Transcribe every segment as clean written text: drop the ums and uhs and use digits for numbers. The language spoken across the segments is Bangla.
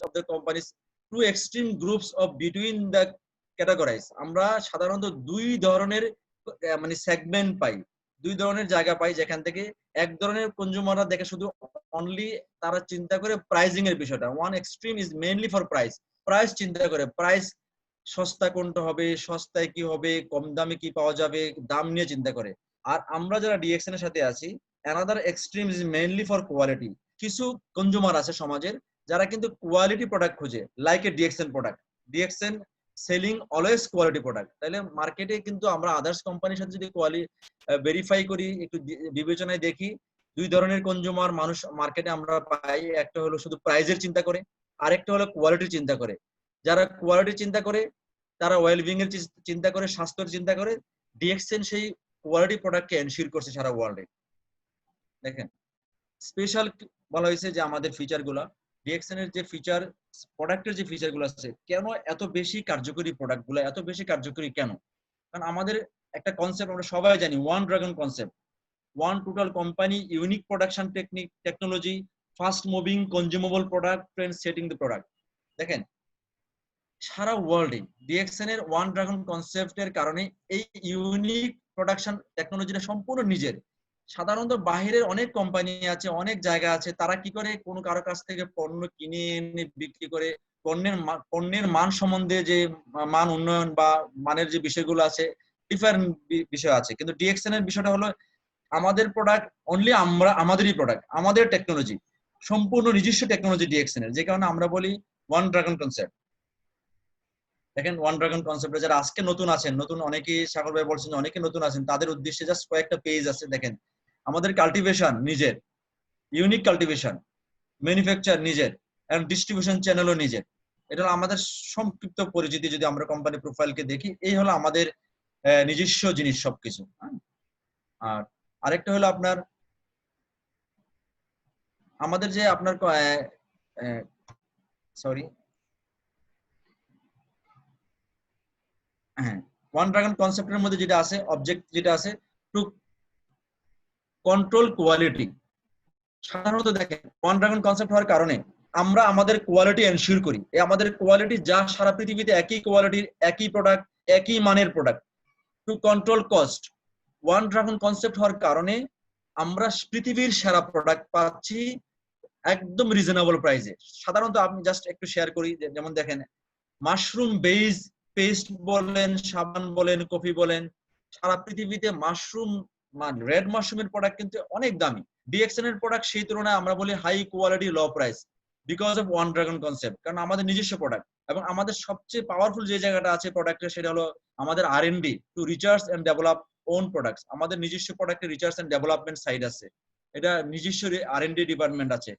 of the companies two extreme groups of between the categorize আমরা সাধারণত দুই ধরনের মানে সেগমেন্ট পাই, দুই ধরনের জায়গা পাই যেখান থেকে এক ধরনের কনজিউমাররা দেখে শুধু অনলি তারা চিন্তা করে প্রাইসিং এর বিষয়টা। One extreme is mainly for price, price চিন্তা করে প্রাইস সস্তা কোনটা হবে, সস্তায় কি হবে, কম দামে কি পাওয়া যাবে, দাম নিয়ে চিন্তা করে। আর আমরা যারা ডিএক্সএন এর সাথে আছি, another extreme is mainly for quality. কিছু কনজিউমার আছে সমাজের যারা কিন্তু কোয়ালিটি প্রোডাক্ট খোঁজে, like a DXN product. DXN selling always quality product. তাহলে মার্কেটে কিন্তু আমরা আদার্স কোম্পানির সাথে যদি ভেরিফাই করি, একটু বিবেচনায় দেখি, দুই ধরনের কনজিউমার মানুষ মার্কেটে আমরা পাই। একটা হলো শুধু প্রাইজের চিন্তা করে, আরেকটা হলো কোয়ালিটির চিন্তা করে। যারা কোয়ালিটির চিন্তা করে তারা ওয়েলবিং এর চিন্তা করে, স্বাস্থ্যের চিন্তা করে। ডিএক্সএন সেই কোয়ালিটি প্রোডাক্টকে এনশিওর করছে সারা ওয়ার্ল্ডে। দেখেন স্পেশাল বলা হয়েছে যে আমাদের ফিচার গুলা, ডিএক্সএন এর যে ফিচার, প্রোডাক্টের যে ফিচার গুলো আছে, কেন এত বেশি কার্যকরী প্রোডাক্ট গুলো, এত বেশি কার্যকরী কেন? কারণ আমাদের একটা কনসেপ্ট আমরা সবাই জানি, one dragon concept, one total company, unique production technology, fast moving consumable product, trend setting the product. দেখেন সারা ওয়ার্ল্ডে ডিএক্সএন এর ওয়ান ড্রাগন কনসেপ্টের কারণে এই ইউনিক প্রোডাকশন টেকনোলজিটা সম্পূর্ণ নিজের। সাধারণত বাহিরের অনেক কোম্পানি আছে, অনেক জায়গা আছে, তারা কি করে কোনো কারো কাছ থেকে পণ্য কিনে এনে বিক্রি করে পণ্যের মান সম্বন্ধে যে মান উন্নয়ন বা মানের যে বিষয়গুলো আছে, ডিফারেন্ট বিষয় আছে। কিন্তু ডিএক্সএন এর বিষয়টা হলো আমাদের প্রোডাক্ট অনলি আমরা, আমাদেরই প্রোডাক্ট, আমাদের টেকনোলজি, সম্পূর্ণ নিজস্ব টেকনোলজি ডিএক্সএন এর, যে কারণে আমরা বলি ওয়ান ড্রাগন কনসেপ্ট। দেখেন ওয়ান ড্রাগন কনসেপ্টে যারা আজকে নতুন আছেন, নতুন অনেকেই সাগর ভাই বলছেন অনেকে নতুন আছেন, তাদের উদ্দেশ্যে জাস্ট কয়েকটা পেজ আছে। দেখেন আমাদের কাল্টিভেশন নিজের, ইউনিক কাল্টিভেশন, ম্যানুফ্যাকচার নিজের, এন্ড ডিস্ট্রিবিউশন চ্যানেলও নিজের। এটা হলো আমাদের সংক্ষিপ্ত পরিচিতি। যদি আমরা কোম্পানি প্রোফাইলকে দেখি, এই হলো আমাদের নিজস্ব জিনিস সবকিছু। আর আরেকটা হলো আপনার আমাদের যে আপনার সরি হ্যাঁ, ওয়ান ড্রাগন কনসেপ্টের মধ্যে যেটা আছে, অবজেক্ট যেটা আছে, টু কন্ট্রোল কোয়ালিটি। সাধারণত দেখেন ওয়ান ড্রাগন কনসেপ্ট হওয়ার কারণে আমরা আমাদের কোয়ালিটি এনশিওর করি। এই আমাদের কোয়ালিটি যা সারা পৃথিবীতে একই কোয়ালিটির, একই প্রোডাক্ট, একই মানের product. To control cost, one dragon concept হওয়ার কারণে আমরা পৃথিবীর সেরা প্রোডাক্ট পাচ্ছি একদম রিজনেবল প্রাইসে। সাধারণত আমি জাস্ট একটু শেয়ার করি, যেমন দেখেন মাশরুম বেজ পেস্ট বলেন, সাবান বলেন, কফি বলেন, সারা পৃথিবীতে মাশরুম, রেড মাশরুমের প্রোডাক্ট কিন্তু অনেক দামি। ডিএক্সএন এর প্রোডাক্ট সেই তুলনায় আমরা বলি high quality low price, because of one dragon concept. কারণ আমাদের নিজস্ব প্রোডাক্ট, এবং আমাদের সবচেয়ে পাওয়ারফুল যে জায়গাটা আছে প্রোডাক্টের, সেটা হলো আমাদের R&D, to research and develop own products. আমাদের নিজস্ব প্রোডাক্টের রিসার্চ এন্ড ডেভেলপমেন্ট সাইড আছে, এটা নিজস্ব R&D ডিপার্টমেন্ট আছে।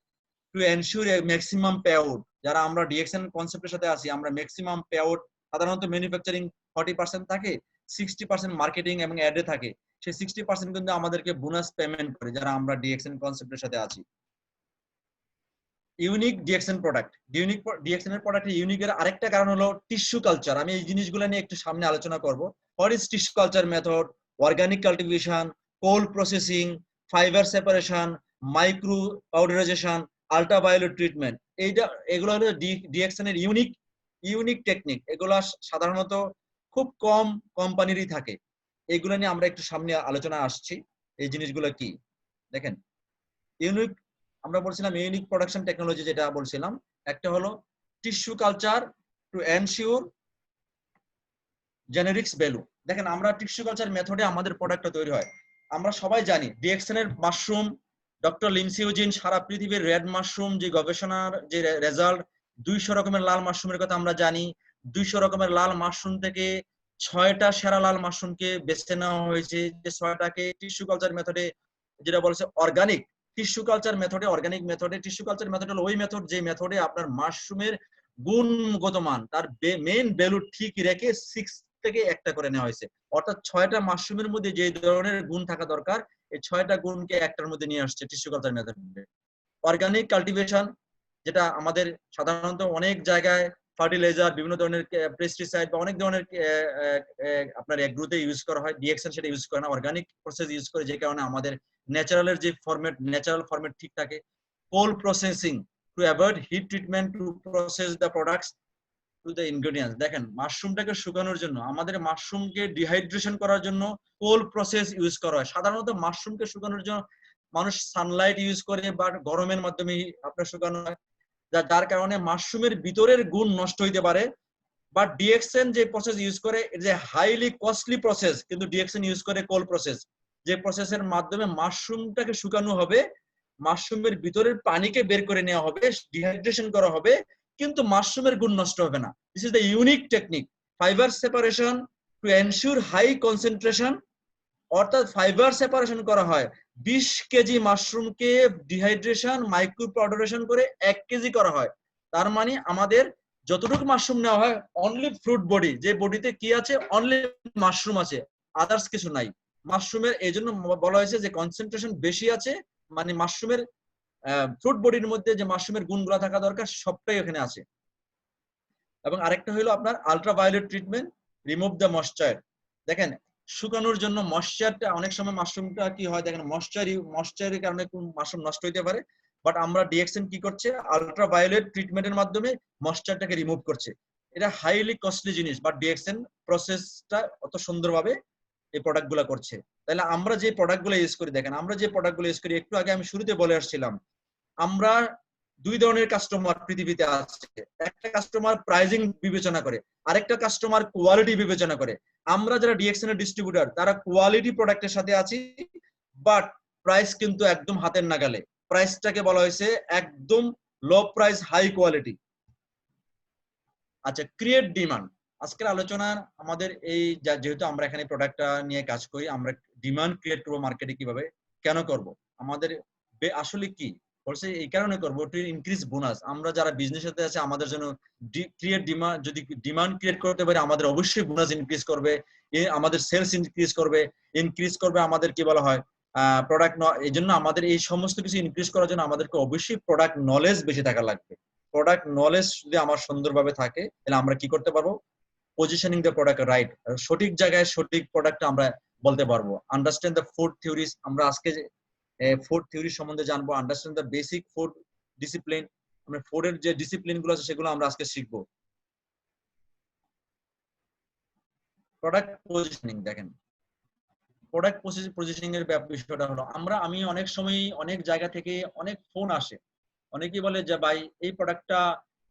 To ensure maximum pay out, যারা আমরা ডিএক্সএন কনসেপ্টের সাথে আছি, আমরা ম্যাক্সিমাম পে আউট, সাধারণত ম্যানুফ্যাকচারিং 40% থাকে, 60% মার্কেটিং এবং অ্যাডে থাকে, সেই 60% কিন্তু আমাদেরকে বোনাস পেমেন্ট করে যারা আমরা ডিএক্সএন কনসেপ্টের সাথে আছি। ইউনিক ডিএক্সএন প্রোডাক্ট, ডিএক্সএন এর প্রোডাক্ট ইউনিকের আরেকটা কারণ হলো টিস্যু কালচার। আমি এই জিনিসগুলো নিয়ে একটু সামনে আলোচনা করব। What is tissue culture method, organic cultivation, cold processing, fibre separation, micro powderization, ultraviolet treatment, এগুলো হলো ডিএক্সএন এর ইউনিক টেকনিক। এগুলা সাধারণত খুব কম কোম্পানিরই থাকে। এগুলো নিয়ে আমরা একটু সামনে আলোচনা আসছি। এই জিনিসগুলো কি দেখেন, ইউনিক, আমরা বলছিলাম ইউনিক প্রোডাকশন টেকনোলজি, যেটা বলছিলাম একটা হলো tissue culture to ensure generics value. দেখেন আমরা টিস্যু কালচার মেথডে আমাদের প্রোডাক্টটা তৈরি হয়। আমরা সবাই জানি ডিএক্সএন এর মাশরুম, ডক্টর লিন্ডসি ইউজিন সারা পৃথিবীর রেড মাশরুম যে গবেষণার যে রেজাল্ট, 200 রকমের লাল মাশরুমের কথা আমরা জানি। 200 রকমের লাল মাশরুম থেকে 6টা সেরা লাল মাশরুমকে বেছে নেওয়া হয়েছে, যে 6টাকে টিস্যু কালচার মেথডে, যেটা বলছে অর্গানিক টিস্যু কালচার মেথডে। অর্গানিক মেথডে টিস্যু কালচার মেথড হলো ওই মেথড যে মেথডে আপনার মাশরুমের গুণগত মান, তার মেইন ভ্যালু ঠিক রেখে 6 থেকে একটা করে নেওয়া হয়েছে। অর্থাৎ 6টা মাশরুমের মধ্যে যে ধরনের গুণ থাকা দরকার, এই 6টা গুণকে একটার মধ্যে নিয়ে আসছে টিস্যু কালচার মেথডে। অর্গানিক কাল্টিভেশন, যেটা আমাদের সাধারণত অনেক জায়গায় ফার্টিলাইজার, বিভিন্ন ধরনের পেস্টিসাইড বা অনেক ধরনের আপনার এগ্রোতে ইউজ করা হয়, ডিএক্সএন সেটা ইউজ করে না, অর্গানিক প্রসেস ইউজ করে, যে কারণে আমাদের ন্যাচারালের যে ফরম্যাট, ন্যাচারাল ফরম্যাট ঠিক থাকে। Cold processing, to avoid hit treatment to process the products to the ingredients. দেখেন মাশরুমটাকে শুকানোর জন্য, আমাদের মাশরুমকে ডিহাইড্রেশন করার জন্য কোল্ড প্রসেস ইউজ করা হয়। সাধারণত মাশরুমকে শুকানোর জন্য মানুষ সানলাইট ইউজ করে বা গরমের মাধ্যমে আপনার শুকানো হয়, যার কারণে মাশরুমের ভিতরের গুণ নষ্ট হইতে পারে। বাট ডিএক্সএন যে প্রসেস ইউজ করে, যে হাইলি কস্টলি প্রসেস, কিন্তু ডিএক্সএন ইউজ করে কোল্ড প্রসেস, যে প্রসেসের মাধ্যমে মাশরুমটাকে শুকানো হবে, মাশরুমের ভিতরের পানিকে বের করে নেওয়া হবে, ডিহাইড্রেশন করা হবে, কিন্তু মাশরুমের গুণ নষ্ট হবে না। This is the unique technique, fibre separation to ensure high concentration. অর্থাৎ ফাইবার সেপারেশন করা হয়, 20 কেজি মাশরুমকে ডিহাইড্রেশন মাইক্রো পাউডারেশন করে 1 কেজি করা হয়। তার মানে আমাদের যতটুকু মাশরুম নেওয়া হয়, অনলি ফ্রুট বডি, যে বডিতে কি আছে, অনলি মাশরুম আছে, আদার্স কিছু নাই। মাশরুমের এই জন্য বলা হয়েছে যে কনসেন্ট্রেশন বেশি আছে, মানে মাশরুমের ফ্রুট বডির মধ্যে যে মাশরুমের গুণগুলো থাকা দরকার সবটাই ওখানে আছে। এবং আরেকটা হলো আপনার ultraviolet treatment, remove the moisture. দেখেন শুকানোর জন্য ময়েশ্চারটা, অনেক সময় মাশরুমটা কি হয়, দেখেন ময়েশ্চারের কারণে মাশরুম নষ্ট হতে পারে, বাট আমরা ডিএক্সএন কি করছে, আলট্রাভায়োলেট ট্রিটমেন্টের মাধ্যমে ময়েশ্চারটাকে রিমুভ করছে। এটা হাইলি কস্টলি জিনিস, বাট ডিএক্সএন প্রসেসটা অত সুন্দরভাবে এই প্রোডাক্টগুলো করছে। তাহলে আমরা যে প্রোডাক্টগুলো ইউজ করি, দেখেন আমরা যে প্রোডাক্টগুলো ইউজ করি, একটু আগে আমি শুরুতে বলে আসছিলাম, আমরা দুই ধরনের কাস্টমার পৃথিবীতে আছে। একটা কাস্টমার প্রাইজিং বিবেচনা করে, আরেকটা কাস্টমার কোয়ালিটি বিবেচনা করে। আমরা যারা ডিএক্সএন এর ডিস্ট্রিবিউটর, তারা কোয়ালিটি প্রোডাক্টের সাথে আছি, বাট প্রাইস কিন্তু একদম হাতের নাগালে। প্রাইসটাকে বলা হয়েছে একদম লো প্রাইস হাই কোয়ালিটি। আচ্ছা, ক্রিয়েট ডিমান্ড। আজকের আলোচনা আমাদের এই, যেহেতু আমরা এখানে প্রোডাক্টটা নিয়ে কাজ করি, আমরা ডিমান্ড ক্রিয়েট করবো মার্কেটে কিভাবে, কেন করব, আমাদের আসলে কি বলছে, এই কারণে করবো টু ইনক্রিজ বোনাস। আমরা যারা বিজনেস সাথে আছে, আমাদের জন্য ক্রিয়েট ডিমান্ড, যদি ডিমান্ড ক্রিয়েট করতে পারি, আমাদের অবশ্যই বোনাস ইনক্রিজ করবে, আমাদের সেলস ইনক্রিজ করবে আমাদের কি বলা হয় প্রোডাক্ট। এই জন্য আমাদের এই সমস্ত কিছু ইনক্রিজ করার জন্য আমাদেরকে অবশ্যই প্রোডাক্ট নলেজ বেশি থাকা লাগবে। প্রোডাক্ট নলেজ যদি আমার সুন্দরভাবে থাকে, তাহলে আমরা কি করতে পারবো, পজিশনিং দ্য প্রোডাক্ট রাইট, সঠিক জায়গায় সঠিক প্রোডাক্ট আমরা বলতে পারবো। আন্ডারস্ট্যান্ড দ্য ফুড থিওরিজ, আমরা আজকে ফুড থিওরি সম্বন্ধে জানবো। Understand the basic food discipline, আমরা ফুডের যে ডিসিপ্লিন গুলো আছে সেগুলো আমরা আজকে শিখবো। প্রোডাক্ট পজিশনিং, দেখেন প্রোডাক্ট পজিশনিং এর বিষয়টা হলো, আমি অনেক সময় অনেক জায়গা থেকে অনেক ফোন আসে, অনেকেই বলে যে ভাই এই প্রোডাক্টটা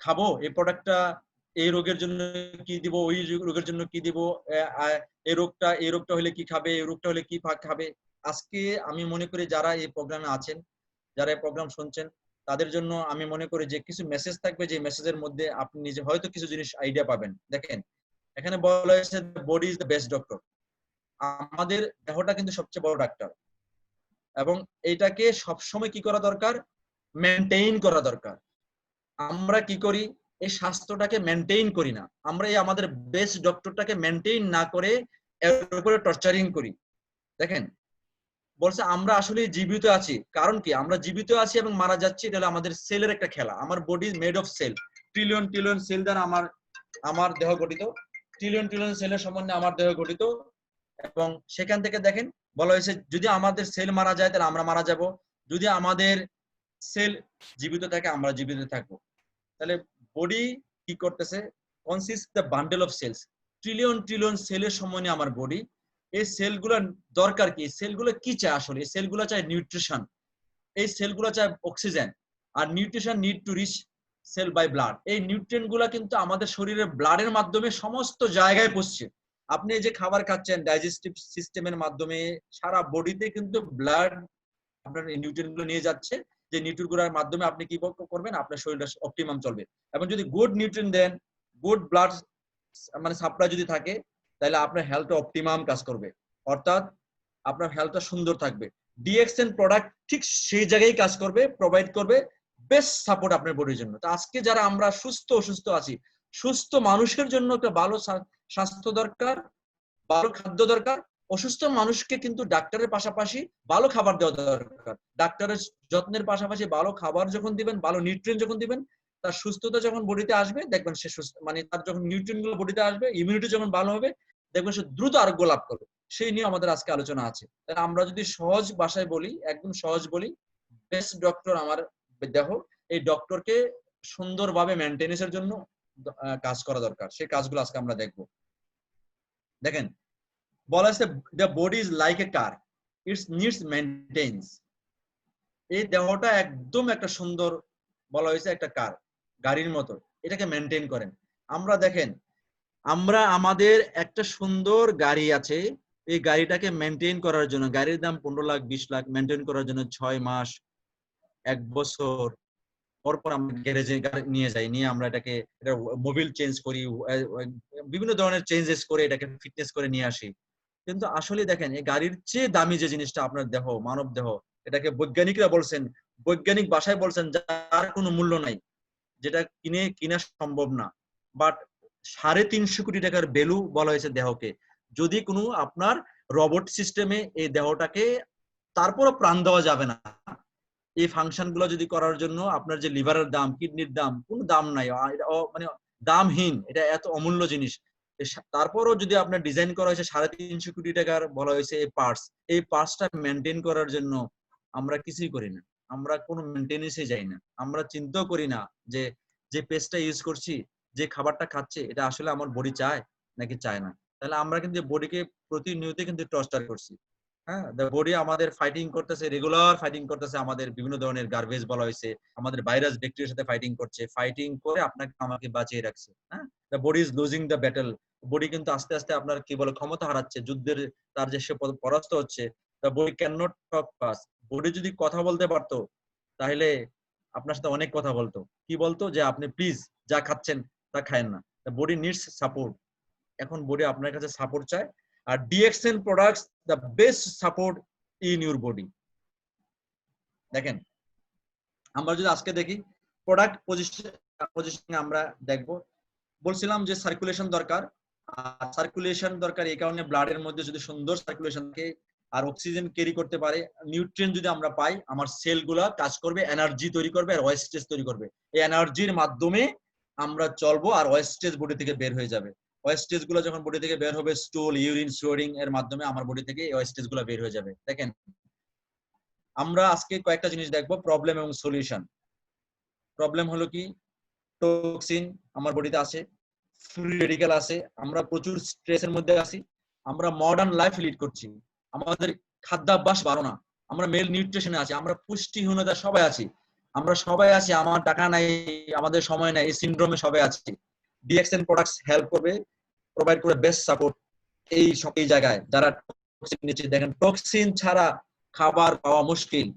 খাবো, এই প্রোডাক্টটা এই রোগের জন্য কি দিব, ওই রোগের জন্য কি দিব, এই রোগটা হলে কি খাবে, এই রোগটা হলে কি খাবে। আজকে আমি মনে করি যারা এই প্রোগ্রামে আছেন, যারা এই প্রোগ্রাম শুনছেন, তাদের জন্য আমি মনে করি যে কিছু মেসেজ থাকবে, যে মেসেজের মধ্যে আপনি নিজে হয়তো কিছু জিনিস আইডিয়া পাবেন। দেখেন এখানে বলা হয়েছে body is the best doctor. আমাদের দেহটা কিন্তু সবচেয়ে বড় ডাক্তার, এবং এইটাকে সবসময় কি করা দরকার, মেনটেইন করা দরকার। আমরা কি করি, এই স্বাস্থ্যটাকে মেনটেইন করি না, আমরা এই আমাদের বেস্ট ডক্টরটাকে মেনটেইন না করে এর উপরে টর্চারিং করি। দেখেন বলছে আমরা আসলে জীবিত আছি, কারণ কি, আমরা জীবিত আছি এবং মারা যাচ্ছি, এটা হলো আমাদের সেলের একটা খেলা। আমার body made of cell, trillion trillion cell দ্বারা আমার দেহ গঠিত, ট্রিলিয়ন ট্রিলিয়ন সেলের সম্বন্ধে আমার দেহ গঠিত। এবং সেখান থেকে দেখেন বলা হয়েছে, যদি আমাদের সেল মারা যায় তাহলে আমরা মারা যাব, যদি আমাদের সেল জীবিত থাকে আমরা জীবিত থাকবো। তাহলে বডি কি করতেছে, consist the bundle of cells, trillion trillion সেলের সমন্বয়ে আমার বডি। এই সেলগুলোর দরকার কি, সেলগুলো কি চায় আসলে, এই সেলগুলো চায় নিউট্রিশন, এই সেলগুলো চায় অক্সিজেন, আর nutrition need to reach cell by blood. এই নিউট্রিয়েন্ট গুলা কিন্তু আমাদের শরীরের ব্লাডের মাধ্যমে সমস্ত জায়গায় পৌঁছছে। আপনি যে খাবার খাচ্ছেন ডাইজেস্টিভ সিস্টেমের মাধ্যমে সারা বডিতে কিন্তু ব্লাড আপনার নিউট্রিয়েন্ট গুলো নিয়ে যাচ্ছে, যে নিউট্রিয়েন্ট গুলোর মাধ্যমে আপনি কি করবেন, আপনার শরীরটা অপটিমাম চলবে। এবং যদি গুড নিউট্রিয়েন্ট দেন, গুড ব্লাড মানে সাপ্লাই যদি থাকে, তাহলে আপনার হেলথটা অপটিমাম কাজ করবে, অর্থাৎ আপনার হেলথটা সুন্দর থাকবে। ডিএক্সএন প্রোডাক্ট ঠিক সেই জায়গায় কাজ করবে, প্রোভাইড করবে বেস্ট সাপোর্ট আপনার বডির জন্য। তো আজকে যারা আমরা সুস্থ অসুস্থ আছি, সুস্থ মানুষের জন্য একটা ভালো স্বাস্থ্য দরকার, ভালো খাদ্য দরকার। অসুস্থ মানুষকে কিন্তু ডাক্তারের পাশাপাশি ভালো খাবার দেওয়া দরকার। ডাক্তারের যত্নের পাশাপাশি ভালো খাবার যখন দিবেন, ভালো নিউট্রিয়েন্ট যখন দিবেন, তার সুস্থতা যখন বডিতে আসবে, দেখবেন সে সুস্থ, মানে তার যখন নিউট্রিয়েন্ট গুলো বডিতে আসবে, ইমিউনিটি যখন ভালো হবে, দেখবেন সে দ্রুত আরোগ্য লাভ করবে। সেই নিয়ে আমাদের আজকে আলোচনা আছে। তাই আমরা যদি সহজ ভাষায় বলি, একদম সহজ বলি, বেস্ট ডক্টর আমার দেহ, এই ডক্টরকে সুন্দরভাবে মেনটেনেন্সের জন্য কাজ করা দরকার। সেই কাজগুলো আজকে আমরা দেখব। দেখেন, বলা আছে the body is like a car, its needs maintains. এই দেহটা একদম একটা সুন্দর, বলা হয়েছে একটা কার, গাড়ির মতো, এটাকে মেনটেন করেন। আমরা দেখেন, আমরা আমাদের একটা সুন্দর গাড়ি আছে, এই গাড়িটাকে মেনটেন করার জন্য, গাড়ির দাম 15 লাখ 20 লাখ, মেনটেন করার জন্য 6 মাস 1 বছর পর আমরা গ্যারেজে নিয়ে যাই, নিয়ে আমরা এটাকে মোবিল চেঞ্জ করি, বিভিন্ন ধরনের চেঞ্জেস করে এটাকে ফিটনেস করে নিয়ে আসি। কিন্তু আসলে দেখেন, এই গাড়ির চেয়ে দামি যে জিনিসটা আপনার দেহ, মানব দেহ, এটাকে বৈজ্ঞানিকরা বলছেন, বৈজ্ঞানিক ভাষায় বলছেন যার কোনো মূল্য নাই, যেটা কিনা সম্ভব না। বাট 350 কোটি টাকার ভ্যালু বলা হয়েছে দেহকে। যদি কোনো আপনার রোবট সিস্টেমে এই দেহটাকে, তারপরও প্রাণ দেওয়া যাবে না, এই ফাংশন গুলো যদি করার জন্য আপনার যে লিভারের দাম, কিডনির দাম, কোনো দাম নাই, মানে দামহীন, এটা এত অমূল্য জিনিস। তারপরও যদি আপনার ডিজাইন করা হয়েছে 350 কোটি টাকার, বলা হয়েছে এই পার্টসটা মেনটেন করার জন্য আমরা কিছুই করি না, আমরা কোনো মেনটেনেন্সে যাই না, আমরা চিন্তাও করি না যে যে পেস্টটা ইউজ করছি, যে খাবারটা খাচ্ছে, এটা আসলে আমার বডি চায় নাকি চায় না। তাহলে আমরা কিন্তু বডিকে প্রতিনিয়ত কিন্তু টর্চার করছি। হ্যাঁ, বডি আমাদের ফাইটিং করতেছে, রেগুলার ফাইটিং করতেছে, আমাদের বিভিন্ন ধরনের গার্বেজ বলা হয়েছে, আমাদের ভাইরাস ব্যাকটেরিয়ার সাথে ফাইটিং করছে, ফাইটিং করে আপনাকে আমাকে বাঁচিয়ে রাখছে। হ্যাঁ, the body is losing the battle. Body কিন্তু আস্তে আস্তে আপনার কি বলে ক্ষমতা হারাচ্ছে, যুদ্ধের তার যে সে পরাস্ত হচ্ছে। The body can not talk fast. Body যদি কথা বলতে পারতো, তাহলে আপনার সাথে অনেক কথা বলতো। কি বলতো? যে আপনি প্লিজ যা খাচ্ছেন তা খায়েন না। The body needs support. এখন বডি আপনার কাছে সাপোর্ট চায়, আর DXN products the best support in your body. দেখেন, আমরা যদি আজকে দেখি প্রোডাক্ট পজিশন আমরা দেখব। বলছিলাম যে সার্কুলেশন দরকার, আর সার্কুলেশন দরকার এই কারণে ব্লাডের মধ্যে যদি সুন্দর সার্কুলেশন থাকে আর অক্সিজেন ক্যারি করতে পারে, নিউট্রিয়েন্ট যদি আমরা পাই, আমার সেলগুলা কাজ করবে, এনার্জি তৈরি করবে আর ওয়েস্টেজ তৈরি করবে। এই এনার্জির মাধ্যমে আমরা চলবো আর ওয়েস্টেজ বডি থেকে বের হয়ে যাবে। ওয়েস্টেজ গুলো যখন বডি থেকে বের হবে, স্টুল, ইউরিন, সোয়ারিং এর মাধ্যমে আমার বডি থেকে এই ওয়েস্টেজ গুলো বের হয়ে যাবে। দেখেন, আমরা আজকে কয়েকটা জিনিস দেখবো, প্রবলেম এবং সলিউশন। প্রবলেম হলো কি, টক্সিন আমার বডিতে আছে, ফ্রি রেডিক্যাল আছে, আমরা প্রচুর স্ট্রেসের মধ্যে আছি, আমরা মডার্ন লাইফ লিড করছি, আমাদের খাদ্যাভ্যাস ভালো না, আমরা মেল নিউট্রিশনে আছি, আমরা পুষ্টিহীনতা সবাই আছি, আমার টাকা নাই, আমাদের সময় নাই, এই সিনড্রোমে সবাই আছি। ডিএক্সএন প্রোডাক্টস হেল্প করবে, প্রোভাইড করে বেস্ট সাপোর্ট এই জায়গায় যারা টক্সিন নিচ্ছে। দেখেন, টক্সিন ছাড়া খাবার পাওয়া মুশকিল।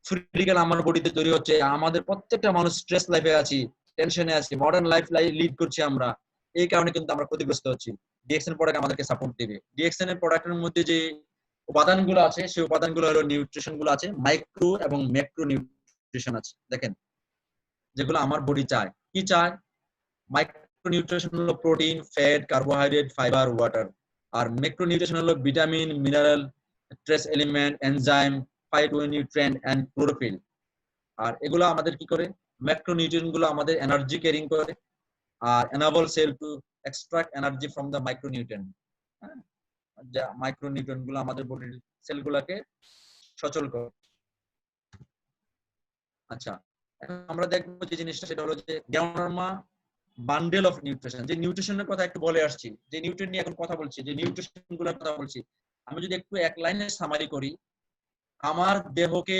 ফ্রি রেডিক্যাল আমার বডিতে তৈরি হচ্ছে, আমাদের প্রত্যেকটা মানুষ স্ট্রেস লাইফে আছি, টেনশনে আছি, মডার্ন লাইফ লিড করছি আমরা, এই কারণে কিন্তু আমরা ক্ষতিগ্রস্ত হচ্ছি। ডিএক্সএন প্রোডাক্ট আমাদেরকে সাপোর্ট দিবে। ডিএক্সএন এর প্রোডাক্টের মধ্যে যে উপাদানগুলো আছে, সেই উপাদানগুলো হলো নিউট্রিশন গুলো আছে, মাইক্রো এবং ম্যাক্রো নিউট্রিশন আছে। দেখেন, যেগুলো আমার বডি চায়। কি চায়? মাইক্রো নিউট্রিশন হলো protein, fat, carbohydrate, fibre, water. আর ম্যাক্রো নিউট্রিশন হলো vitamin, mineral, trace element, enzyme, phytonutrient and chlorophyll. আর এগুলো আমাদের কি করে? ম্যাক্রোনিউট্রিয়েন্ট গুলো আমাদের এনার্জি ক্যারিং করে, আর enable cell to extract energy from the micronutrient. যা মাইক্রোনিউট্রিয়েন্ট গুলো আমাদের বডির সেলগুলোকে সচল করে। আচ্ছা, এখন আমরা দেখবো যে জিনিসটা, সেটা হলো যে গ্যানোডার্মা বান্ডেল অফ নিউট্রিশন। যে নিউট্রিশনের কথা একটু বলে আসছি, যে নিউট্রিয়েন্ট নিয়ে এখন কথা বলছি, যে নিউট্রিশন গুলোর কথা বলছি, আমি যদি একটু এক লাইনে সামারি করি, আমার দেহকে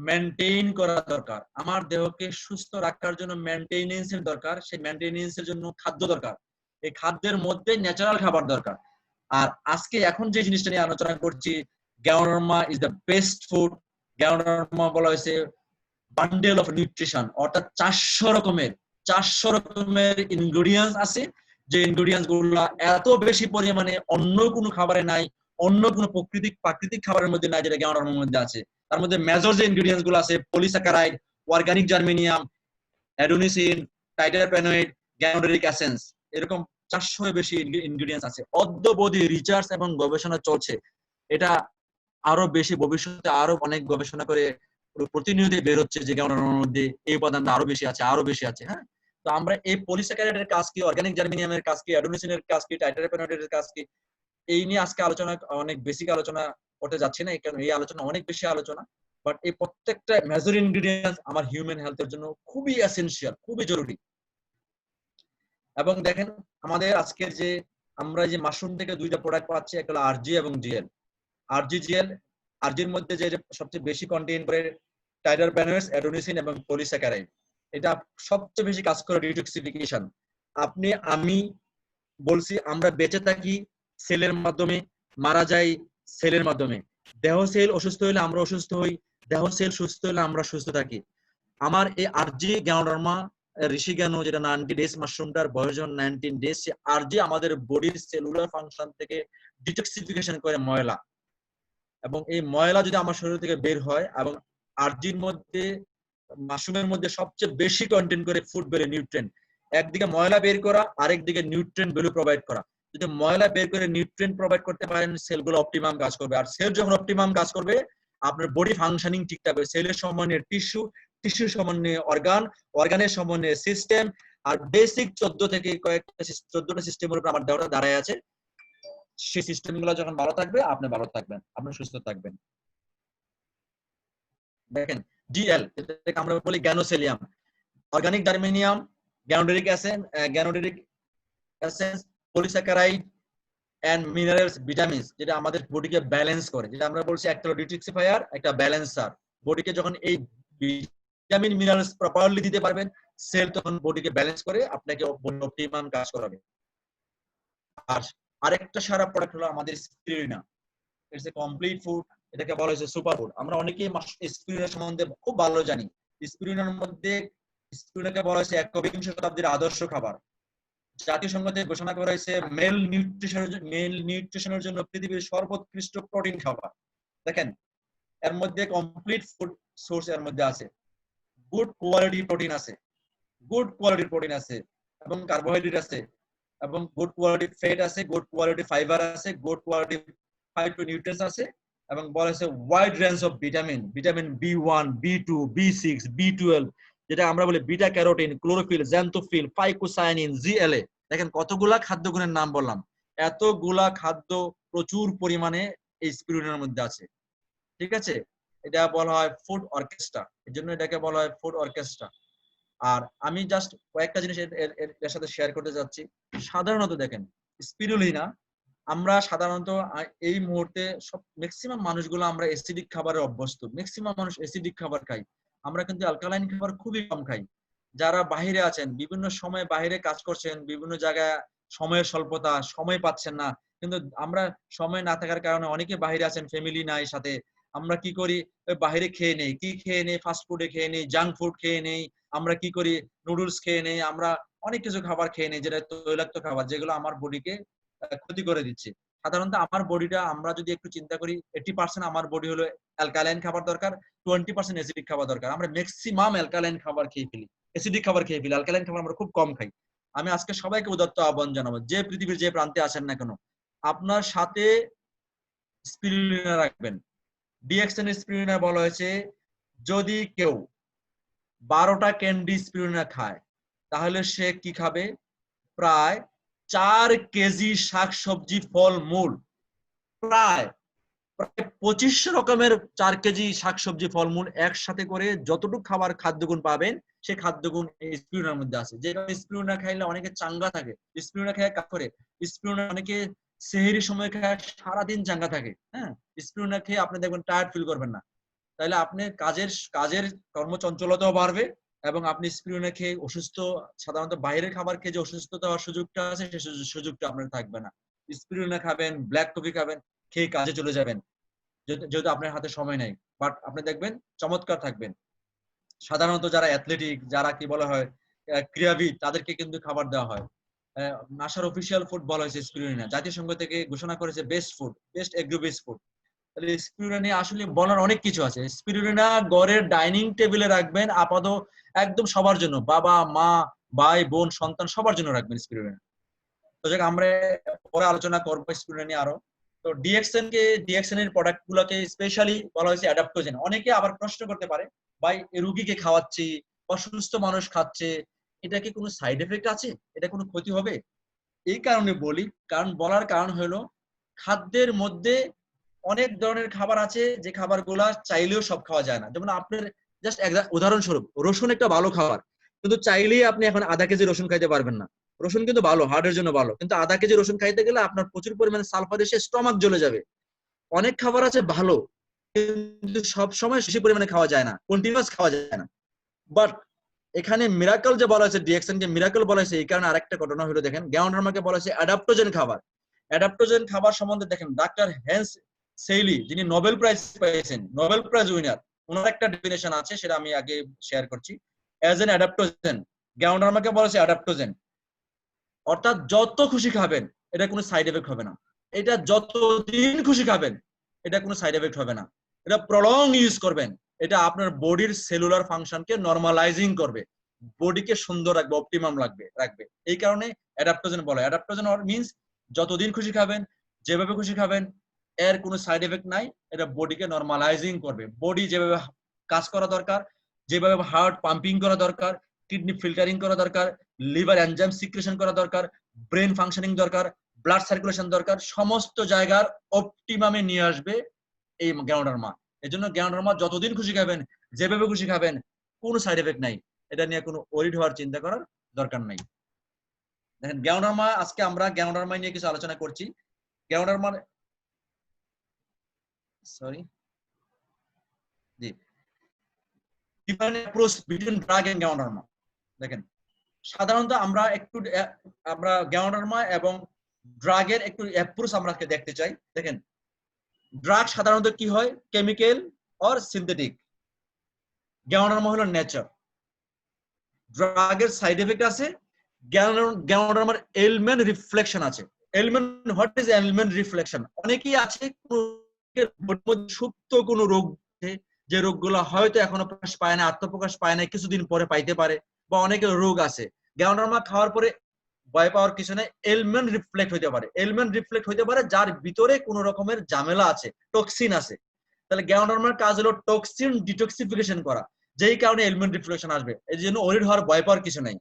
মেনটেইন করা দরকার, আমার দেহকে সুস্থ রাখার জন্য মেনটেনেন্সের দরকার, সেই মেনটেনেন্সের জন্য খাদ্য দরকার, এই খাদ্যের মধ্যে ন্যাচারাল খাবার দরকার। আর আজকে এখন যে জিনিসটা নিয়ে আলোচনা করছি, Ganoderma is the best food. Ganoderma বলা হয়েছে বান্ডেল অফ নিউট্রিশন, অর্থাৎ 400 রকমের ইনগ্রেডিয়েন্টস আছে, যে ইনগ্রেডিয়েন্টস গুলো এত বেশি পরিমাণে অন্য কোনো খাবারে নাই, অন্য কোনো প্রাকৃতিক খাবারের মধ্যে নাই, যেটা গ্যানোডার্মার মধ্যে আছে। তার মধ্যে মেজর যে ইনগ্রেডিয়েন্টস গুলো আছে, পলিস্যাকারাইড, অর্গানিক জার্মেনিয়াম, অ্যাডোনিসিন, টাইটারপেনয়েড, গ্যানোডারিক এসেন্স, এরকম 400 বেশি ইনগ্রেডিয়েন্টস আছে। অদ্যাবধি রিসার্চ এবং গবেষণা চলছে, এটা আরো বেশি ভবিষ্যতে আরো অনেক গবেষণা করে প্রতিনিয়ত বের হচ্ছে যে গ্যানোডার্মার মধ্যে এই উপাদানটা আরো বেশি আছে। হ্যাঁ, তো আমরা এই পলিস্যাকারাইডের কাজ কি, অর্গানিক জার্মেনিয়ামের কাজ কি, অ্যাডোনিসিনের কাজ কি, টাইটারপেনয়েডের কাজ কি, এই নিয়ে আজকে আলোচনা, অনেক বেসিক আলোচনা করতে যাচ্ছি না, কারণ এই আলোচনা অনেক বেশি আলোচনা। বাট এই প্রত্যেকটা মেজর ইনগ্রেডিয়েন্টস আমার হিউম্যান হেলথের জন্য খুবই এসেনশিয়াল, খুবই জরুরি। এবং দেখেন আমাদের আজকের যে আমরা যে মাশরুম থেকে দুইটা প্রোডাক্ট পাচ্ছি, একটা হলো আরজি এবং জিএল। আরজি জিএল, আরজির মধ্যে যে সবচেয়ে বেশি কন্টেইন করে টাইটারপেনয়েডস, অ্যাডোনিসিন এবং পলিস্যাকারাইড। এটা সবচেয়ে বেশি কাজ করে ডিটক্সিফিকেশন। আপনি আমি বলছি আমরা বেঁচে থাকি সেলের মাধ্যমে, মারা যাই সেলের মাধ্যমে। দেহ সেল অসুস্থ হলে আমরা অসুস্থ হই, দেহ সেল সুস্থ হলে আমরা সুস্থ থাকি। আমার এই আরজি গ্যানোডার্মা ঋষিজ্ঞানো, যেটা 90 ডেজ মাশরুমটার বয়স যখন 19 ডেজ, সে আরজি আমাদের বডির সেলুলার ফাংশন থেকে ডিটক্সিফিকেশন করে ময়লা। এবং এই ময়লা যদি আমার শরীর থেকে বের হয়, এবং আরজির মধ্যে মাশরুমের মধ্যে সবচেয়ে বেশি কন্টেন্ট করে ফুড ভ্যালু নিউট্রিয়েন্ট। একদিকে ময়লা বের করা, আরেকদিকে নিউট্রিয়েন্ট ভ্যালু প্রোভাইড করা। যদি ময়লা বের করে নিউট্রিয়েন্ট প্রোভাইড করতে পারেন, সেলগুলো অপটিমাম কাজ করবে। আর সেল যখন অপটিমাম কাজ করবে, আপনার বডি ফাংশনিং ঠিক থাকবে। সেলের সমন্বয়ে টিস্যু, টিস্যুর সমন্বয়ে অর্গান, অর্গানের সমন্বয়ে সিস্টেম। আর বেসিক 14 থেকে কয়েকটা 14টা সিস্টেমের উপর আমার দেহটা দাঁড়ায় আছে। সেই সিস্টেমগুলো যখন ভালো থাকবে, আপনি ভালো থাকবেন, আপনি সুস্থ থাকবেন। দেখেন ডিএল, এটাকে আমরা বলি Ganocelium, organic germanium, ganoderic acid, ganoderic essence, polysaccharide and minerals, vitamins, যেটা আমাদের বডিকে ব্যালেন্স করে। যেটা আমরা বলছি একটা ডিটক্সিফায়ার, একটা ব্যালেন্সার। বডিকে যখন এই ভিটামিন মিনারেলস প্রপারলি দিতে পারবেন, সেল তখন বডিকে ব্যালেন্স করে আপনাকে অপটিমাম কাজ করাবে। আর আরেকটা সারা প্রোডাক্ট হলো আমাদের spirulina. It's a complete food, এটাকে বলা হয়েছে সুপার ফুড। আমরা অনেকেই স্পিরুলিনা সম্বন্ধে খুব ভালো জানি। স্পিরুলিনার মধ্যে স্পিরুলিনাকে বলা হয়েছে একবিংশ শতাব্দীর আদর্শ খাবার। জাতিসংঘ থেকে ঘোষণা করা হয়েছে মেল নিউট্রিশনের জন্য পৃথিবীর সর্বোৎকৃষ্ট প্রোটিন খাবার। দেখেন এর মধ্যে কমপ্লিট ফুড সোর্স এর মধ্যে আছে, গুড কোয়ালিটি প্রোটিন আছে, গুড কোয়ালিটি প্রোটিন আছে, এবং কার্বোহাইড্রেট আছে, এবং গুড কোয়ালিটি ফ্যাট আছে, গুড কোয়ালিটি ফাইবার আছে, গুড কোয়ালিটি ফাইটোনিউট্রিয়েন্টস আছে, এবং বলা হয়েছে wide range of vitamin, vitamin B one, B2, বি6, বি12, যেটা আমরা বলি beta carotene, chlorophyll, xanthophyll, phycocyanin, GLA. দেখেন কতগুলা খাদ্যগুণের নাম বললাম। এতগুলা খাদ্য প্রচুর পরিমাণে এই স্পিরুলিনার মধ্যে আছে। ঠিক আছে, এটা বলা হয় ফুড অর্কেস্ট্রা, এর জন্য এটাকে বলা হয় ফুড অর্কেস্ট্রা। আর আমি জাস্ট কয়েকটা জিনিস এর সাথে শেয়ার করতে যাচ্ছি। সাধারণত দেখেন স্পিরুলিনা, আমরা সাধারণত এই মুহূর্তে সব ম্যাক্সিমাম মানুষগুলো আমরা অ্যাসিডিক খাবারে অভ্যস্ত। ম্যাক্সিমাম মানুষ অ্যাসিডিক খাবার খাই, আমরা কিন্তু অ্যালকালাইন খাবার খুবই কম খাই। যারা বাহিরে আছেন, বিভিন্ন সময় বাহিরে কাজ করছেন, বিভিন্ন জায়গায় সময়ের স্বল্পতা, সময় পাচ্ছেন না, কিন্তু আমরা সময় না থাকার কারণে অনেকে বাহিরে আছেন, ফ্যামিলি নাই সাথে। আমরা কি করি, বাহিরে খেয়ে নেই, কি খেয়ে নেই, ফাস্ট ফুডে খেয়ে নেই, জাঙ্ক ফুড খেয়ে নেই, আমরা কি করি নুডলস খেয়ে নেই, আমরা অনেক কিছু খাবার খেয়ে নেই যেটা তৈলাক্ত খাবার, যেগুলো আমার বডিকে ক্ষতি করে দিচ্ছে। সাধারণত আমার বডিটা, আমরা যদি একটু চিন্তা করি, 80% আমার বডি হলো অ্যালকালাইন খাবার দরকার, 20% অ্যাসিডিক খাবার দরকার। আমরা ম্যাক্সিমাম অ্যালকালাইন খাবার খেয়ে ফেলি, অ্যাসিডিক খাবার খেয়ে ফেলি, অ্যালকালাইন খাবার আমরা খুব কম খাই। আমি আজকে সবাইকে উদাত্ত আহ্বান জানাবো, যে পৃথিবীর যে প্রান্তে আসেন না কেন, আপনার সাথে স্পিরুলিনা রাখবেন। ডিএক্সএন স্পিরুলিনা বলা হয়েছে যদি কেউ 12টা ক্যান্ডি স্পিরুলিনা খায়, তাহলে সে কি খাবে? প্রায় 4 কেজি শাকসবজি, ফল মূল, প্রায় 2500 রকমের 4 কেজি শাকসবজি, ফলমূল একসাথে করে যতটুকু খাবার খাদ্যগুণ পাবেন, সেই খাদ্যগুণ এই স্পিরুলিনার মধ্যে আছে। যে স্পিরুলিনা খাইলে অনেকে চাঙ্গা থাকে, স্পিরুলিনা খেয়ে কাজ করে, স্পিরুলিনা অনেকে সেহরি সময় খায় সারাদিন চাঙ্গা থাকে। হ্যাঁ, স্পিরুলিনা খেয়ে আপনি দেখবেন টায়ার্ড ফিল করবেন না। তাহলে আপনি কাজের কর্মচঞ্চলতাও বাড়বে, এবং আপনি স্পিরুলিনা খেয়ে অসুস্থ, সাধারণত বাইরের খাবার খেয়ে যে অসুস্থতা হওয়ার সুযোগটা আছে, সেই সুযোগটা আপনার থাকবে না। স্পিরুলিনা খাবেন, ব্ল্যাক কফি খাবেন, খেয়ে কাজে চলে যাবেন, যেহেতু আপনার হাতে সময় নেই, বাট আপনি দেখবেন চমৎকার থাকবেন। সাধারণত যারা অ্যাথলেটিক, যারা কি বলা হয় ক্রীড়াবিদ, তাদেরকে কিন্তু খাবার দেওয়া হয়। নাসার অফিসিয়াল ফুড বলা হয়েছে স্পিরুলিনা, জাতিসংঘ থেকে ঘোষণা করেছে best food, best agro best food. তাহলে স্পিরুলিনা নিয়ে আসলে বলার অনেক কিছু আছে। স্পিরুলিনা ঘরের ডাইনিং টেবিলে রাখবেন আপাতত, একদম সবার জন্য, বাবা মা, ভাই বোন, সন্তান, সবার জন্য রাখবেন স্পিরুলিনা। তো যাক, আমরা পরে আলোচনা করবো স্পিরুলিনা নিয়ে আরো। তো ডিএক্সএন এর প্রোডাক্ট গুলোকে স্পেশালি বলা হয়েছে অ্যাডাপ্টোজেন। অনেকে আবার প্রশ্ন করতে পারে, ভাই রোগীকে খাওয়াচ্ছি, অসুস্থ মানুষ খাচ্ছে, এটা কি কোনো সাইড এফেক্ট আছে, এটা কোনো ক্ষতি হবে? এই কারণে বলি, কারণ বলার কারণ হলো খাদ্যের মধ্যে অনেক ধরনের খাবার আছে যে খাবারগুলা চাইলেও সব খাওয়া যায় না। যেমন আপনার জাস্ট উদাহরণস্বরূপ রসুন একটা ভালো খাবার, কিন্তু চাইলেই আপনি এখন আধা কেজি রসুন খাইতে পারবেন না। রসুন কিন্তু ভালো, হার্টের জন্য ভালো, কিন্তু আধা কেজি রসুন খাইতে গেলে আপনার প্রচুর পরিমাণে সালফার এসে স্টমাক জ্বলে যাবে। অনেক খাবার আছে ভালো, কিন্তু সব সময় বেশি পরিমাণে খাওয়া যায় না, কন্টিনিউয়াস খাওয়া যায় না। বাট এখানে মিরাকল যে বলা হয়েছে, ডিএক্সএন কে মিরাকল বলা হয়েছে, এই কারণে আরেকটা ঘটনা হলো, দেখেন গ্যাউন্ডারমাকে বলা হয়েছে অ্যাডাপ্টোজেন খাবার। অ্যাডাপ্টোজেন খাবার সম্বন্ধে দেখেন ডাক্তার হেন্স সেইলি, যিনি নোবেল প্রাইজ পেয়েছেন, নোবেল প্রাইজ উইনার, ওনার একটা ডেফিনেশন আছে, সেটা আমি আগে শেয়ার করছি। অ্যাজ এন অ্যাডাপ্টোজেন, গ্যাউন্ডারমাকে বলা হয়েছে অ্যাডাপ্টোজেন, অর্থাৎ যত খুশি খাবেন এটা কোনো সাইড এফেক্ট হবে না। এটা যতদিন খুশি খাবেন এটা কোনো সাইড এফেক্ট হবে না। এটা প্রলং ইউজ করবেন, এটা আপনার বডির সেলুলার ফাংশনকে নরমালাইজিং করবে, বডিকে সুন্দর রাখবে, অপটিমাম রাখবে। এই কারণে অ্যাডাপ্টোজেন বলে। অ্যাডাপ্টোজেন মিন্স যতদিন খুশি খাবেন, যেভাবে খুশি খাবেন, এর কোনো সাইড এফেক্ট নাই। এটা বডিকে নরমালাইজিং করবে। বডি যেভাবে কাজ করা দরকার, যেভাবে হার্ট পাম্পিং করা দরকার, কিডনি ফিল্টারিং করা দরকার, লিভার এনজাইম সিক্রেশন করা দরকার, ব্রেন ফাংশনিং দরকার, ব্লাড সার্কুলেশন দরকার, সমস্ত জায়গার অপটিমামে নিয়ে আসবে এই গ্যানোডার্মা। এই জন্য গ্যানোডার্মা যতদিন খুশি খাবেন, যেভাবে খুশি খাবেন, কোনো সাইড এফেক্ট নাই। এটা নিয়ে কোনো ওরিড হওয়ার চিন্তা করার দরকার নাই। দেখেন গ্যানোডার্মা, আজকে আমরা গ্যানোডার্মা নিয়ে কিছু আলোচনা করছি। Ganoderma, sorry, ji, different approach between drug and ganoderma. দেখেন সাধারণত আমরা গ্যানোডার্মা এবং ড্রাগের একটু অ্যাপ্রোচ আমরা দেখতে চাই। দেখেন ড্রাগ সাধারণত কি হয়, কেমিক্যাল অর সিনথেটিক। গ্যানোডার্মা হলো নেচার। ড্রাগের সাইড এফেক্ট আছে, গ্যানোডার্মার এলিমেন্ট রিফ্লেকশন আছে। Element, what is element reflection? অনেকেই আছে সুপ্ত কোনো রোগ, যে রোগগুলো হয়তো এখনো প্রকাশ পায় না, আত্মপ্রকাশ পায় না, কিছুদিন পরে পাইতে পারে, বা অনেকের রোগ আছে গ্যানোডার্মা খাওয়ার পরে ভয় পাওয়ার কিছু নেই। এলিমেন্ট রিফ্লেক্ট হইতে পারে, এলিমেন্ট রিফ্লেক্ট হইতে পারে যার ভিতরে কোনো রকমের ঝামেলা আছে, টক্সিন আছে। তাহলে গ্যানোডার্মার কাজ হলো টক্সিন ডিটক্সিফিকেশন করা, যেই কারণে এলিমেন্ট রিফ্লেকশন আসবে। এই জন্য ওরিড হওয়ার ভয় পাওয়ার কিছু নেই।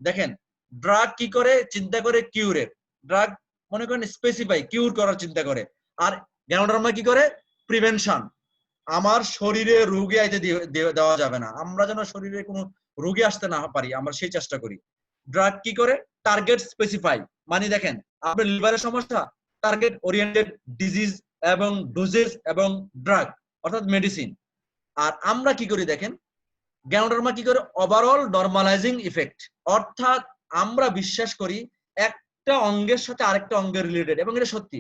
দেখেন ড্রাগ কি করে, চিন্তা করে কিউরের। ড্রাগ মনে করেন স্পেসিফাই কিউর করার চিন্তা করে, আর গ্যানোডার্মা কি করে, প্রিভেনশন। আমার শরীরে রোগী আইতে দেওয়া যাবে না, আমরা যেন শরীরে কোনো রোগী আসতে না পারি, আমরা সেই চেষ্টা করি। ড্রাগ কি করে, টার্গেট স্পেসিফাই, মানে দেখেন আপনার লিভারের সমস্যা, টার্গেট ওরিয়েন্টেড ডিজিজ এবং ডোজেস এবং ড্রাগ, অর্থাৎ মেডিসিন। আর আমরা কি করি দেখেন, গ্যানোডার্মা কি করে, ওভারঅল নরমালাইজিং ইফেক্ট, অর্থাৎ আমরা বিশ্বাস করি একটা অঙ্গের সাথে আরেকটা অঙ্গের রিলেটেড, এবং এটা সত্যি,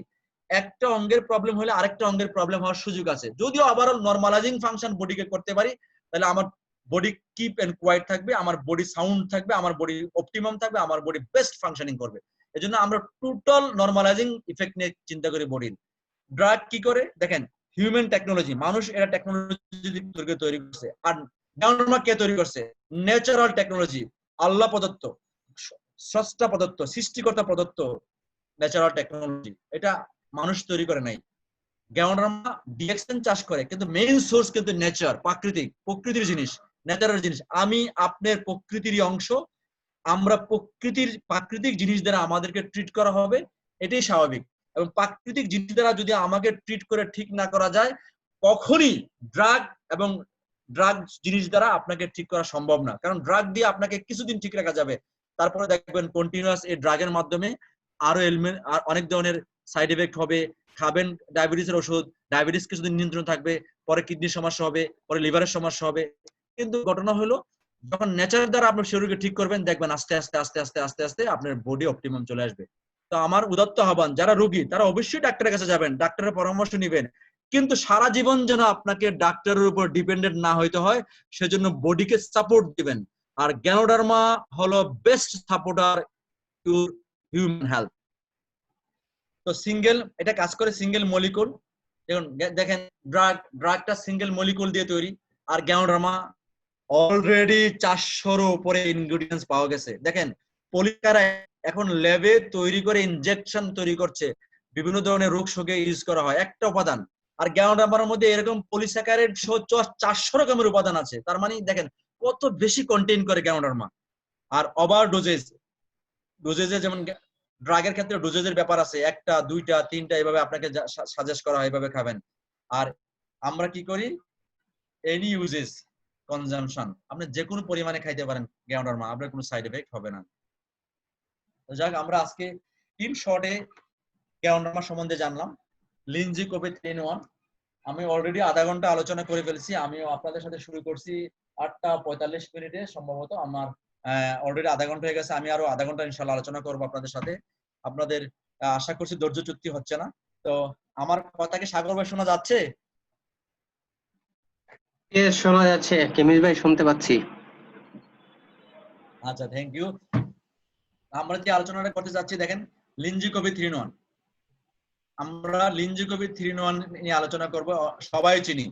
একটা অঙ্গের প্রবলেম হলে আরেকটা অঙ্গের প্রবলেম হওয়ার সুযোগ আছে। যদিও ওভারঅল নরমালাইজিং ফাংশন বডিকে করতে পারি, তাহলে আমার বডি কিপ এন্ড কোয়াইট থাকবে, আমার বডি সাউন্ড থাকবে, আমার বডি অপটিমাম থাকবে, আমার বডি বেস্ট ফাংশনিং করবে। এজন্য আমরা টোটাল নরমালাইজিং ইফেক্ট নিয়ে চিন্তা করি বডির। ড্রাগ কি করে দেখেন, হিউম্যান টেকনোলজি, মানুষ এরা টেকনোলজি তৈরি করছে। আর গ্যানোডার্মা কে তৈরি করছে, ন্যাচারাল টেকনোলজি, আল্লাহ প্রদত্ত, স্রষ্টা প্রদত্ত, সৃষ্টিকর্তা প্রদত্ত ন্যাচারাল টেকনোলজি, এটা মানুষ তৈরি করে নাই। গ্যানোডার্মা ডিএক্সএন চাষ করে, কিন্তু মেইন সোর্স কিন্তু নেচার, প্রকৃতির জিনিস, ন্যাচারাল জিনিস। আমি আপনার প্রকৃতিরই অংশ, আমরা প্রাকৃতিক জিনিস দ্বারা আমাদেরকে ট্রিট করা হবে, এটাই স্বাভাবিক। এবং প্রাকৃতিক জিনিস দ্বারা যদি আমাকে ট্রিট করে ঠিক না করা যায়, কখনই ড্রাগ জিনিস দ্বারা আপনাকে ঠিক করা সম্ভব না। কারণ ড্রাগ দিয়ে আপনাকে কিছুদিন ঠিক রাখা যাবে, তারপরে দেখবেন কন্টিনিউয়াস এই ড্রাগের মাধ্যমে আরো এলিমেন্ট, আর অনেক ধরনের সাইড এফেক্ট হবে। খাবেন ডায়াবেটিসের ওষুধ, ডায়াবেটিস কিছুদিন নিয়ন্ত্রণ থাকবে, পরে কিডনির সমস্যা হবে, পরে লিভারের সমস্যা হবে। কিন্তু ঘটনা হলো যখন নেচার দ্বারা আপনার শরীরকে ঠিক করবেন, দেখবেন আস্তে আস্তে আস্তে আস্তে আস্তে আস্তে আপনার বডি অপটিমাম চলে আসবে। তো আমার উদাত্ত আহ্বান, যারা রোগী তারা অবশ্যই ডাক্তারের কাছে যাবেন, ডাক্তারের পরামর্শ নেবেন, কিন্তু সারা জীবন যেন আপনাকে ডাক্তারের উপর ডিপেন্ডেন্ট না হইতে হয়, সেজন্য বডিকে সাপোর্ট দিবেন। আর গ্যানোডার্মা হলো best supporter two human health. তো এটা কাজ করে সিঙ্গেল মলিকুল। দেখেন ড্রাগটা সিঙ্গেল মলিকুল দিয়ে তৈরি, আর গ্যানোডার্মা অলরেডি 400-এর উপরে ইনগ্রেডিয়েন্টস পাওয়া গেছে। দেখেন পলিকারা এখন ল্যাবে তৈরি করে ইনজেকশন তৈরি করছে, বিভিন্ন ধরনের রোগ শোকে ইউজ করা হয় একটা উপাদান। আর গ্যানোডার্মার মধ্যে এরকম পলিস্যাকারাইড 400 রকমের উপাদান আছে। তার মানে দেখেন কত বেশি কন্টেইন করে গ্যানোডার্মা। আর ওভার ডোজেজে যেমন ড্রাগের ক্ষেত্রে ডোজেজের ব্যাপার আছে, 1টা 2টা 3টা এইভাবে আপনাকে সাজেস্ট করা হয়, এইভাবে খাবেন। আর আমরা কি করি, এনি ইউজেস কনজাম্পশন, আপনি যে কোনো পরিমাণে খাইতে পারেন গ্যানোডার্মা, আপনার কোনো সাইড এফেক্ট হবে না। তো যাক, আমরা আজকে ইন শর্টে গ্যানোডার্মা সম্বন্ধে জানলাম। লিনজি কোভি 3-in-1 আমি অলরেডি আধা ঘন্টা আলোচনা করে ফেলছি। আমিও আপনাদের সাথে শুরু করছি 8টা 45 মিনিটে, সম্ভবত আমার অলরেডি আধা ঘন্টা হয়ে গেছে। আমি আরো আধা ঘন্টা ইনশাল্লাহ আলোচনা করবো আপনাদের সাথে। আপনাদের আশা করছি ধৈর্য চুক্তি হচ্ছে না। তো আমার কথাকে সাগর ভাই শোনা যাচ্ছে? শোনা যাচ্ছে, কেমিস ভাই শুনতে পাচ্ছি। আচ্ছা, থ্যাংক ইউ। আমরা যে আলোচনাটা করতে যাচ্ছি, দেখেন লিনজি কোভি 3-in-1, আমরা লিনজি কোভি 3-in-1 নিয়ে আলোচনা করব। সবাই চিনি,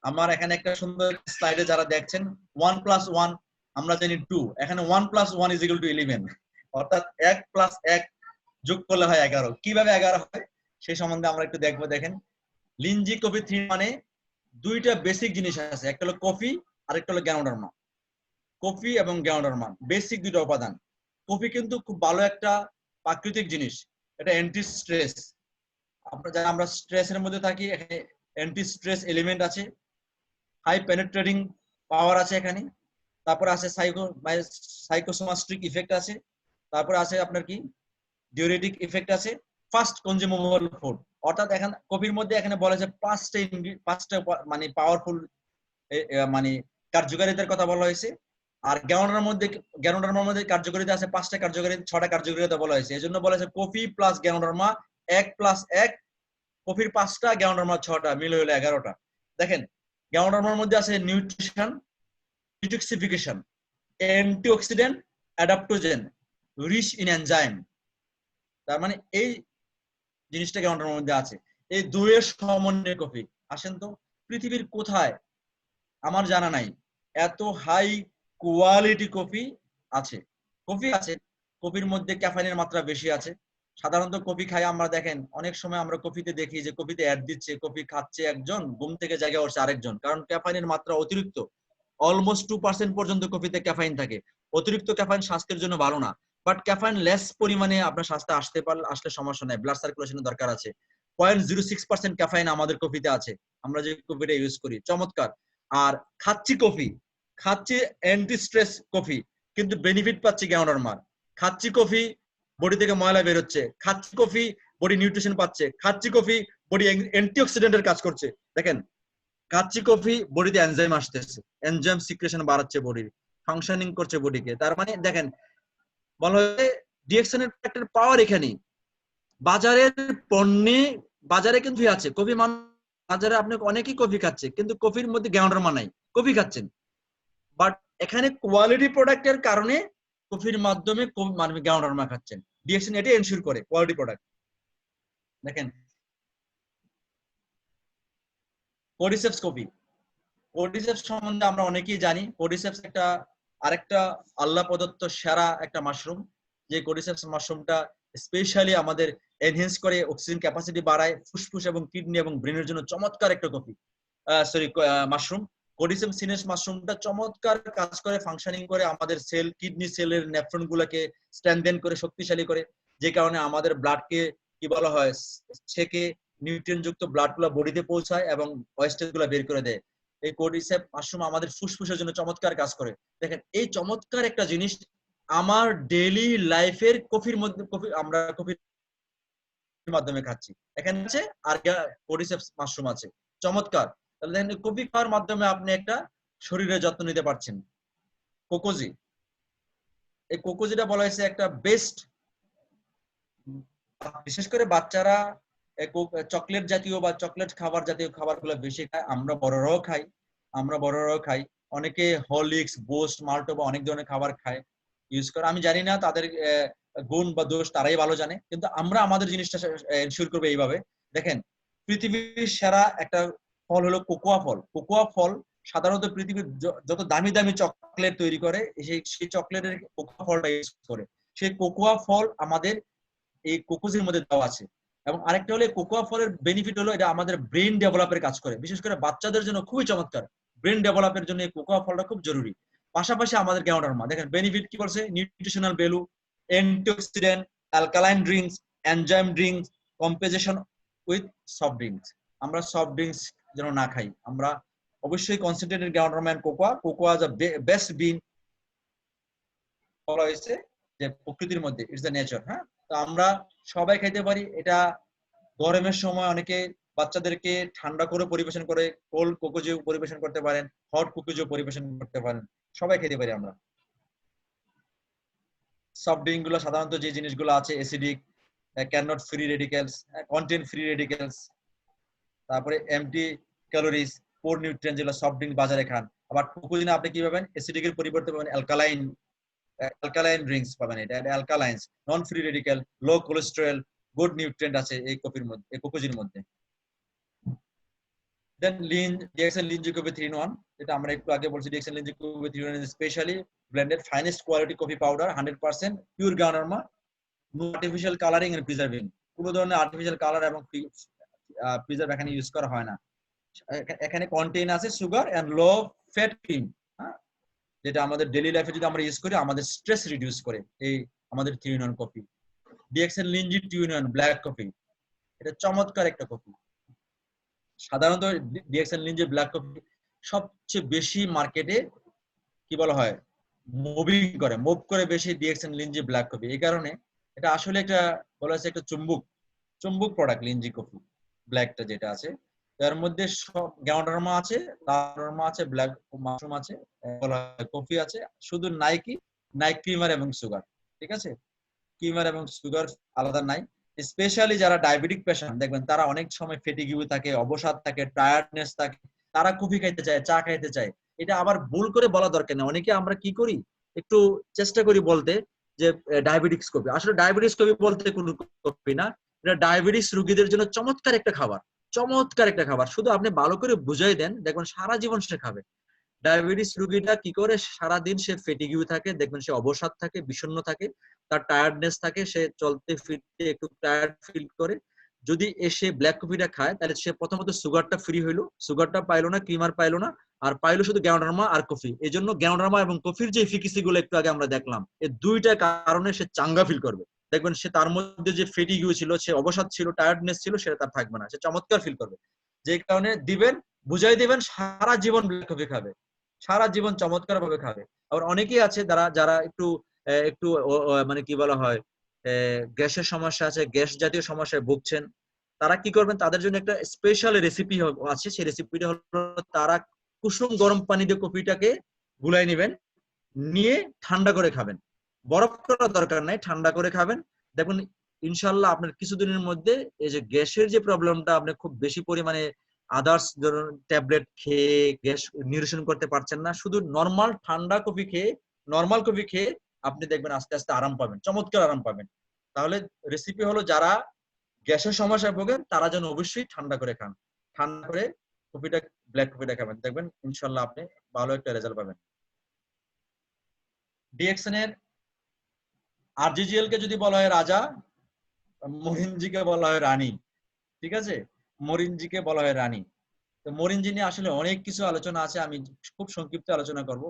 আমার এখানে একটা সুন্দর স্লাইডে যারা দেখছেন 1+1 আমরা জানি 2, এখানে 1+1 = 11, অর্থাৎ 1+1 যোগ করলে হয় 11। কিভাবে 11 হয় সেই সম্বন্ধে আমরা একটু দেখবো। দেখেন লিনজি কোভি 3 মানে দুইটা বেসিক জিনিস আছে, একটা হলো কফি আর একটা হলো গ্যানোডার্মা। কফি এবং গ্যানোডার্মা বেসিক দুটো উপাদান। কফি কিন্তু খুব ভালো একটা প্রাকৃতিক জিনিস, এটা অ্যান্টি স্ট্রেস। আমরা স্ট্রেসের মধ্যে থাকি, এখানে অ্যান্টি স্ট্রেস এলিমেন্ট আছে, হাই পেনিট্রেটিং পাওয়ার আছে এখানে, তারপর আছে সাইকোসোমাস্টিক ইফেক্ট আছে, তারপর আছে আপনার কি ডিউরেটিক ইফেক্ট আছে, ফাস্ট কনজিউমেবল ফুড। অর্থাৎ এখানে কফির মধ্যে এখানে বলা যায় পাঁচটা মানে পাওয়ারফুল মানে কার্যকারিতার কথা বলা হয়েছে। আর গ্যানোডার্মার মধ্যে কার্যকারিতা আছে 5টা কার্যকারিতা, 6টা কার্যকারিতা বলা হয়েছে। এজন্য বলা হয়েছে কফি প্লাস গ্যানোডার্মা 1+1, কফির 5টা গ্যানোডার্মার 6টা মিলে হলো 11টা। দেখেন গ্যানোডার্মার মধ্যে আছে nutrition, detoxification, antioxidant, adaptogen, rich in enzyme. তার মানে এই জিনিসটা গ্যানোডার্মার মধ্যে আছে। এই দুইয়ের সমন্বয়ে কফি। আসেন তো, পৃথিবীর কোথায়, আমার জানা নাই, এত হাই কোয়ালিটি কফি আছে। কফি আছে, কফির মধ্যে ক্যাফেইনের মাত্রা বেশি আছে। সাধারণত কফি খাই আমরা, দেখেন অনেক সময় আমরা কফিতে দেখি যে কফিতে অ্যাড দিচ্ছে, কফি খাচ্ছে একজন, ঘুম থেকে জায়গা উঠছে আরেকজন, কারণ ক্যাফেইনের মাত্রা অতিরিক্ত। অলমোস্ট 2% পর্যন্ত কফিতে ক্যাফেইন থাকে। অতিরিক্ত ক্যাফেইন স্বাস্থ্যের জন্য ভালো না, বাট ক্যাফেইন লেস পরিমাণে আপনার স্বাস্থ্যে আসলে সমস্যা নেই। ব্লাড সার্কুলেশনের দরকার আছে। 0.06% ক্যাফেইন আমাদের কফিতে আছে, আমরা যে কফিটা ইউজ করি, চমৎকার। আর খাচ্ছি কফি, খাচ্ছি অ্যান্টি স্ট্রেস কফি, কিন্তু বেনিফিট পাচ্ছি গ্যানোডার্মার। খাচ্ছি কফি, বডি থেকে ময়লা বের হচ্ছে। খাচ্ছি কফি, বডি নিউট্রিশন পাচ্ছে। খাচ্ছি কফি, বডি অ্যান্টিঅক্সিডেন্টের কাজ করছে। দেখেন খাচ্ছি কফি, বডিতে এনজাইম আসতেছে, এনজাইম সিক্রেশন বাড়াচ্ছে, বডির ফাংশনিং করছে বডিকে। তার মানে দেখেন বলা হয় ডিএক্সএনের একটা পাওয়ার এখানে। বাজারের পণ্যে, বাজারে কিন্তু আছে কফি, বাজারে আপনি অনেকেই কফি খাচ্ছে, কিন্তু কফির মধ্যে গ্যানোডার্মা নাই, কফি খাচ্ছেন। বাট এখানে কোয়ালিটি প্রোডাক্টের কারণে কফির মাধ্যমে মানে গ্যানোডার্মা খাচ্ছেন। ডিএক্সএন এটা এনশিওর করে কোয়ালিটি প্রোডাক্ট। দেখেন কোর্ডিসেপস কফি, কোর্ডিসেপস সম্বন্ধে আমরা অনেকেই জানি। কোর্ডিসেপস একটা আরেকটা আল্লাহ প্রদত্ত সেরা একটা মাশরুম, যে কোর্ডিসেপস মাশরুমটা স্পেশালি আমাদের এনহেন্স করে, অক্সিজেন ক্যাপাসিটি বাড়ায়, ফুসফুস এবং কিডনি এবং ব্রেনের জন্য চমৎকার একটা কফি, মাশরুম। কোর্ডিসেপস সিনেস মাশরুমটা চমৎকার কাজ করে, ফাংশনিং করে, আমাদের সেল, কিডনি সেলের নেফ্রন গুলাকে স্ট্রেনথেন করে, শক্তিশালী করে, যে কারণে আমাদের ব্লাডকে কি বলা হয়, ছেকে নিউট্রিয়েন্ট যুক্ত ব্লাড গুলা বডিতে পৌঁছায় এবং ওয়েস্টেজ গুলা বের করে দেয়। এই কোর্ডিসেপ মাশরুম আমাদের ফুসফুসের জন্য চমৎকার কাজ করে। দেখেন এই চমৎকার একটা জিনিস আমার ডেইলি লাইফের কফির মধ্যে, আমরা কফির মাধ্যমে খাচ্ছি। এখানে আছে আর কোর্ডিসেপস মাশরুম আছে, চমৎকার। তাহলে দেখেন কফি খাওয়ার মাধ্যমে আপনি একটা শরীরের যত্ন নিতে পারছেন। কোকোজি, এই কোকোজিটা বলা হয়েছে একটা বেস্ট, বিশেষ করে বাচ্চারা চকলেট জাতীয় বা চকলেট খাবার জাতীয় খাবারগুলো বেশি খায়, আমরা বড়রাও খাই। অনেকে হরলিক্স, বুস্ট, মাল্টো বা অনেক ধরনের খাবার খায়, ইউজ করে। আমি জানি না তাদের গুণ বা দোষ, তারাই ভালো জানে, কিন্তু আমরা আমাদের জিনিসটা এনশিওর করবো এইভাবে। দেখেন পৃথিবীর সেরা একটা ফল হলো কোকোয়া ফল। কোকোয়া ফল সাধারণত পৃথিবীর যত দামি দামি চকলেট তৈরি করে, সেই চকলেটের কোকোয়া ফলটা ইউজ করে। সেই কোকোয়া ফল আমাদের এই কোকোজের মধ্যে দেওয়া আছে। এবং আরেকটা হলো কোকোয়া ফলের বেনিফিট হলো এটা আমাদের ব্রেন ডেভেলপের কাজ করে, বিশেষ করে বাচ্চাদের জন্য খুবই চমৎকার। ব্রেন ডেভেলপের জন্য এই কোকোয়া ফলটা খুব জরুরি। পাশাপাশি আমাদের গ্যানোডার্মা দেখেন বেনিফিট কি করছে, nutritional value, antioxidant, alkaline drinks, enzyme drinks, composition with soft drinks. আমরা সফট ড্রিঙ্কস যেন না খাই, আমরা অবশ্যই concentrated Ganoderma and cocoa. Cocoa is the best bean বলা হয়েছে যে প্রকৃতির মধ্যে, ইটস দ্য নেচার। হ্যাঁ, তো আমরা সবাই খাইতে পারি এটা। গরমের সময় অনেকে বাচ্চাদেরকে ঠান্ডা করে পরিবেশন করে, কোল্ড কোকোজো পরিবেশন করতে পারেন, হট কোকোজো পরিবেশন করতে পারেন, সবাই খেতে পারি আমরা। সফট ড্রিঙ্ক গুলো সাধারণত যে জিনিসগুলো আছে acidic, can not free radicals, content free radicals, তারপরে এমটি ক্যালোরিজ, পোর নিউট্রিয়েন্ট, যেগুলো সফট ড্রিঙ্ক বাজারে খান। আবার কোকোজিনে আপনি কি পাবেন? অ্যাসিডিকের পরিবর্তে পাবেন অ্যালকালাইন ড্রিঙ্কস পাবেন। এটা অ্যালকালাইন্স, নন ফ্রি রেডিক্যাল, লো কোলেস্টেরল, গুড নিউট্রিয়েন্ট আছে এই কফির মধ্যে, এই কোকোজির মধ্যে। দেন ডিএক্সএন লিঞ্জি কফি 3-in-1, যেটা আমরা একটু আগে বলছি। DXN Lingzhi coffee 3-in-1 is specially blended finest quality coffee powder, 100% pure Ganoderma, no artificial colouring and preserving. কোনো ধরনের আর্টিফিশিয়াল কালার এবং প্রিজার্ভ এখানে ইউজ করা হয় না। এখানে কন্টেইন আছে sugar and low fat cream, যেটা আমাদের ডেইলি লাইফে যদি আমরা ইউজ করি আমাদের স্ট্রেস রিডিউস করে। এই আমাদের 3-in-1 coffee. DXN লিঞ্জি 2-in-1 black coffee, এটা চমৎকার একটা কফি। সাধারণত ডিএক্সএন লিঞ্জি ব্ল্যাক কফি সবচেয়ে বেশি মার্কেটে কি বলা হয় মুভ করে বেশি ডিএক্সএন লিঞ্জি ব্ল্যাক কফি। এই কারণে এটা আসলে একটা বলা হচ্ছে একটা চুম্বক প্রোডাক্ট লিঞ্জি কফি ব্ল্যাকটা যেটা আছে। এর মধ্যে সব গ্রাউন্ডারমা আছে, লার্মা আছে, ব্ল্যাক মাশরুম আছে, কফি আছে, শুধু নাই ক্রিমার এবং সুগার। ঠিক আছে, ক্রিমার এবং সুগার আলাদা নাই। স্পেশালি যারা ডায়াবেটিক পেশেন্ট দেখবেন তারা অনেক সময় ফেটিগিউ থাকে, অবসাদ থাকে, টায়ার্ডনেস থাকে, তারা কফি খাইতে চায়, চা খাইতে চায়। এটা আবার ভুল করে বলা দরকার নেই। অনেকে আমরা কি করি, একটু চেষ্টা করি বলতে যে ডায়াবেটিক্স কফি। আসলে ডায়াবেটিস কফি বলতে কোনো কফি না, এটা ডায়াবেটিস রোগীদের জন্য চমৎকার একটা খাবার, চমৎকার একটা খাবার। শুধু আপনি ভালো করে বুঝাই দেন, দেখবেন সারা জীবন সে খাবে। ডায়াবেটিস রোগীটা কি করে, সারাদিন সে ফেটিগিউ থাকে, দেখবেন সে অবসাদ থাকে, বিষণ্ণ থাকে, তার টায়ার্ডনেস থাকে, সে চলতে ফিরতে একটু টায়ার্ড ফিল করে। যদি এসে ব্ল্যাক কফিটা খায় তাহলে সে প্রথমত সুগারটা ফ্রি হইলো, সুগারটা পাইলো না, ক্রিমার পাইলো না, আর পাইলো শুধু গ্রাউন্ডারমা আর কফি। এই জন্য গ্রাউন্ডারমা এবং কফির যে এফিকেসি গুলো একটু আগে আমরা দেখলাম, এই দুইটা কারণে সে চাঙ্গা ফিল করবে। দেখবেন সে তার মধ্যে যে ফেটিগিউ ছিল, সে অবসাদ ছিল, টায়ার্ডনেস ছিল, সেটা তার থাকবে না, সে চমৎকার ফিল করবে। যে কারণে দিবেন, বুঝাই দিবেন, সারা জীবন ব্ল্যাক কফি খাবে, সারা জীবন চমৎকার ভাবে খাবে। আবার অনেকেই আছে যারা একটু একটু মানে কি বলা হয় গ্যাসের সমস্যা আছে, গ্যাস জাতীয় সমস্যায় ভুগছেন, তারা কি করবেন, তাদের জন্য একটা স্পেশাল রেসিপি আছে। সেই রেসিপিটা হলো তারা কুসুম গরম পানি দিয়ে কফিটাকে গুলাই নেবেন, নিয়ে ঠান্ডা করে খাবেন। বরফ করার দরকার নাই, ঠান্ডা করে খাবেন। দেখুন ইনশাল্লাহ আপনার কিছুদিনের মধ্যে এই যে গ্যাসের যে প্রবলেমটা, আপনি খুব বেশি পরিমাণে আদার্স ধরুন ট্যাবলেট খেয়ে গ্যাস নিরসন করতে পারছেন না, শুধু নরমাল ঠান্ডা কফি খেয়ে, নরমাল কফি খেয়ে আপনি দেখবেন আস্তে আস্তে আরাম পাবেন, চমৎকার আরাম পাবেন। তাহলে রেসিপি হলো যারা গ্যাসের সমস্যায় ভোগেন তারা যেন অবশ্যই ঠান্ডা করে খান, ঠান্ডা করে কফিটা, ব্ল্যাক কফিটা খাবেন, দেখবেন ইনশাল্লাহ আপনি ভালো একটা রেজাল্ট পাবেন। ডিএক্সএন এর আরজিজিএল কে যদি বলা হয় রাজা, মরিনজিকে বলা হয় রানী। ঠিক আছে, মরিনজিকে বলা হয় রানী। তো মরিনজি নিয়ে আসলে অনেক কিছু আলোচনা আছে, আমি খুব সংক্ষিপ্ত আলোচনা করব।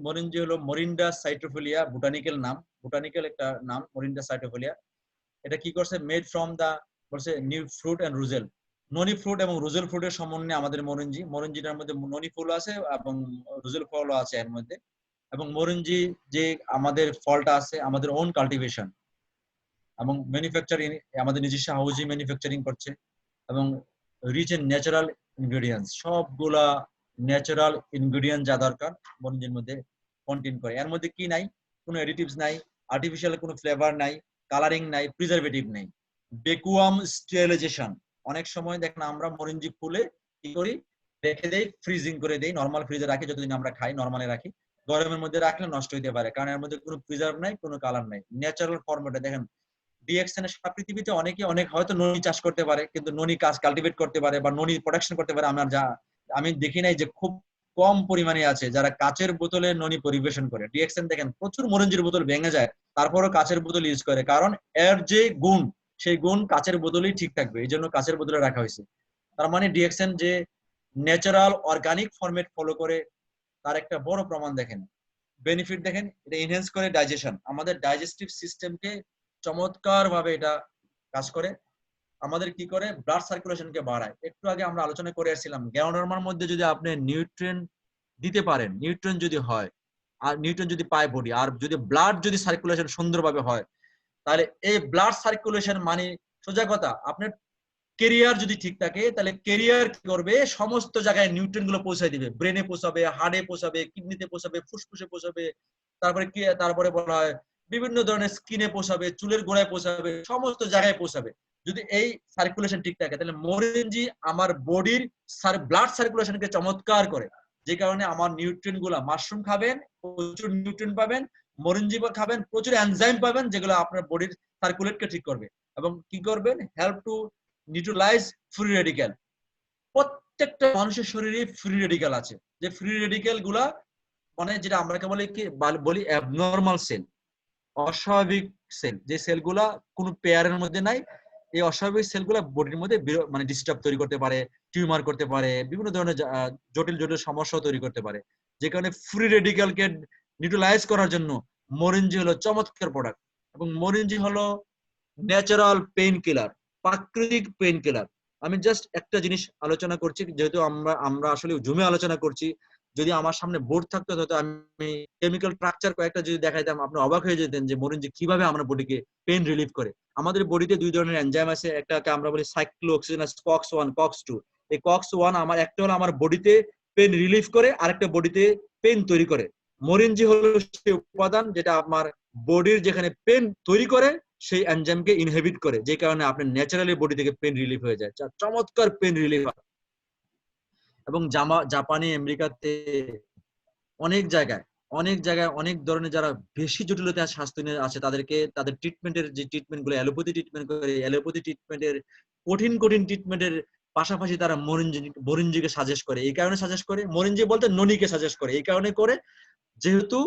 মরিনজি হলো মরিন্ডা সাইটোফিলিয়া, বোটানিক্যাল নাম, বোটানিক্যাল একটা নাম মরিন্ডা সাইটোফিলিয়া। এটা কি করছে, মেড ফ্রম দা বলছে new fruit and রুজেল, Noni fruit এবং রুজেল ফ্রুটের সমন্বয়ে আমাদের মরিনজিটার মধ্যে ননি ফুল আছে এবং রুজেল ফলও আছে এর মধ্যে। এবং মরিনজি যে আমাদের ফলটা আছে আমাদের ওন কাল্টিভেশন এবং ম্যানুফ্যাকচারিং, আমাদের নিজস্ব হাউজিং ম্যানুফ্যাকচারিং করছে। এবং রিচ ইন ন্যাচারাল ইনগ্রেডিয়েন্টস, সবগুলা ন্যাচারাল ইনগ্রেডিয়েন্ট যা দরকার মরিনজির মধ্যে কন্টেইন করে। এর মধ্যে কি নাই, কোনো এডিটিভস নাই, আর্টিফিশিয়াল কোনো ফ্লেভার নাই, কালারিং নাই, প্রিজারভেটিভ নাই, ভ্যাকুয়াম স্টেরিলাইজেশন। অনেক সময় দেখেন আমরা মরিনজি ফুলে কি করি, রেখে দেই, ফ্রিজিং করে দেই, নরমাল ফ্রিজে রাখি, যতদিন আমরা খাই নরমালে রাখি, গরমের মধ্যে রাখলে নষ্ট হইতে পারে, কারণ এর মধ্যে কোনো প্রিজার্ভ নাই, কোনো কালার নাই, ন্যাচারাল ফরম্যাটে। দেখেন ডিএক্সএন এর সারা পৃথিবীতে অনেকে অনেক হয়তো ননি চাষ করতে পারে, কিন্তু ননি কাজ কাল্টিভেট করতে পারে বা ননি প্রোডাকশন করতে পারে, আমি দেখি নাই যে খুব কম পরিমাণে আছে যারা কাচের বোতলে ননি পরিবেশন করে। ডিএক্সএন দেখেন প্রচুর মরিনজির বোতল ভেঙে যায়, তারপরও কাচের বোতল ইউজ করে, কারণ এর যে গুণ, সেই গুণ কাচের বোতলেই ঠিক থাকবে, এই জন্য কাচের বোতলে রাখা হয়েছে। তার মানে ডিএক্সএন যে ন্যাচারাল অর্গানিক ফরম্যাট ফলো করে, তার একটা বড় প্রমাণ দেখেন। বেনিফিট দেখেন, এটা এনহ্যান্স করে ডাইজেশন, আমাদের ডাইজেস্টিভ সিস্টেমকে চমৎকার ভাবে এটা কাজ করে। আমাদের কি করে, ব্লাড সার্কুলেশনকে বাড়ায়। একটু আগে আমরা আলোচনা করে আসছিলাম গ্যানোডার্মার মধ্যে যদি আপনি নিউট্রিয়েন্ট দিতে পারেন, নিউট্রিয়েন্ট যদি হয় আর নিউট্রিয়েন্ট যদি পায় বডি, আর যদি ব্লাড যদি সার্কুলেশন সুন্দরভাবে হয়, তাহলে এই ব্লাড সার্কুলেশন মানে সোজা কথা, আপনার কেরিয়ার যদি ঠিক থাকে তাহলে কেরিয়ার কি করবে, সমস্ত জায়গায় নিউট্রিয়েন্ট গুলো পৌঁছায় দিবে। ব্রেনে পৌঁছাবে, হার্টে পৌঁছাবে, কিডনিতে পৌঁছাবে, ফুসফুসে পৌঁছাবে, তারপরে কি, তারপরে বলা হয় বিভিন্ন ধরনের স্কিনে পৌঁছাবে, চুলের গোড়ায় পৌঁছাবে, সমস্ত জায়গায় পৌঁছাবে। যদি এই সার্কুলেশন ঠিক থাকে তাহলে মরিঞ্জি আমার বডির ব্লাড সার্কুলেশনকে চমৎকার করে, যে কারণে আমার নিউট্রিয়েন্ট গুলা, মাশরুম খাবেন প্রচুর নিউট্রিয়েন্ট পাবেন, মরিঞ্জি খাবেন প্রচুর এনজাইম পাবেন, যেগুলো আপনার বডির সার্কুলেটকে ঠিক করবে এবং কি করবেন, help to neutralise free radical. প্রত্যেকটা মানুষের শরীরে ফ্রি রেডিক্যাল আছে, যে ফ্রি রেডিক্যাল গুলা মানে যেটা আমরা বলি কি বলি অ্যাবনর্মাল সেল, অস্বাভাবিক সেল, যে সেলগুলা কোনো পেয়ারের মধ্যে নাই, এই অস্বাভাবিক সেলগুলা বডির মধ্যে মানে ডিস্টার্ব তৈরি করতে পারে, টিউমার করতে পারে, বিভিন্ন ধরনের জটিল জটিল সমস্যা তৈরি করতে পারে। যে কারণে ফ্রি রেডিক্যালকে নিউট্রালাইজ করার জন্য মরিঞ্জি হলো চমৎকার প্রোডাক্ট। এবং মরিঞ্জি হলো ন্যাচারাল পেইন কিলার, প্রাকৃতিক পেইন কিলার। আমি জাস্ট একটা জিনিস আলোচনা করছি, যেহেতু আমরা আসলে জুমে আলোচনা করছি, যদি আমার সামনে বোর্ড থাকতো তো আমি কেমিক্যাল স্ট্রাকচার কয়েকটা যদি দেখাইতাম আপনি অবাক হয়ে যেতেন যে মরিঞ্জি কিভাবে আমরা বডিকে পেইন রিলিফ করে। আমাদের বডিতে দুই ধরনের এনজাইম আছে, একটাকে আমরা বলি সাইক্লোঅক্সিজেনাস COX-1, COX-2। এই COX-1 আমার একটা হলো আমার বডিতে পেইন রিলিফ করে, আরেকটা বডিতে পেইন তৈরি করে। মরিঞ্জি হলো সেই উপাদান যেটা আমার বডির যেখানে পেইন তৈরি করে সেই এনজাইমকে ইনহিবিট করে, যে কারণে আপনার ন্যাচারালি বডি থেকে পেইন রিলিফ হয়ে যায়, চমৎকার পেইন রিলিফ হয়। এবং জাপানি আমেরিকাতে অনেক জায়গায় অনেক ধরনের যারা বেশি জটিলতা স্বাস্থ্য নিয়ে আছে তাদেরকে তাদের ট্রিটমেন্টের যে ট্রিটমেন্ট গুলো অ্যালোপ্যাথি ট্রিটমেন্ট করে, অ্যালোপ্যাথি ট্রিটমেন্টের কঠিন ট্রিটমেন্টের পাশাপাশি তারা মরিঞ্জিকে সাজেস্ট করে। এই কারণে সাজেস্ট করে, মরিঞ্জি বলতে ননিকে সাজেস্ট করে, এই কারণে করে যেহেতু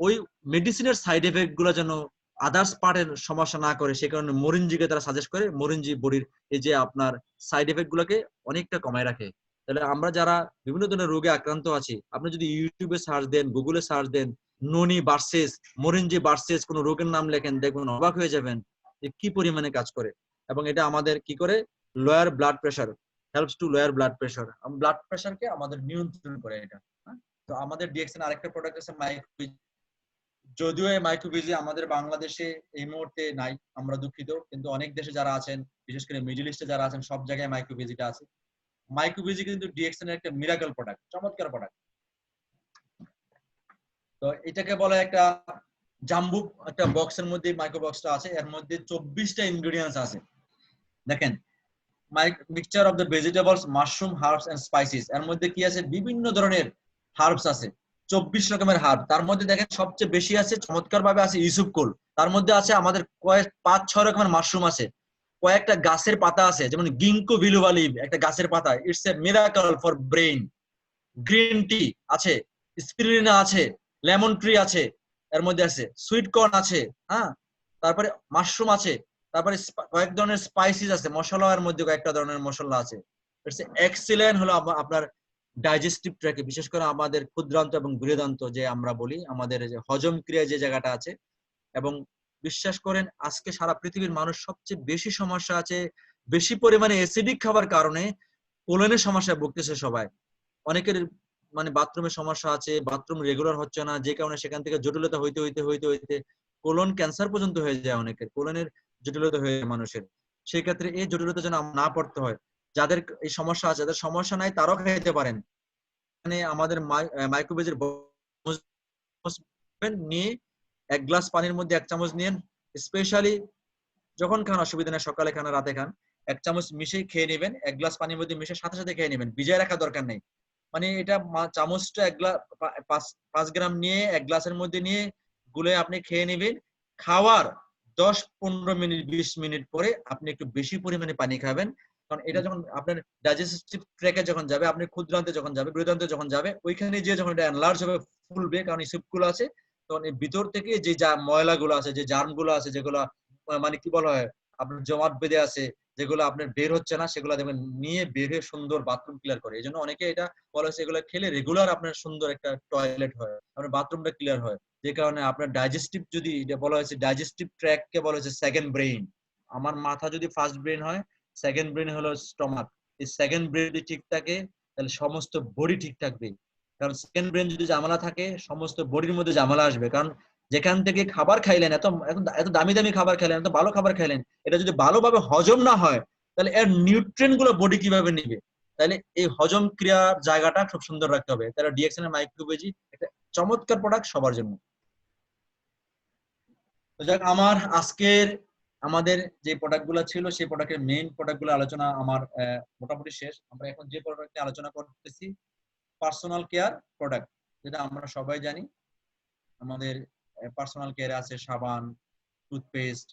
ওই মেডিসিনের সাইড এফেক্ট গুলো যেন আদার্স পার্টের সমস্যা না করে, সে কারণে মরিঞ্জিকে তারা সাজেস্ট করে। মরিঞ্জি বডির এই যে আপনার সাইড এফেক্ট গুলোকে অনেকটা কমায় রাখে। তাহলে আমরা যারা বিভিন্ন ধরনের রোগে আক্রান্ত আছি, আপনি যদি ইউটিউবে সার্চ দেন, গুগলে সার্চ দেন, ননি ভার্সেস মরিঞ্জি ভার্সেস কোন রোগের নাম লেখেন, দেখবেন অবাক হয়ে যাবেন যে কি পরিমাণে কাজ করে। এবং এটা আমাদের কি করে, lower blood pressure, helps to lower blood pressure, blood প্রেশারকে আমাদের নিয়ন্ত্রণ করে এটা। তো আমাদের ডিএক্সএন আরেকটা প্রোডাক্ট আছে মাইক্রোবিজি। যদিও এই মাইক্রোবিজি আমাদের বাংলাদেশে এই মুহূর্তে নাই, আমরা দুঃখিত, কিন্তু অনেক দেশে যারা আছেন, বিশেষ করে মিডল ইস্টে যারা আছেন, সব জায়গায় মাইক্রোবিজিটা আছে। মাইক্রোবিজি কিন্তু ডিএক্সএন এর একটা মিরাকল প্রোডাক্ট, চমৎকার প্রোডাক্ট। তো এটাকে বলে একটা জাম্বু একটা বক্সের মধ্যে মাইক্রো বক্সটা আছে, এর মধ্যে 24টা ইনগ্রেডিয়েন্টস আছে। দেখেন, mixture of the vegetables, mushroom, herbs and spices. এর মধ্যে কি আছে, বিভিন্ন ধরনের হার্বস আছে, 24 রকমের হার্ব। তার মধ্যে দেখেন সবচেয়ে বেশি আছে, চমৎকার ভাবে আছে ইউসুফ কোল। তার মধ্যে আছে আমাদের কয়েক 5-6 রকমের মাশরুম আছে, কয়েকটা গাছের পাতা আছে, যেমন গিঙ্কো বিলুভা লিভ, একটা গাছের পাতা, it's a miracle for brain. Green tea আছে, স্পিরুলিনা আছে, লেমন ট্রি আছে, এর মধ্যে আছে সুইট কর্ন আছে, হ্যাঁ, তারপরে মাশরুম আছে, তারপরে কয়েক ধরনের স্পাইসিস আছে, মশলার মধ্যে কয়েকটা ধরনের মশলা আছে। ইটস এক্সিলেন্ট হলো আপনার ডাইজেস্টিভ ট্র্যাকে, বিশেষ করে আমাদের ক্ষুদ্রান্ত এবং বৃহদান্ত যে আমরা বলি, আমাদের যে হজম ক্রিয়া যে জায়গাটা আছে। এবং বিশ্বাস করেন আজকে সারা পৃথিবীর মানুষ সবচেয়ে বেশি সমস্যা আছে, বেশি পরিমাণে অ্যাসিডিক খাবার কারণে কোলনের সমস্যায় ভুগতেছে সবাই। অনেকের মানে বাথরুমের সমস্যা আছে, বাথরুম রেগুলার হচ্ছে না, যে কারণে সেখান থেকে জটিলতা হইতে কোলন ক্যান্সার পর্যন্ত হয়ে যায়, অনেকের কোলনের জটিলতা হয়ে যায় মানুষের। সেই ক্ষেত্রে এই জটিলতা যেন না পড়তে হয়, যাদের এই সমস্যা আছে, যাদের সমস্যা নাই তারাও খাইতে পারেন। মানে আমাদের মাইক্রোবেজের নিয়ে 1 গ্লাস পানির মধ্যে 1 চামচ নিন, স্পেশালি যখন খান, অসুবিধা নেই, সকালে খান, রাতে খান, 1 চামচ মিশে খেয়ে নেবেন। 1 গ্লাস পানির মধ্যে মিশে সাথে সাথে খেয়ে নেবেন, ভিজায় রাখা দরকার নেই। মানে এটা চামচটা 1 গ্লাস 5 গ্রাম নিয়ে 1 গ্লাসের মধ্যে নিয়ে গুলে আপনি খেয়ে নেবেন। খাওয়ার 10-15 মিনিট 20 মিনিট পরে আপনি একটু বেশি পরিমাণে পানি খাবেন, কারণ এটা যখন আপনার ডাইজেস্টিভ ট্র্যাকে যখন যাবে, আপনি ক্ষুদ্রান্তে যখন যাবে, বৃহদান্তে যখন যাবে, ওইখানে যে যখন এটা এনলার্জ হবে, ফুলবে, কারণ ইসুপগুলো আছে, তখন এই ভিতর থেকে যে ময়লাগুলো আছে, যে জার্মগুলো আছে, যেগুলো মানে কি বলা হয় আপনার জমাট বেঁধে আছে, যেগুলো আপনার বের হচ্ছে না, সেগুলো দেখবেন নিয়ে বের হয়ে সুন্দর বাথরুম ক্লিয়ার করে। এই জন্য অনেকে এটা বলা হচ্ছে এগুলো খেলে রেগুলার আপনার সুন্দর একটা টয়লেট হয়, আপনার বাথরুমটা ক্লিয়ার হয়। যে কারণে আপনার ডাইজেস্টিভ, যদি এটা বলা হয়েছে ডাইজেস্টিভ ট্র্যাক্টকে বলা হয়েছে সেকেন্ড ব্রেইন। আমার মাথা যদি ফার্স্ট ব্রেইন হয়, সেকেন্ড ব্রেইন হলো স্টমাক। এই সেকেন্ড ব্রেইন যদি ঠিক থাকে তাহলে সমস্ত বডি ঠিক থাকবে। কারণ সেকেন্ড ব্রেইন যদি ঝামেলা থাকে সমস্ত বডির মধ্যে ঝামেলা আসবে। কারণ যেখান থেকে খাবার খাইলেন, এত এত দামি দামি খাবার খাইলেন, এত ভালো খাবার খাইলেন, এটা যদি ভালোভাবে হজম না হয় তাহলে এর নিউট্রিয়েন্ট গুলো বডি কিভাবে নিবে? তাহলে এই হজম ক্রিয়ার জায়গাটা খুব সুন্দর রাখতে হবে। তাহলে ডিএক্সএন এর মাইক্রোবেজি একটা চমৎকার প্রোডাক্ট সবার জন্য। তো যাক, আমার আজকের আমাদের যে প্রোডাক্ট গুলো ছিল সেই প্রোডাক্টের মেইন প্রোডাক্ট গুলো আলোচনা আমার মোটামুটি শেষ। আমরা এখন যে প্রোডাক্ট নিয়ে আলোচনা করতেছি পার্সোনাল কেয়ার প্রোডাক্ট, যেটা আমরা সবাই জানি। আমাদের পার্সোনাল কেয়ারে আছে সাবান, টুথপেস্ট,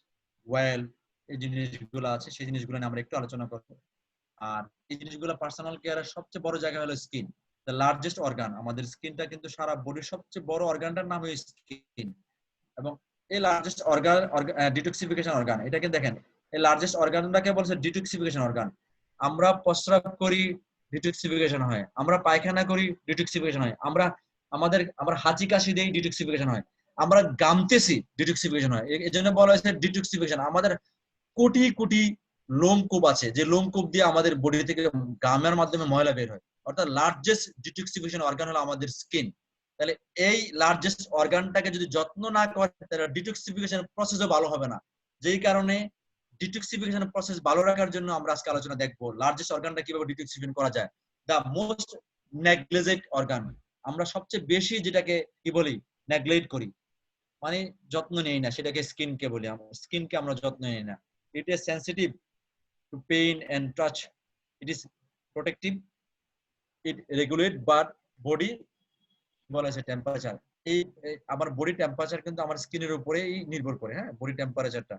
ওয়েল, এই জিনিসগুলো আছে, সেই জিনিসগুলো নিয়ে আমরা একটু আলোচনা করব। আর এই জিনিসগুলো পার্সোনাল কেয়ারের সবচেয়ে বড় জায়গা হলো স্কিন, দ্য লার্জেস্ট অর্গান। আমাদের স্কিনটা কিন্তু সারা বডির সবচেয়ে বড় অর্গানটার নাম হলো স্কিন। এবং এই লার্জেস্ট অর্গান ডিটক্সিফিকেশন অর্গান, এটাকে দেখেন, এই লার্জেস্ট অর্গানটাকে বলছে ডিটক্সিফিকেশন অর্গান। আমরা প্রস্রাব করি, ডিটক্সিফিকেশন হয়। আমরা পায়খানা করি, ডিটক্সিফিকেশন হয়। আমরা হাঁচি কাশি দেই, ডিটক্সিফিকেশন হয়। আমরা গামতেছি, ডিটক্সিফিকেশন হয়। এই জন্য বলা হয়েছে ডিটক্সিফিকেশন। আমাদের কোটি কোটি লোমকূপ আছে, যে লোমকূপ দিয়ে আমাদের বডি থেকে গামের মাধ্যমে ময়লা বের হয়। অর্থাৎ লার্জেস্ট ডিটক্সিফিকেশন অর্গান হলো আমাদের স্কিন। তাহলে এই লার্জেস্ট অর্গানটাকে যদি যত্ন না করে তাহলে ডিটক্সিফিকেশন প্রসেসও ভালো হবে না। যেই কারণে ডিটক্সিফিকেশন প্রসেস ভালো রাখার জন্য আমরা আজকে আলোচনা দেখবো লার্জেস্ট অর্গানটা কিভাবে ডিটক্সিফিকেশন করা যায়। দা মোস্ট নেগলেজেড অর্গান, আমরা সবচেয়ে বেশি যেটাকে কি বলি, নেগলেক্ট করি, মানে যত্ন নেই না, সেটাকে স্কিনকে বলি। স্কিনকে আমরা যত্ন নেই না। It is sensitive to pain and touch, it is protective, it regulate but body বলা আছে টেম্পারেচার। এই আমার বডি টেম্পারেচার কিন্তু আমার স্কিনের উপরেই নির্ভর করে। হ্যাঁ, বডি টেম্পারেচারটা।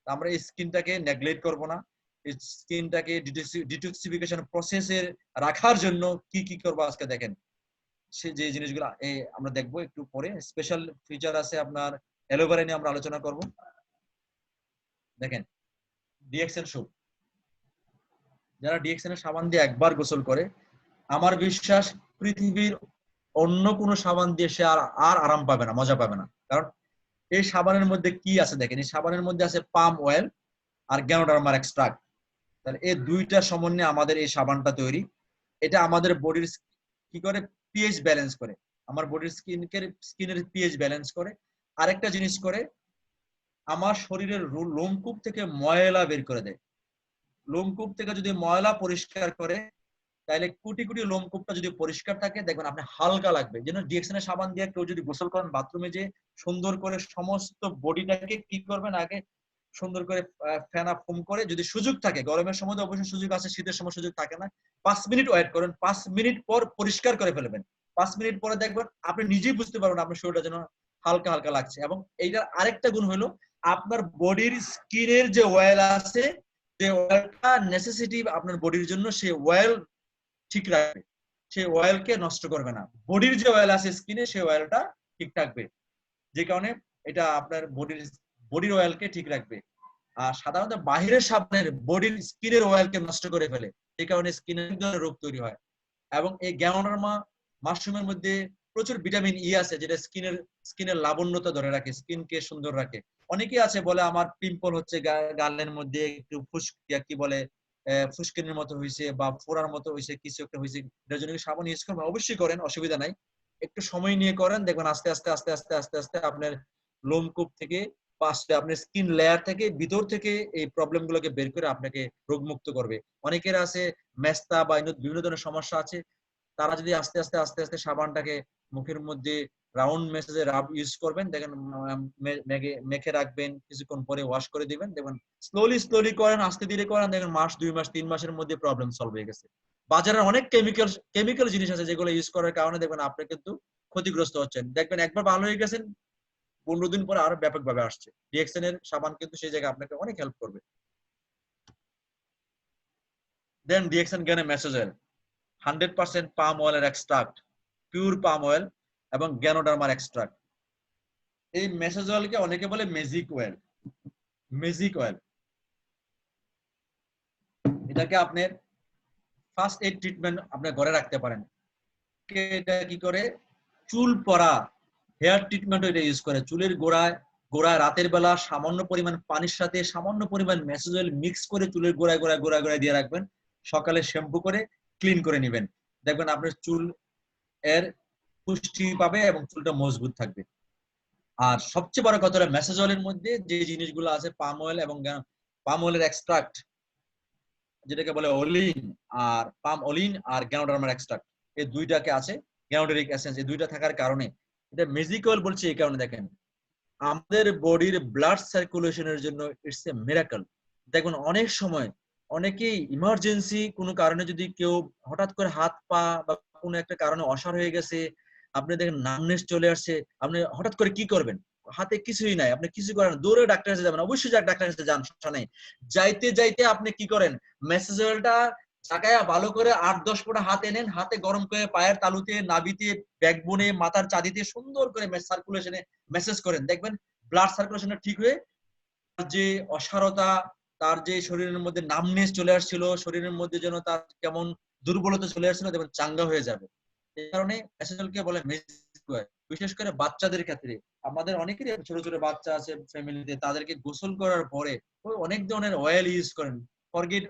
আমরা এই স্কিনটাকে নেগলেক্ট করব না। এই স্কিনটাকে ডিটক্সিফিকেশন প্রসেসে রাখার জন্য কি কি করবো আজকে দেখেন। সে যে জিনিসগুলো আমরা দেখবো একটু পরে। স্পেশাল ফিচার আছে আপনার অ্যালোভেরা নিয়ে আমরা আলোচনা করব। দেখেন, ডিএক্সএন সোপ, যারা ডিএক্সএন এর সাবান দিয়ে একবার গোসল করে, আমার বিশ্বাস পৃথিবীর অন্য কোনো সাবান দিয়ে সে আর আরাম পাবে না, মজা পাবে না। কারণ এই সাবানের মধ্যে কি আছে দেখেন, এই সাবানের মধ্যে আছে পাম অয়েল আর গ্যানোডার্মার এক্সট্রাক্ট। তাহলে এই দুইটা সমন্বয়ে আমাদের এই সাবানটা তৈরি। এটা আমাদের বডির কি করে, পিএইচ ব্যালেন্স করে, আমার বডির স্কিনের পিএইচ ব্যালেন্স করে। আরেকটা জিনিস করে, আমার শরীরের লোমকূপ থেকে ময়লা বের করে দেয়। লোমকূপ থেকে যদি ময়লা পরিষ্কার করে, তাহলে কোটি কোটি লোমকূপটা যদি পরিষ্কার থাকে দেখবেন আপনি হালকা লাগবে। যেন ডিএক্সএন এর সাবান দিয়ে কেউ যদি গোসল করেন বাথরুমে, যে সুন্দর করে সমস্ত বডিটাকে কি করবেন, আগে সুন্দর করে ফেনা ফোম করে, যদি সুযোগ থাকে, গরমের সময় অবশ্যই সুযোগ আছে, শীতের সময় সুযোগ থাকে না, 5 মিনিট ওয়েট করেন, 5 মিনিট পর পরিষ্কার করে ফেলবেন। 5 মিনিট পরে দেখবেন আপনি নিজেই বুঝতে পারবেন আপনার শরীরটা যেন হালকা হালকা লাগছে। এবং এইটার আরেকটা গুণ হলো, আপনার বডির স্কিনের যে অয়েল আছে, যে অয়েলটা নেসেসিটি আপনার বডির জন্য, সেই অয়েল ঠিক রাখবে, সেই অয়েলকে নষ্ট করবে না। বডির যে অয়েল আছে স্কিনে, সেই অয়েলটা ঠিক থাকবে, যে কারণে এটা আপনার বডির অয়েলকে ঠিক রাখবে। আর সাধারণত বাহিরের সাবানের বডির স্কিনের অয়েলকে নষ্ট করে ফেলে, এই কারণে স্কিনের রোগ তৈরি হয়। এবং এই গ্যানোডার্মা মাশরুমের মধ্যে প্রচুর ভিটামিন ই আছে, যেটা স্কিনের লাবণ্যতা ধরে রাখে, স্কিনকে সুন্দর রাখে। অনেকে আছে বলে আমার পিম্পল হচ্ছে গালের মধ্যে একটু কি বলে ফুসকিনের মতো হয়েছে বা ফোড়ার মতো হয়েছে, কিছু একটা হয়েছে, এটার জন্য সাবান ইউজ করবেন, অবশ্যই করেন, অসুবিধা নাই। একটু সময় নিয়ে করেন, দেখবেন আস্তে আস্তে আস্তে আস্তে আস্তে আস্তে আপনার লোমকূপ থেকে আপনার স্কিন লেয়ার থেকে ভিতর থেকে এই প্রবলেম গুলোকে বের করে আপনাকে রোগমুক্ত করবে। অনেকের আছে মেস্তা বা বিভিন্ন ধরনের সমস্যা আছে, তারা যদি আস্তে আস্তে আস্তে আস্তে সাবানটাকে মুখের মধ্যে রাউন্ড মেসেজে রাব ইউজ করবেন, দেখেন মেখে রাখবেন, কিছুক্ষণ পরে ওয়াশ করে দিবেন, দেখবেন স্লোলি স্লোলি করেন, আস্তে ধীরে করেন, দেখেন মাস 2 মাস 3 মাসের মধ্যে প্রবলেম সলভ হয়ে গেছে। বাজারে অনেক কেমিক্যাল জিনিস আছে যেগুলো ইউজ করার কারণে দেখবেন আপনি কিন্তু ক্ষতিগ্রস্ত হচ্ছেন। দেখবেন একবার ভালো হয়ে গেছেন, 15 দিন পরে আরো ব্যাপকভাবে আসছে। ডিএক্সএন এর সাবান কিন্তু সেই জায়গায় আপনাকে অনেক হেল্প করবে। দেন ডিএক্সএন গেনে মেসেজ অয়েল, 100% পাম অয়েলের এক্সট্রাক্ট, পিওর পাম অয়েল এবং গ্যানোডার্মার এক্সট্রাক্ট। এই মেসেজ অয়েলকে অনেকে বলে ম্যাজিক অয়েল। ম্যাজিক অয়েল, এটাকে আপনার ফার্স্ট এইড ট্রিটমেন্ট আপনি ঘরে রাখতে পারেন। এটা কি করে, চুল পড়া, হেয়ার ট্রিটমেন্ট এটা ইউজ করে, চুলের গোড়ায় রাতের বেলা সামান্য পরিমাণ পানির সাথে সামান্য পরিমাণ ম্যাসেজ অয়েল মিক্স করে চুলের গোড়ায় দিয়ে রাখবেন, সকালে শ্যাম্পু করে ক্লিন করে নেবেন, দেখবেন আপনার চুল এর পুষ্টি পাবে এবং চুলটা মজবুত থাকবে। আর সবচেয়ে বড় কথা হলো ম্যাসেজ অয়েলের মধ্যে যে জিনিসগুলো আছে পাম অয়েল এবং পাম অয়েলের এক্সট্রাক্ট, যেটাকে বলে অলিন, আর পাম অলিন আর গ্যানোডার্মার এক্সট্রাক্ট, এই দুইটাকে আছে গ্যানোডারিক এসেন্স, এই দুইটা থাকার কারণে এটা ম্যাজিক অয়েল বলছি এই কারণে, দেখেন আমাদের বডির ব্লাড সার্কুলেশনের জন্য ইটস এ মিরাকল। দেখুন অনেক সময় অনেকেই ইমার্জেন্সি কোনো কারণে যদি কেউ হঠাৎ করে হাত পা বা কোনো একটা কারণে অসাড় হয়ে গেছে, আপনি দেখেন নামনেস চলে আসছে, আপনি হঠাৎ করে কি করবেন, হাতে কিছুই নাই, আপনি কিছু করেন দৌড়ে ডাক্তারের কাছে যাবেন, অবশ্যই ডাক্তারের কাছে যান, সমস্যা নেই। যাইতে যাইতে আপনি কি করেন, মেসেজ অয়েলটা চাকায়া ভালো করে 8-10 ফোঁটা হাতে নেন, হাতে গরম করে পায়ের তালুতে, নাভিতে, ব্যাকবোনে, মাথার চাঁদিতে সুন্দর করে সার্কুলেশনে মেসেজ করেন, দেখবেন ব্লাড সার্কুলেশনটা ঠিক হয়ে যে অসারতা, তার যে শরীরের মধ্যে নামনেস চলে আসছিল, শরীরের মধ্যে যেন তার কেমন দুর্বলতা চলে আসছিল, দেখবেন চাঙ্গা হয়ে যাবে। এই কারণে ম্যাসেজকে বলে ম্যাজিক অয়েল। বিশেষ করে বাচ্চাদের ক্ষেত্রে, আমাদের অনেকেরই ছোট ছোট বাচ্চা আছে ফ্যামিলিতে, তাদেরকে গোসল করার পরে ওই অনেক ধরনের অয়েল ইউজ করেন, ফরগেট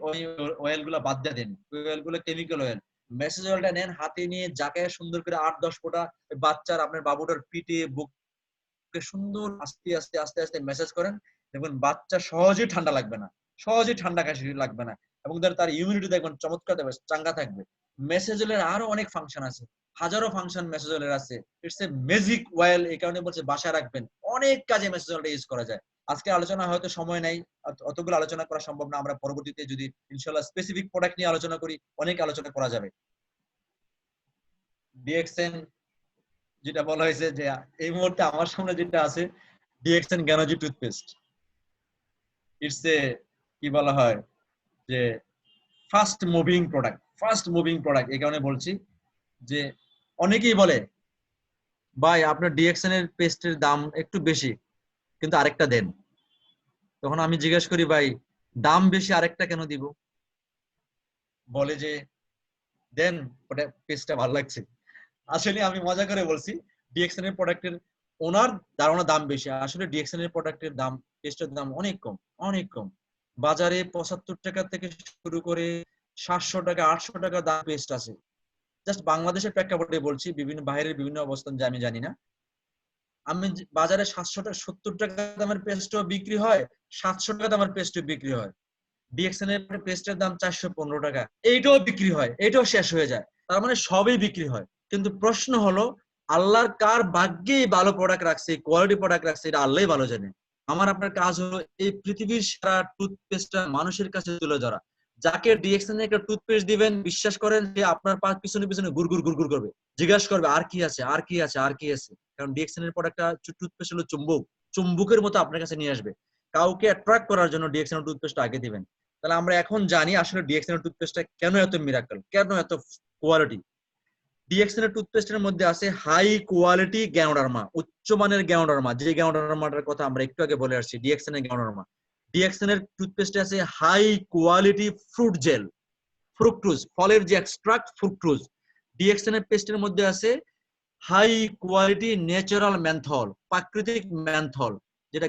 অয়েল গুলা বাদ দিয়ে দেন, ওই অয়েল গুলো কেমিক্যাল অয়েল। মেসেজ অয়েলটা নেন, হাতে নিয়ে জাকায় সুন্দর করে 8-10 ফোঁটা বাচ্চার, আপনার বাবুটার পিঠে, বুকে সুন্দর আস্তে আস্তে আস্তে আস্তে মেসেজ করেন, দেখবেন বাচ্চা সহজেই ঠান্ডা লাগবে না, সহজেই ঠান্ডা কাশি লাগবে না, এবং তার ইমিউনিটি দেখবেন চমৎকার দেবে, চাঙ্গা থাকবে। মেসেজ অয়েলের আরো অনেক ফাংশন আছে, হাজারো ফাংশন মেসেজ অয়েলের আছে, ইটস এ ম্যাজিক অয়েল, এই কারণে বলছে বাসায় রাখবেন, অনেক কাজে মেসেজ অয়েলটা ইউজ করা যায়। আজকে আলোচনা হয়তো সময় নাই, অতগুলো আলোচনা করা সম্ভব না, আমরা পরবর্তীতে যদি ইনশাআল্লাহ স্পেসিফিক প্রোডাক্ট নিয়ে আলোচনা করি অনেক আলোচনা করা যাবে। ডিএক্সএন যেটা বলা হয়েছে যে এই মুহূর্তে আমার সামনে যেটা আছে, DXN Ganozhi toothpaste, it's a কি বলা হয় যে ফাস্ট মুভিং প্রোডাক্ট, এই কারণে বলছি যে অনেকেই বলে ভাই আপনার ডিএক্সএন এর পেস্টের দাম একটু বেশি, কিন্তু আরেকটা দেন। তখন আমি জিজ্ঞেস করি ভাই দাম বেশি আরেকটা কেন দিব, বলে যে দেন, ওটা পেস্টটা ভালো লাগছে। আসলে আমি মজা করে বলছি, ডিএক্সএন এর প্রোডাক্টের ওনার ধারণা দাম বেশি, আসলে ডিএক্সএন এর প্রোডাক্টের দাম, পেস্টের দাম অনেক কম, অনেক কম। বাজারে 75 টাকা থেকে শুরু করে 700 টাকা 800 টাকা দাম পেস্ট আছে। জাস্ট বাংলাদেশের প্রেক্ষাপটে বলছি, বিভিন্ন বাইরের বিভিন্ন অবস্থান যে আমি জানি না। আমি বাজারে 770 টাকা দামের পেস্টও বিক্রি হয়, 700 টাকা দামের পেস্টও বিক্রি হয়। ডিএক্সএন এর পেস্টের দাম 415 টাকা, এইটাও বিক্রি হয়, এটাও শেষ হয়ে যায়, তার মানে সবই বিক্রি হয়। কিন্তু প্রশ্ন হলো আল্লাহর কার ভাগ্যে ভালো প্রোডাক্ট রাখছে, কোয়ালিটি প্রোডাক্ট রাখছে, এটা আল্লাহই ভালো জানে। আমার আপনার কাজ হলো এই পৃথিবীর সেরা টুথপেস্টটা মানুষের কাছে তুলে ধরা। যাকে ডিএক্সএন এর একটা টুথপেস্ট দিবেন, বিশ্বাস করেন যে আপনার পিছনে পিছনে গুড়গুড় গুড়গুড় করবে, জিজ্ঞাসা করবে আর কি আছে, আর কি আছে, আর কি আছে। কারণ ডিএক্সএন এর প্রোডাক্টটা টুথপেস্ট হলো চুম্বক, চুম্বকের মতো আপনার কাছে নিয়ে আসবে। কাউকে অ্যাট্রাক্ট করার জন্য ডিএক্সএন টুথপেস্ট আগে দিবেন। তাহলে আমরা এখন জানি আসলে ডিএক্সএন টুথপেস্টটা কেন এত মিরাকল, কেন এত কোয়ালিটি। ডিএক্সএন টুথপেস্টের মধ্যে আছে হাই কোয়ালিটি গ্যানোডার্মা, উচ্চমানের গ্যানোডার্মা, যে গ্যানোডার্মাটার কথা আমরা একটু আগে বলে আসছি, ডিএক্সএন এর গ্যানোডার্মা। ডিএক্সএন এর টুথপেস্টে আছে high quality fruit gel, fructose, ফলের যে এক্সট্রাক্ট ফ্রুক্টোজ। ডিএক্সএন এর পেস্টের মধ্যে আছে হাই কোয়ালিটি ন্যাচারাল মেন্থল, প্রাকৃতিক মেন্থল, যেটা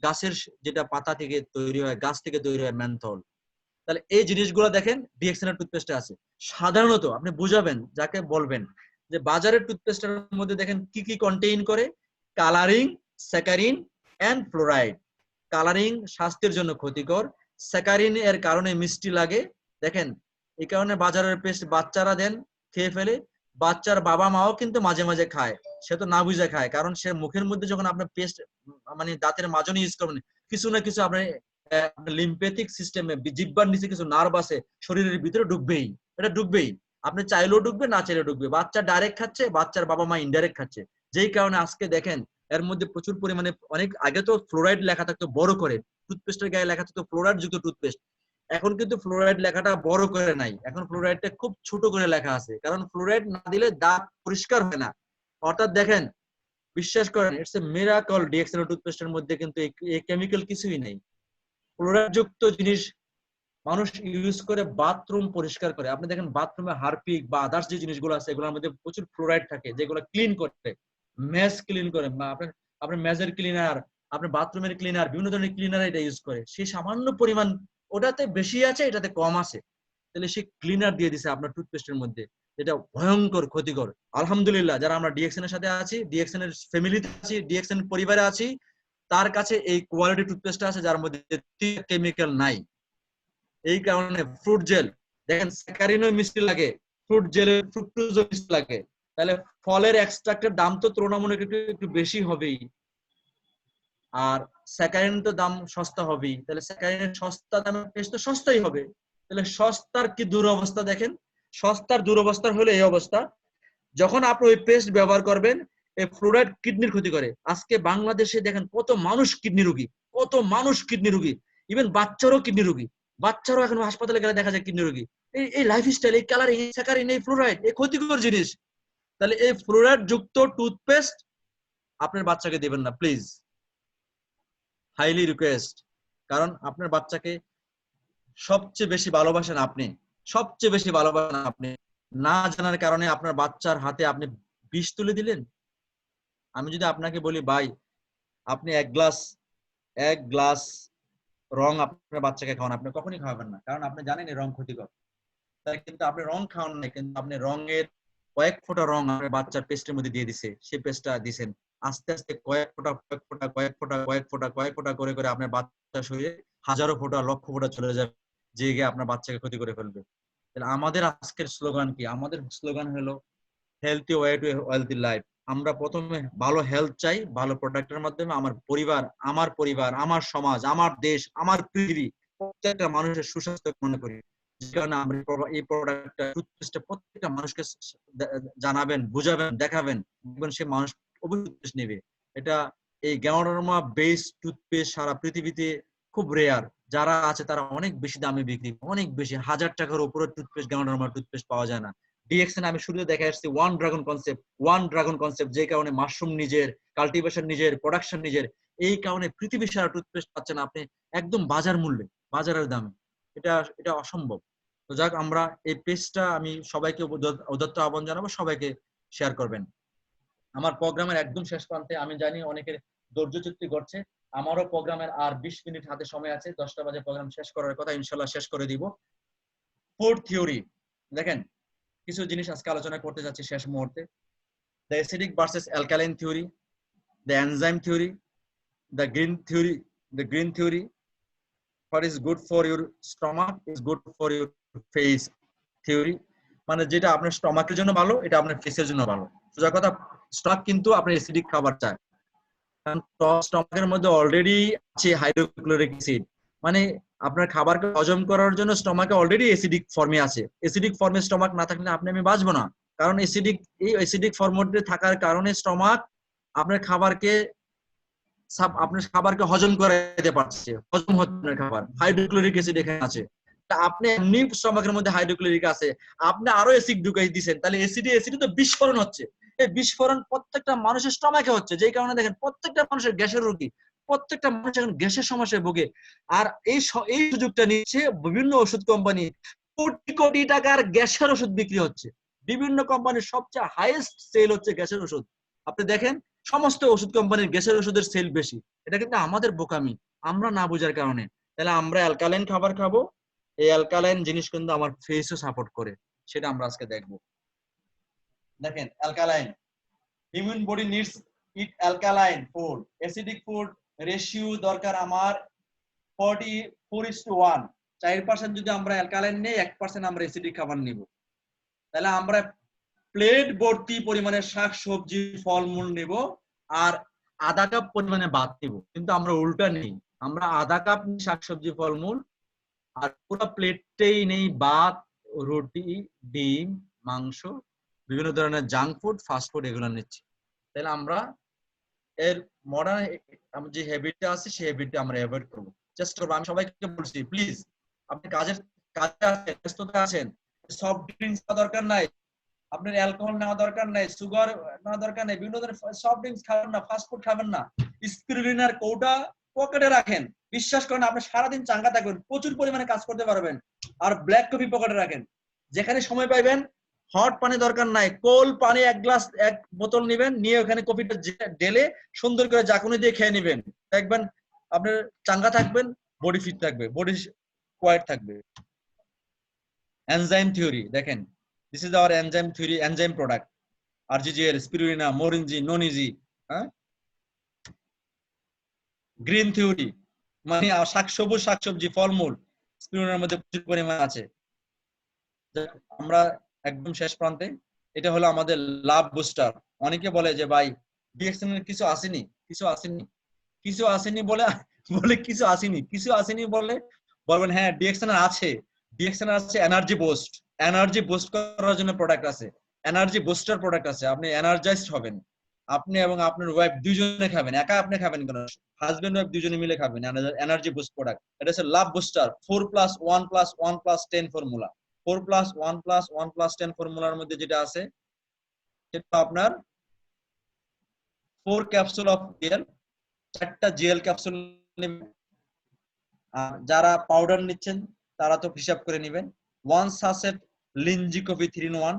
গাছের যেটা পাতা থেকে তৈরি হয়, গাছ থেকে তৈরি হয় মেন্থল। তাহলে এই জিনিসগুলো দেখেন ডিএক্সএন এর টুথপেস্টে আছে। সাধারণত আপনি বুঝাবেন যাকে বলবেন যে বাজারের টুথপেস্টের মধ্যে দেখেন কি কি কন্টেইন করে, colouring, saccharin and fluoride. Colouring স্বাস্থ্যের জন্য ক্ষতিকর, স্যাকারিন এর কারণে মিষ্টি লাগে। দেখেন এই কারণে বাজারের পেস্ট বাচ্চারা দেন, খেয়ে ফেলে, বাচ্চার বাবা মাও কিন্তু মাঝে মাঝে খায়, সে তো না বুঝে খায়, কারণ সে মুখের মধ্যে যখন আপনার পেস্ট মানে দাঁতের মাজনি ইউজ করবেন, কিছু না কিছু আপনার লিম্ফেটিক সিস্টেমে, জিহ্বার নিচে কিছু নার্ভ আছে, শরীরের ভিতরে ঢুকবেই, এটা ঢুকবেই, আপনি চাইলেও ঢুকবে, না চাইলেও ঢুকবে। বাচ্চা ডাইরেক্ট খাচ্ছে, বাচ্চার বাবা মা ইনডাইরেক্ট খাচ্ছে, যেই কারণে আজকে দেখেন এর মধ্যে প্রচুর পরিমাণে, অনেক আগে তো ফ্লোরাইড লেখা থাকতো বড় করে, টুথপেস্টের গায়ে লেখা থাকতো ফ্লোরাইড যুক্ত টুথপেস্ট, এখন কিন্তু ফ্লোরাইড লেখাটা বড় করে নাই, এখন ফ্লোরাইডটা খুব ছোট করে লেখা আছে, কারণ ফ্লোরাইড না দিলে দাঁত পরিষ্কার হয় না। অর্থাৎ দেখেন, বিশ্বাস করেন ইটস এ মিরাকল, ডিএক্সএন টুথপেস্টের মধ্যে কিন্তু এই কেমিক্যাল কিছুই নেই। ফ্লোরাইড যুক্ত জিনিস মানুষ ইউজ করে বাথরুম পরিষ্কার করে, আপনি দেখেন বাথরুমে হারপিক বা আদার্স যে জিনিসগুলো আছে এগুলোর মধ্যে প্রচুর ফ্লোরাইড থাকে, যেগুলো ক্লিন করতে, মেস ক্লিন করে বা আপনার আপনার মেজের ক্লিনার, আপনার বাথরুমের ক্লিনার, বিভিন্ন ধরনের ক্লিনার এটা ইউজ করে, সে সামান্য পরিমাণ ওটাতে বেশি আছে এটাতে কম আছে, তাহলে সে ক্লিনার দিয়ে দিছে আপনার টুথপেস্টের মধ্যে, যেটা ভয়ঙ্কর ক্ষতিকর। আলহামদুলিল্লাহ যারা আমরা ডিএক্সএন এর সাথে আছি, ডিএক্সএন এর ফ্যামিলিতে আছি, ডিএক্সএন পরিবারে আছি, তার কাছে এই কোয়ালিটি টুথপেস্ট আছে যার মধ্যে কেমিক্যাল নাই। এই কারণে ফ্রুট জেল দেখেন, স্যাকারিনও মিষ্টি লাগে, ফ্রুট জেলের ফ্রুক্টোজও মিষ্টি লাগে, তাহলে ফলের এক্সট্রাক্টের দাম তো তুলনামূলক একটু বেশি হবেই, আর স্যাকারিন তো দাম সস্তা হবেই, তাহলে স্যাকারিনের সস্তা দামের পেস্ট তো সস্তাই হবে। তাহলে সস্তার কি দুরবস্থা দেখেন, সস্তার দুরবস্থার হলে এই অবস্থা, যখন আপনি ওই পেস্ট ব্যবহার করবেন এই ফ্লোরাইড কিডনির ক্ষতি করে। আজকে বাংলাদেশে দেখেন কত মানুষ কিডনি রোগী, কত মানুষ কিডনি রোগী, ইভেন বাচ্চারও কিডনি রোগী, বাচ্চারও এখন হাসপাতালে গেলে দেখা যায় কিডনি রোগী। এই লাইফস্টাইল, এই কালারিং, এই স্যাকারিন, এই ফ্লোরাইড, এই ক্ষতিকর জিনিস। তাহলে এই ফ্লোরাইড যুক্ত টুথপেস্ট আপনার বাচ্চাকে দিবেন না প্লিজ, হাইলি রিকোয়েস্ট। কারণ আপনার বাচ্চাকে সবচেয়ে বেশি ভালোবাসেন আপনি, সবচেয়ে বেশি ভালোবাসেন আপনি, না জানার কারণে আপনার বাচ্চার হাতে আপনি বিষ তুলে দিলেন। আমি যদি আপনাকে বলি ভাই আপনি এক গ্লাস রং আপনার বাচ্চাকে খাওয়ান, আপনি কখনই খাওয়াবেন না, কারণ আপনি জানেন এই রং ক্ষতিকর। তাই কিন্তু আপনি রং খাওয়ান নাই, কিন্তু আপনি রঙের কয়েক ফোঁটা রং আপনার বাচ্চার পেস্টের মধ্যে দিয়ে দিছে, সেই পেস্টটা দিছেন আস্তে আস্তে কয়েক ফোঁটা কয়েক ফোঁটা কয়েক ফোঁটা কয়েক ফোঁটা কয়েক ফোঁটা করে করে আপনার বাচ্চার শরীরে হাজারো ফোঁটা লক্ষ ফোঁটা চলে যাবে, যে গিয়ে আপনার বাচ্চাকে ক্ষতি করে ফেলবে। তাহলে আমাদের আজকের স্লোগান কি? আমাদের স্লোগান হলো healthy way to wealthy life. আমরা প্রথমে ভালো হেলথ চাই, ভালো প্রোডাক্টের মাধ্যমে আমার পরিবার, আমার সমাজ, আমার দেশ, আমার পৃথিবী, প্রত্যেকটা মানুষের সুস্বাস্থ্য কামনা করি। যে কারণে আমরা এই প্রোডাক্টটা টুথপেস্টটা প্রত্যেকটা মানুষকে জানাবেন, বুঝাবেন, দেখাবেন, দেখবেন সে মানুষ অবশ্যই নেবে। এটা এই গ্যানোডার্মা বেস টুথপেস্ট সারা পৃথিবীতে খুব রেয়ার, যারা আছে তারা অনেক বেশি দামে বিক্রি, অনেক বেশি, 1000 টাকার উপরে টুথপেস্ট, গ্যানোডার্মা টুথপেস্ট পাওয়া যায় না। ডিএক্সএন আমি শুরুতে দেখা যাচ্ছে ওয়ান ড্রাগন কনসেপ্ট, যে কারণে মাশরুম নিজের, কাল্টিভেশন নিজের, প্রোডাকশন নিজের, এই কারণে পৃথিবীর সারা টুথপেস্ট পাচ্ছেন আপনি একদম বাজার মূল্যে, বাজারের দামে। এটা এটা অসম্ভব। তো যাক, আমরা এই পেজটা আমি সবাইকে উদাত্ত আহ্বান জানাবো, সবাইকে শেয়ার করবেন। আমার প্রোগ্রামের একদম শেষ প্রান্তে, আমি জানি অনেকের ধৈর্যচ্যুতি ঘটছে, আমারও প্রোগ্রামের আর 20 মিনিট হাতে সময় আছে, 10টা বাজে প্রোগ্রাম শেষ করার কথা, ইনশাল্লাহ শেষ করে দিব। ফুড থিওরি দেখেন, কিছু জিনিস আজকে আলোচনা করতে যাচ্ছি শেষ মুহূর্তে। The acidic versus alkaline theory, the enzyme theory, the green theory, what is good for your stomach is good for your face theory, মানে যেটা আপনার স্টমাকের জন্য ভালো এটা আপনার ফেসের জন্য ভালো। সোজা কথা, স্টমাক কিন্তু আপনার অ্যাসিডিক খাবার চায়, কারণ স্টমাকের মধ্যে অলরেডি আছে হাইড্রোক্লোরিক অ্যাসিড, মানে আপনার খাবারকে হজম করার জন্য স্টমাকে অলরেডি অ্যাসিডিক ফর্মে আছে। অ্যাসিডিক ফর্মে স্টমাক না থাকলে আমি বাঁচবো না, কারণ অ্যাসিডিক ফর্মে থাকার কারণে স্টমাক আপনার খাবারকে হজম করাইতে পারছে, হজম হচ্ছে না খাবার, হাইড্রোক্লোরিক অ্যাসিড এখানে আছে। আপনি এমনি স্টমাকের মধ্যে হাইড্রোক্লোরিক আছে, আপনি আরো অ্যাসিড ঢুকাই দিচ্ছেন, তাহলে অ্যাসিডে তো বিস্ফোরণ হচ্ছে। এই বিস্ফোরণ প্রত্যেকটা মানুষের স্টমাকে হচ্ছে, যেই কারণে দেখেন প্রত্যেকটা মানুষের গ্যাসের রোগী, প্রত্যেকটা মানুষ এখন গ্যাসের সমস্যায় ভোগে। আর এই সুযোগটা নিচ্ছে বিভিন্ন ওষুধ কোম্পানি, কোটি কোটি টাকার গ্যাসের ওষুধ বিক্রি হচ্ছে, বিভিন্ন কোম্পানির সবচেয়ে হাইয়েস্ট সেল হচ্ছে গ্যাসের ওষুধ। আপনি দেখেন সমস্ত ওষুধ কোম্পানির গ্যাসের ওষুধের সেল বেশি, এটা কিন্তু আমাদের বোকামি, আমরা না বোঝার কারণে। তাহলে আমরা অ্যালকালাইন খাবার খাবো, এই অ্যালকালাইন জিনিস কিন্তু আমার ফেসও সাপোর্ট করে, সেটা আমরা আজকে দেখবো। দেখেন alkaline, human body needs it alkaline food, acidic food ratio দরকার আমার 44:1, 4% যদি আমরা অ্যালকালাইন নেই, 1% আমরা অ্যাসিডিক খাবার নিব। তাহলে আমরা প্লেট ভর্তি পরিমাণে শাকসবজি ফলমূল নেব, আর আধা কাপ পরিমাণে ভাত নিব, কিন্তু আমরা উল্টা নেই, আমরা আধা কাপ শাকসবজি ফলমূল আর পুরো প্লেটটাই নেই ভাত, রুটি, ডিম, মাংস, বিভিন্ন ধরনের জাঙ্ক ফুড, ফাস্ট ফুড, এগুলো নিচ্ছি। তাহলে আমরা এর মডার্ন যে হ্যাবিটটা আছে সেই হ্যাবিটটা আমরা অ্যাভয়েড করবো, চেষ্টা করবো। আমি সবাইকে বলছি প্লিজ, আপনি কাজে আছেন, ব্যস্ততা আছেন, সফট ড্রিঙ্কস দরকার নাই, আপনার অ্যালকোহল নেওয়া দরকার নাই, সুগার নেওয়া দরকার নাই, বিভিন্ন ধরনের সফট ড্রিঙ্কস খাবেন না, ফাস্ট ফুড খাবেন না, স্পিরুলিনার কৌটা পকেটে রাখেন, বিশ্বাস করেন আপনি সারাদিন চাঙ্গা থাকবেন, প্রচুর পরিমাণে কাজ করতে পারবেন। আর ব্ল্যাক কফি পকেটে রাখেন, যেখানে সময় পাইবেন হট পানি দরকার নাই, কোল্ড পানি এক গ্লাস, এক বোতল নেবেন, নিয়ে ওখানে কফিটা ঢেলে সুন্দর করে জাকুনি দিয়ে খেয়ে নেবেন, দেখবেন আপনার চাঙ্গা থাকবেন, বডি ফিট থাকবে, বডি কোয়াইট থাকবে। এনজাইম থিওরি দেখেন, this is our enzyme theory, enzyme product, RGGL, spirulina, Morinzhi, ননিজি, হ্যাঁ। গ্রিন থিওরি মানে সবুজ শাকসবজি, ফলমূল স্পিরুলিনার মধ্যে প্রচুর পরিমাণ আছে। আমরা একদম শেষ প্রান্তে, এটা হলো আমাদের লাভ বুস্টার। অনেকে বলে যে ভাই ডিএক্সএন এর কিছু আসেনি, কিছু আসেনি, কিছু আসেনি বলে বলে কিছু আসেনি, কিছু আসেনি বলে বলবেন হ্যাঁ ডিএক্সএন আছে, ডিএক্সএন আছে এনার্জি বুস্ট, এনার্জি বুস্ট করার জন্য প্রোডাক্ট আছে, এনার্জি বুস্টার প্রোডাক্ট আছে, আপনি এনার্জাইজড হবেন, আপনি এবং আপনার ওয়াইফ দুইজনে খাবেন, একা আপনি খাবেন কেন, হাজবেন্ড ওয়াইফ দুজনে মিলে খাবেন এনার্জি বুস্ট প্রোডাক্ট। এটা হচ্ছে লাভ বুস্টার 4+1+1+10 ফর্মুলা। 4+1+1+10 ফর্মুলার মধ্যে যেটা আছে সেটা আপনার 4 ক্যাপসুল অফ জেল, 4টা জেল ক্যাপসুল নেবেন। যারা পাউডার নিচ্ছেন তারা তো হিসাব করে নেবেন। 1 সাসেট লিঞ্জি কফি 3-in-1,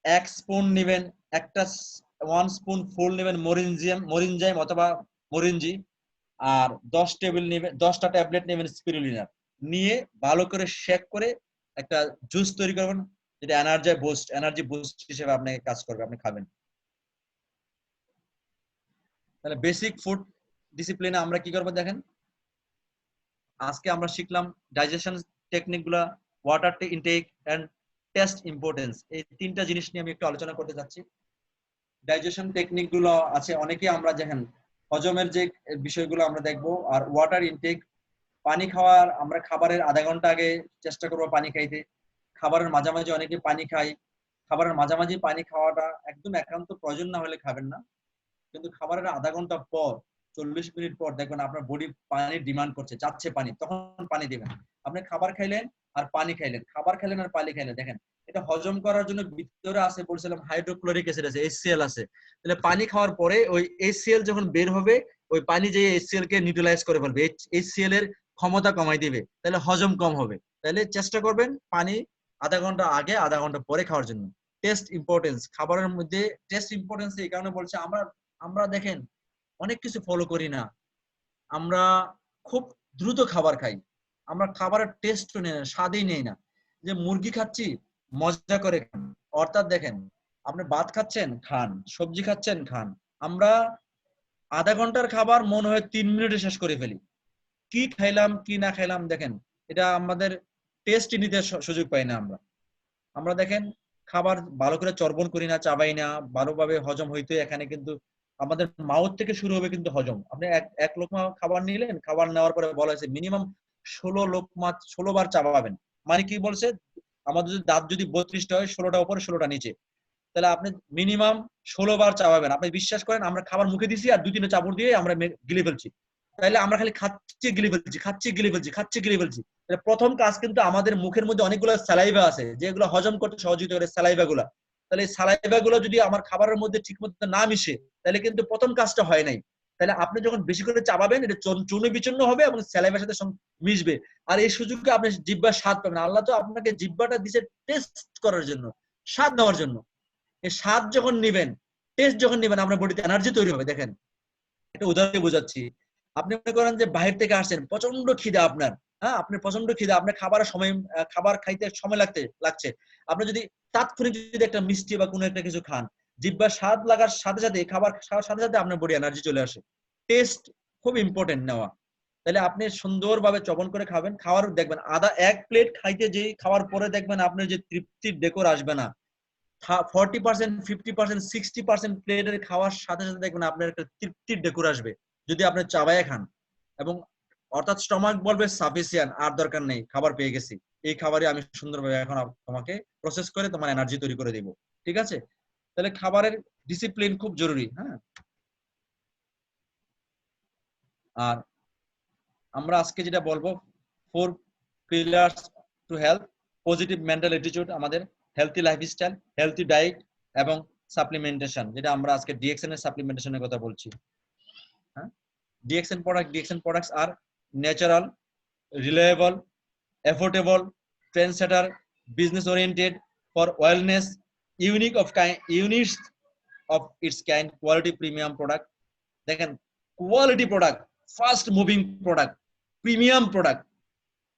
1 স্পুন নেবেন, একটা 1 স্পুন ফুল নেবেন মরিনজাইম অথবা মরিনজি, আর 10টা ট্যাবলেট নেবেন স্পিরুলিনার, নিয়ে ভালো করে শেক করে একটা জুস তৈরি করবেন, যেটা এনার্জি বুস্ট হিসেবে আপনাকে কাজ করবে, আপনি খাবেন। তাহলে বেসিক ফুড ডিসিপ্লিনে আমরা কি করবো দেখেন, আজকে আমরা শিখলাম ডাইজেশন টেকনিক গুলা, water intake and taste importance, এই 3টা জিনিস নিয়ে আমি একটু আলোচনা করতে যাচ্ছি। ডাইজেশন টেকনিক গুলো আছে অনেকে, আমরা দেখেন হজমের যে বিষয়গুলো আমরা দেখবো, আর ওয়াটার ইনটেক, পানি খাওয়ার, আমরা খাবারের আধা ঘন্টা আগে চেষ্টা করবো পানি খাইতে, খাবারের মাঝামাঝি অনেকে পানি খাই, খাবারের মাঝামাঝি পানি খাওয়াটা একদম একান্ত প্রয়োজন না হলে খাবেন না, কিন্তু খাবারের আধা ঘন্টা পর 40 মিনিট পর দেখবেন আপনার বডি পানির ডিমান্ড করছে, চাচ্ছে পানি, তখন পানি দিবেন। আপনি খাবার খাইলেন আর পানি খাইলেন, খাবার খাইলেন আর পানি খাইলেন, দেখেন এটা হজম করার জন্য ভিতরে আছে, বলছিলাম হাইড্রোক্লোরিক অ্যাসিড আছে, HCl আছে। তাহলে পানি খাওয়ার পরে ওই HCl যখন বের হবে, ওই পানি যে HCl কে নিউট্রালাইজ করে ফেলবে, HCl এর ক্ষমতা কমাই দিবে, তাহলে হজম কম হবে। তাহলে চেষ্টা করবেন পানি আধা ঘন্টা আগে আধা ঘন্টা পরে খাওয়ার জন্য। টেস্ট ইম্পর্টেন্স, খাবারের মধ্যে টেস্ট ইম্পর্টেন্স এই কারণে বলছে, আমরা দেখেন অনেক কিছু ফলো করি না, আমরা খুব দ্রুত খাবার খাই, আমরা খাবারের টেস্ট নেই না, স্বাদই নেই না। যে মুরগি খাচ্ছি মজা করে খান, অর্থাৎ দেখেন আপনি ভাত খাচ্ছেন খান, সবজি খাচ্ছেন খান, আমরা আধা ঘন্টার খাবার মনে হয় 3 মিনিটে শেষ করে ফেলি, কি খাইলাম কি না খাইলাম দেখেন, এটা আমাদের টেস্ট নিতে সুযোগ পাই না। আমরা দেখেন খাবার ভালো করে চর্বণ করি না, চাবাই না, ভালোভাবে হজম হইতে এখানে কিন্তু আমাদের মাউথ থেকে শুরু হবে কিন্তু হজম। আপনি এক লোকমা খাবার নিলেন, খাবার নেওয়ার পরে বলা হয়েছে মিনিমাম 16 বার চাবাবেন, মানে কি বলছে, আমাদের যদি দাঁত যদি 32টা হয়, 16টা উপরে 16টা নিচে, তাহলে আপনি মিনিমাম 16 বার চাবাবেন। আপনি বিশ্বাস করেন আমরা খাবার মুখে দিছি আর 2-3টা চাপড় দিয়ে আমরা গিলে ফেলছি, তাইলে আমরা খালি খাচ্ছি গিলে ফেলছি, খাচ্ছি গিলে ফেলছি, খাচ্ছি গিলে ফেলছি। প্রথম কাজ কিন্তু আমাদের মুখের মধ্যে অনেকগুলো স্যালাইভা আছে যেগুলো হজম করতে সহযোগিতা করে, স্যালাইভা গুলা। তাহলে এই স্যালাইভা গুলো যদি আমার খাবারের মধ্যে ঠিক মতো না মিশে, তাহলে কিন্তু প্রথম কাজটা হয় নাই। তাহলে আপনি যখন বেশি করে চাবাবেন, এটা চূর্ণ বিচূর্ণ হবে এবং স্যালাইভার সাথে মিশবে, আর এই সুযোগে আপনি জিহ্বার স্বাদ পাবেন। আল্লাহ তো আপনাকে জিহ্বাটা দিছে টেস্ট করার জন্য, স্বাদ নেওয়ার জন্য। এই স্বাদ যখন নিবেন, টেস্ট যখন নিবেন, আপনার বডিতে এনার্জি তৈরি হবে। দেখেন এটা উদাহরণে বোঝাচ্ছি, আপনি মনে করেন যে বাহির থেকে আসছেন, প্রচন্ড খিদা আপনার, হ্যাঁ আপনার প্রচন্ড খিদা, আপনার খাবার খাইতে সময় লাগছে, আপনি যদি তাৎক্ষণিক যদি একটা মিষ্টি বা কোনো একটা কিছু খান, জিহ্বার স্বাদ লাগার সাথে সাথে, খাবার খাওয়ার সাথে সাথে আপনার বডি এনার্জি চলে আসে। টেস্ট খুব ইম্পর্টেন্ট নেওয়া। তাহলে আপনি সুন্দরভাবে চবন করে খাবেন, খাওয়ার দেখবেন এক প্লেট খাইতে যেই খাওয়ার পরে দেখবেন আপনার যে তৃপ্তির ডেকর আসবে না, 40%, 50%, 60% প্লেটের খাওয়ার সাথে সাথে দেখবেন আপনার একটা তৃপ্তির ডেকুর আসবে, যদি আপনি চাবায় খান। এবং অর্থাৎ স্টমাক বলবে সাফিসিয়েন্ট, আর দরকার নেই, খাবার পেয়ে গেছি, এই খাবারে আমি সুন্দরভাবে এখন তোমাকে প্রসেস করে তোমার এনার্জি তৈরি করে দিব। ঠিক আছে, তাহলে খাবারের ডিসিপ্লিন খুব জরুরি। হ্যাঁ, আর আমরা আজকে যেটা বলবো, 4 pillars to health, positive mental attitude, আমাদের হেলথি লাইফস্টাইল, হেলথি ডায়েট এবং সাপ্লিমেন্টেশন, যেটা আমরা আজকে ডিএক্সএন এর সাপ্লিমেন্টেশনের কথা বলছি। হ্যাঁ, DXN products are natural, reliable, affordable, trendsetter, business oriented, for wellness, units of its kind, quality premium product. দেখেন quality product, fast moving product, premium product,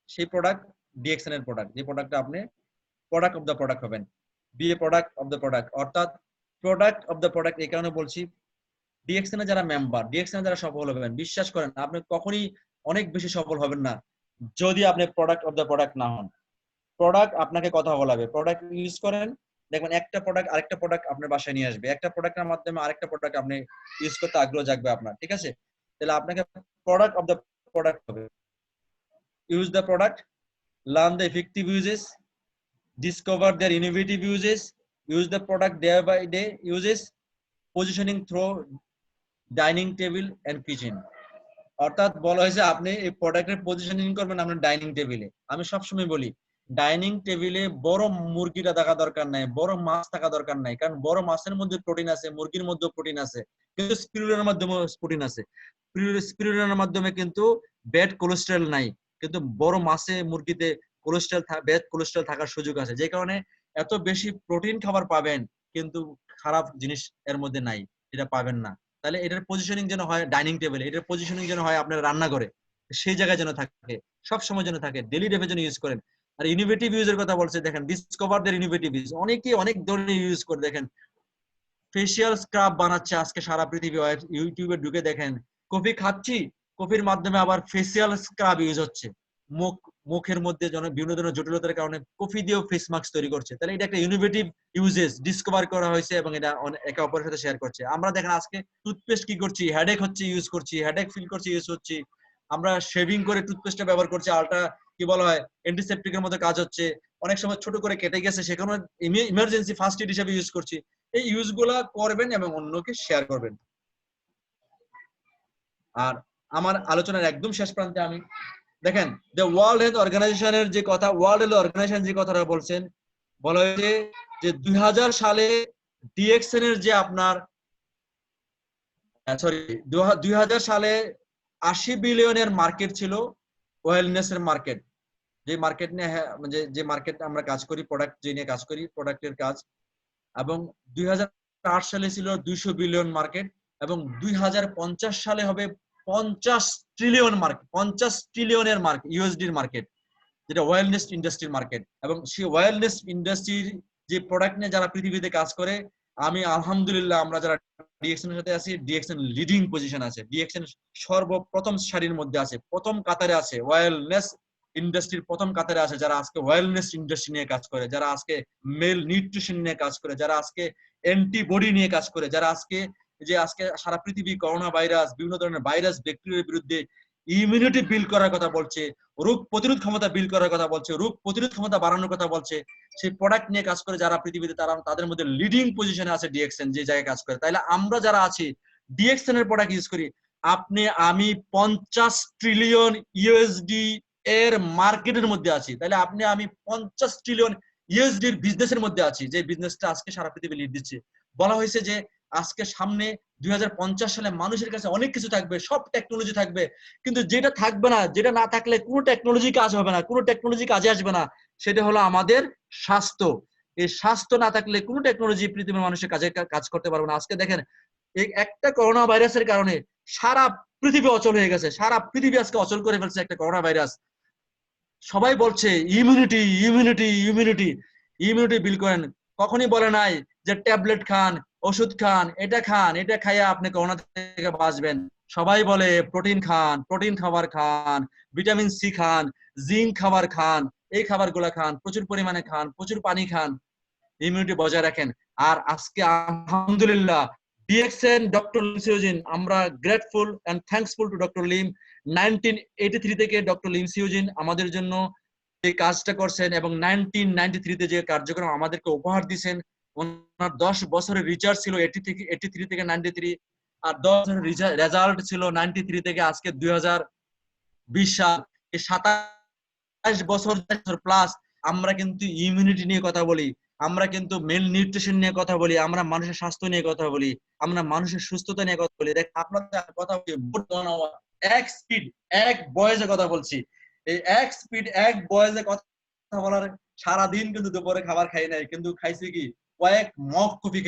সেই প্রোডাক্ট ডিএক্সএন এর প্রোডাক্ট, যে প্রোডাক্টটা আপনি প্রোডাক্ট অফ দ্য প্রোডাক্ট হবেন, be a product of the product. অর্থাৎ প্রোডাক্ট অফ দ্য প্রোডাক্ট এই কারণে বলছি, ডিএক্সএন এ যারা মেম্বার, ডিএক্সএন এ যারা সফল হবেন, বিশ্বাস করেন আপনি কখনই অনেক বেশি সফল হবেন না যদি আপনি প্রোডাক্ট অফ দ্য প্রোডাক্ট না হন। প্রোডাক্ট আপনাকে কথা বলাবে, প্রোডাক্ট ইউজ করেন, দেখবেন একটা প্রোডাক্ট আরেকটা প্রোডাক্ট আপনার বাসায় নিয়ে আসবে, একটা প্রোডাক্টের মাধ্যমে আরেকটা প্রোডাক্ট আপনি ইউজ করতে আগ্রহ জাগবে আপনার, ঠিক আছে? তাহলে আপনাকে প্রোডাক্ট অফ দ্য প্রোডাক্ট হবে। Use the product, learn the effective uses, discover their innovative uses, use the product day by day uses, positioning through dining table and kitchen. অর্থাৎ বলা হয়েছে আপনি এই প্রোডাক্টের পজিশনিং করবেন আপনার ডাইনিং টেবিলে। আমি সবসময় বলি ডাইনিং টেবিলে বড় মুরগিটা থাকা দরকার নাই, বড় মাছ থাকা দরকার নাই, কারণ বড় মাছের মধ্যে প্রোটিন আছে, মুরগির মধ্যে প্রোটিন আছে, কিন্তু স্পিরুলিনার মাধ্যমে প্রোটিন আছে। স্পিরুলিনার মাধ্যমে কিন্তু ব্যাড কোলেস্টেরল নাই, কিন্তু বড় মাছে মুরগিতে কোলেস্টেরল, ব্যাড কোলেস্টেরল থাকার সুযোগ আছে, যে কারণে এত বেশি প্রোটিন খাবার পাবেন কিন্তু খারাপ জিনিস এর মধ্যে নাই, এটা পাবেন না। তাহলে এটার পজিশনিং যেন হয় ডাইনিং টেবিলে, এটার পজিশনিং যেন হয় আপনার রান্নাঘরে, সেই জায়গায় যেন থাকে, সব সময় যেন থাকে, ডেইলি লাইফে যেন ইউজ করেন। আর ইনোভেটিভ ইউজের কথা বলছে, দেখেন ডিসকভার দের ইনোভেটিভ ইউজ, অনেকে অনেক ধরনের ইউজ করে। দেখেন ফেসিয়াল স্ক্রাব বানাচ্ছে আজকে সারা পৃথিবী, ইউটিউবে ঢুকে দেখেন, কফি খাচ্ছি, কফির মাধ্যমে আবার ফেসিয়াল স্ক্রাব ইউজ হচ্ছে, মুখ মুখের মধ্যে বিভিন্ন ধরনের জটিলতার কারণে কফি দিয়েও ফেস মাস্ক তৈরি করছে। তাহলে এটা একটা ইনোভেটিভ ইউজেস ডিসকভার করা হয়েছে এবং এটা একে অপরের সাথে শেয়ার করছে। আমরা দেখেন আজকে টুথপেস্ট কি করছি, হেডেক হচ্ছে ইউজ করছি, হেডেক ফিল করছি ইউজ করছি, আমরা শেভিং করে টুথপেস্টটা ব্যবহার করছি, আলটা কি বলা হয় অ্যান্টিসেপটিকের মতো কাজ হচ্ছে, অনেক সময় ছোট করে কেটে গেছে সেখানে ইমার্জেন্সি ফার্স্ট এড হিসেবে ইউজ করছি। এই ইউজ গুলা করবেন এবং অন্যকে শেয়ার করবেন। আর আমার আলোচনার একদম শেষ প্রান্তে আমি দেখেন দ্য ওয়ার্ল্ড হেলথ অর্গানাইজেশনের যে কথা, ওয়ার্ল্ড হেলথ অর্গানাইজেশন যে কথাটা বলছেন, বলা হয়েছে যে 2000 সালে ডিএক্সএন এর যে আপনার সরি 2000 সালে 80 বিলিয়নের মার্কেট ছিল ওয়েলনেস এর মার্কেট, যে মার্কেট নিয়ে যে মার্কেট আমরা কাজ করি, প্রোডাক্ট যে নিয়ে কাজ করি, প্রোডাক্টের কাজ। এবং 2008 সালে ছিল 200 বিলিয়ন মার্কেট, এবং 2050 সালে হবে 50 ট্রিলিয়ন মার্কেট, 50 ট্রিলিয়নের মার্কেট, ইউএসডির মার্কেট, যেটা ওয়েলনেস ইন্ডাস্ট্রির মার্কেট। এবং সেই ওয়েলনেস ইন্ডাস্ট্রির যে প্রোডাক্ট নিয়ে যারা পৃথিবীতে কাজ করে, আমি আলহামদুলিল্লাহ আমরা যারা ডিএক্সএন এর সাথে আছি, ডিএক্সএন লিডিং পজিশন আছে, ডিএক্সএন সর্বপ্রথম সারির মধ্যে আছে, প্রথম কাতারে আছে, ওয়েলনেস ইন্ডাস্ট্রির প্রথম কাতারে আছে, যারা আজকে ওয়েলনেস ইন্ডাস্ট্রি নিয়ে কাজ করে, যারা আজকে মেল নিউট্রিশন নিয়ে কাজ করে, যারা আজকে অ্যান্টিবডি নিয়ে কাজ করে, যারা আজকে সারা পৃথিবী করোনা ভাইরাস, বিভিন্ন ধরনের ভাইরাস ব্যাকটেরিয়ার বিরুদ্ধে ইমিউনিটি বিল্ড করার কথা বলছে, রোগ প্রতিরোধ ক্ষমতা বিল্ড করার কথা বলছে, রোগ প্রতিরোধ ক্ষমতা বাড়ানোর কথা বলছে, সেই প্রোডাক্ট নিয়ে কাজ করে যারা পৃথিবীতে, তাদের মধ্যে লিডিং পজিশনে আছে ডিএক্সএন, যে জায়গায় কাজ করে। তাইলে আমরা যারা আছি ডিএক্সএন এর প্রোডাক্ট ইউজ করি, আপনি আমি 50 ট্রিলিয়ন ইউএসডি এর মার্কেটের মধ্যে আছি। তাহলে আপনি আমি 50 ট্রিলিয়ন ইউএসডির বিজনেসের মধ্যে আছি, যে বিজনেসটা আজকে সারা পৃথিবী লিড দিচ্ছে। বলা হয়েছে যে আজকে সামনে 2050 সালে মানুষের কাছে অনেক কিছু থাকবে, সব টেকনোলজি থাকবে, কিন্তু যেটা থাকবে না, যেটা না থাকলে কোনো টেকনোলজি কাজ হবে না, কোনো টেকনোলজি কাজে আসবে না, সেটা হলো আমাদের স্বাস্থ্য। এই স্বাস্থ্য না থাকলে কোনো টেকনোলজি পৃথিবীর মানুষের কাজ করতে পারবে না। আজকে দেখেন এই একটা করোনা ভাইরাসের কারণে সারা পৃথিবী অচল হয়ে গেছে, সারা পৃথিবী আজকে অচল করে ফেলছে একটা করোনা ভাইরাস। সবাই বলছে ইমিউনিটি ইমিউনিটি ইমিউনিটি, ইমিউনিটি বিল করেন, কখনই বলে নাই যে ট্যাবলেট খান, ওষুধ খান, এটা খান, এটা খাইয়া আপনি করোনা থেকে বাঁচবেন। সবাই বলে প্রোটিন খান, প্রোটিন খাবার খান, ভিটামিন সি খান, জিঙ্ক খাবার খান, এই খাবারগুলা খান, প্রচুর পরিমাণে খান, প্রচুর পানি খান, ইমিউনিটি বজায় রাখেন। আর আজকে আলহামদুলিল্লাহ ডিএক্সএন ডক্টর লিম সিউজিন, আমরা grateful and thanksful to doctor Lim. 1983 থেকে ডক্টর লিম সিউজিন আমাদের জন্য যে কাজটা করছেন এবং 1993 যে কার্যক্রম আমাদেরকে উপহার দিয়েছেন, ওনার 10 বছরের রিসার্চ ছিল 83 থেকে 93, আর 10 বছরের রেজাল্ট ছিল 93 থেকে আজকে 2020 সাল। এই 27 বছর প্লাস আমরা কিন্তু ইমিউনিটি নিয়ে কথা বলি, আমরা কিন্তু মেল নিউট্রিশন নিয়ে কথা বলি, আমরা মানুষের স্বাস্থ্য নিয়ে কথা বলি, আমরা মানুষের সুস্থতা নিয়ে কথা বলি। দেখ আপনাদের কথা বলি এক স্পিড এক বয়সে কথা বলছি, এই এক স্পিড এক বয়সে কথা বলার সারাদিন কিন্তু দুপুরে খাবার খাই নাই, কিন্তু খাইছি কি কয়েক মক কপি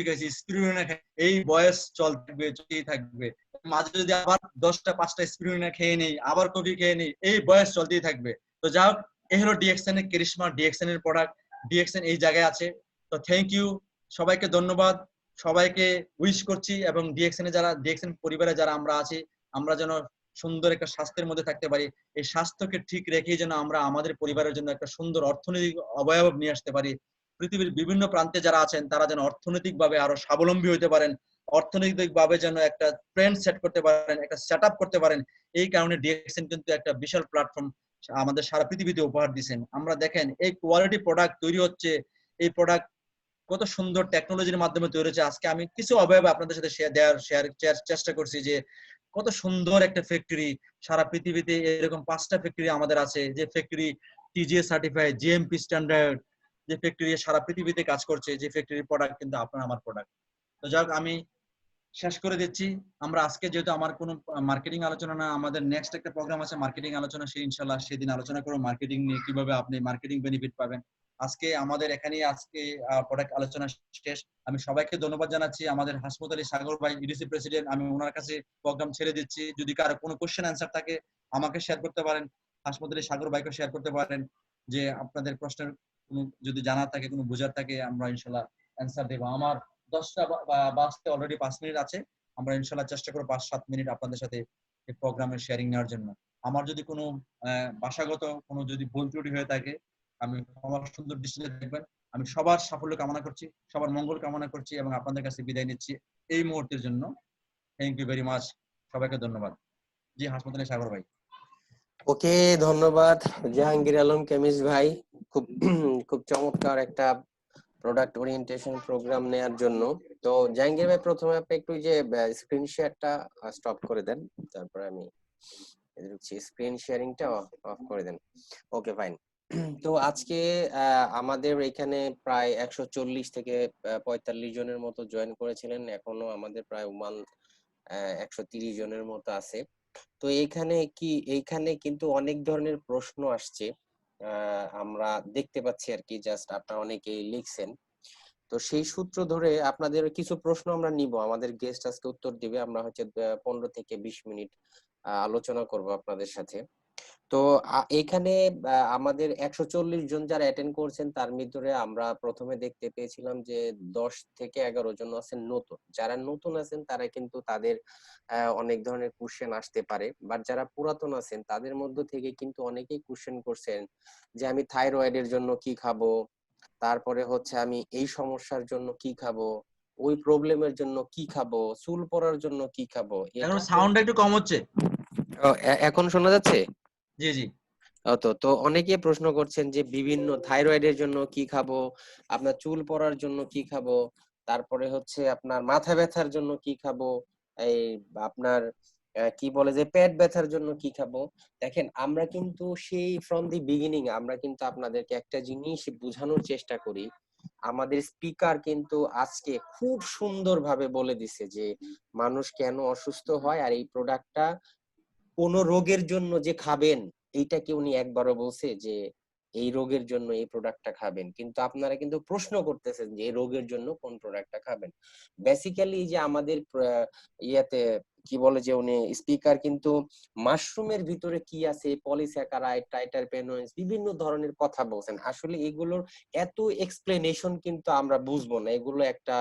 খাইছি স্পিরুলিনা খাই, এই বয়স চলতেই থাকবে। মাঝে যদি আবার 10টা 5টা স্পিরুলিনা খেয়ে নেই, আবার কপি খেয়ে নেই, এই বয়স চলতেই থাকবে। তো যাই হোক, এই হলো ডিএক্সএন এর কারিশমা, ডিএক্সএন এর প্রোডাক্ট। ডিএক্সএন এই জায়গায় আছে। তো থ্যাংক ইউ, সবাইকে ধন্যবাদ, সবাইকে উইশ করছি। এবং ডিএক্সএন পরিবারে যারা আমরা আছি, আমরা যেন সুন্দর একটা স্বাস্থ্যের মধ্যে থাকতে পারি। এই স্বাস্থ্যকে ঠিক রেখেই যেন আমরা আমাদের পরিবারের জন্য একটা সুন্দর অর্থনৈতিক অবয়ব নিয়ে আসতে পারি। পৃথিবীর বিভিন্ন প্রান্তে যারা আছেন তারা যেন অর্থনৈতিকভাবে আরো স্বাবলম্বী হতে পারেন, অর্থনৈতিকভাবে যেন একটা ট্রেন্ড সেট করতে পারেন, একটা সেট আপ করতে পারেন। এই কারণে ডিএক্সএন কিন্তু একটা বিশাল প্ল্যাটফর্ম আমাদের সারা পৃথিবীতে উপহার দিচ্ছেন। আমরা দেখেন এই কোয়ালিটি প্রোডাক্ট তৈরি হচ্ছে, এই প্রোডাক্ট কত সুন্দর টেকনোলজির মাধ্যমে তৈরি হচ্ছে। আজকে আমি কিছু অবয়ব আপনাদের সাথে শেয়ার চেষ্টা করছি যে কত সুন্দর একটা ফ্যাক্টরি। সারা পৃথিবীতে এরকম 5টা ফ্যাক্টরি আমাদের আছে, যে factory TGA certified, GMP standard, যে ফ্যাক্টরি সারা পৃথিবীতে কাজ করছে, যে ফ্যাক্টরির প্রোডাক্ট কিন্তু আপনার আমার প্রোডাক্ট। তো যাক, আমি শেষ করে দিচ্ছি। আমরা আজকে যেহেতু আমার কোনো মার্কেটিং আলোচনা না, আমাদের নেক্সট একটা প্রোগ্রাম আছে মার্কেটিং আলোচনা, সেই ইনশাআল্লাহ সেদিন আলোচনা করব মার্কেটিং নিয়ে, কিভাবে আপনি মার্কেটিং বেনিফিট পাবেন। আজকে আমাদের এখানেই আজকে প্রোডাক্ট আলোচনা শেষ। আমি সবাইকে ধন্যবাদ জানাচ্ছি। আমাদের হাসমত আলী সাগর ভাই, ইডিসি প্রেসিডেন্ট, আমি ওনার কাছে প্রোগ্রাম ছেড়ে দিচ্ছি। যদি কারো কোনো কোশ্চেন অ্যান্সার থাকে আমাকে শেয়ার করতে পারেন, হাসমত আলী সাগর ভাইকে শেয়ার করতে পারেন, যে আপনাদের প্রশ্নের কোনো যদি জানার থাকে, কোনো বোঝার থাকে, আমরা ইনশাআল্লাহ অ্যান্সার দেবো। আমার 10টা বাজতে অলরেডি 5 মিনিট আছে। আমরা ইনশাআল্লাহ চেষ্টা করব 5-7 মিনিট আপনাদের সাথে এই প্রোগ্রামের শেয়ারিং নেওয়ার জন্য। আমার যদি কোনো ভাষাগত কোনো যদি ভুল ত্রুটি হয়ে থাকে, আমি আমার সুন্দর দৃষ্টিতে দেখবেন। আমি সবার সাফল্য কামনা করছি, সবার মঙ্গল কামনা করছি, এবং আপনাদের কাছে বিদায় নিচ্ছি এই মুহূর্তের জন্য। থ্যাংক ইউ ভেরি মাচ, সবাইকে ধন্যবাদ। জি, হাসমত আলী সাগর ভাই। ওকে, ধন্যবাদ জাহাঙ্গীর আলম কেমিস্ট ভাই, খুব খুব চমৎকার একটা প্রোডাক্ট ওরিয়েন্টেশন প্রোগ্রাম নেয়ার জন্য। তো জাহাঙ্গীর ভাই, প্রথমে আপনি একটু যে স্ক্রিন শেয়ারটা স্টপ করে দেন, তারপরে আমি স্ক্রিন শেয়ারিংটা অফ করে দেন। ওকে, ফাইন। তো আজকে আমাদের এখানে প্রায় 140 থেকে 45 জনের মতো জয়েন করেছিলেন। এখনো আমাদের প্রায় 130 জনের মতো আছে। তো এইখানে কিন্তু অনেক ধরনের প্রশ্ন আসছে, আমরা দেখতে পাচ্ছি আর কি, জাস্ট আপনারা অনেকেই লিখছেন। তো সেই সূত্র ধরে আপনাদের কিছু প্রশ্ন আমরা নিব, আমাদের গেস্ট আজকে উত্তর দিবে। আমরা হচ্ছে 15 থেকে 20 মিনিট আলোচনা করব আপনাদের সাথে। তো এখানে আমাদের 140 জন যারা অ্যাটেন্ড করছেন, তার ভিতরে আমরা প্রথমে দেখতে পেয়েছিলাম যে 10 থেকে 11 জন আছেন নতুন। যারা নতুন আছেন তারা কিন্তু তাদের অনেক ধরনের কোশ্চেন আসতে পারে, বাট যারা পুরাতন আছেন তাদের মধ্য থেকে কিন্তু অনেকেই কোশ্চেন করছেন যে আমি থাইরয়েডের জন্য কি খাবো, তারপরে হচ্ছে আমি এই সমস্যার জন্য কি খাবো, ওই প্রবলেমের জন্য কি খাবো, চুল পড়ার জন্য কি খাবো। এখন সাউন্ডটা একটু কম হচ্ছে। এখন শোনা যাচ্ছে? জি জি। তো অনেকে প্রশ্ন করছেন যে বিভিন্ন থাইরয়েডের জন্য কি খাবো, আপনার চুল পড়ার জন্য কি খাবো, তারপরে হচ্ছে আপনার মাথা ব্যথার জন্য কি খাবো, এই আপনার কি বলে যে পেট ব্যথার জন্য কি খাবো। দেখেন, আমরা কিন্তু সেই ফ্রম দি বিগিনিং আমরা কিন্তু আপনাদেরকে একটা জিনিস বোঝানোর চেষ্টা করি। আমাদের স্পিকার কিন্তু আজকে খুব সুন্দরভাবে বলে দিছে যে মানুষ কেন অসুস্থ হয়, আর এই প্রোডাক্টটা কোন রোগের জন্য যে খাবেন এইটা কি উনি একবারও বলছে যে এই রোগের জন্য এই প্রোডাক্টটা খাবেন? কিন্তু আপনারা কিন্তু প্রশ্ন করতেছেন যে এই রোগের জন্য কোন প্রোডাক্টটা খাবেন। বেসিক্যালি যে আমাদের ইয়াতে কি বলে যে উনি স্পিকার কিন্তু মাশরুমের ভিতরে কি আছে, পলিস্যাকারাইড, টাইটারপেনোয়েস, বিভিন্ন ধরনের কথা বলছেন। আসলে এগুলোর এত এক্সপ্লেনেশন কিন্তু আমরা বুঝবো না, এগুলো একটা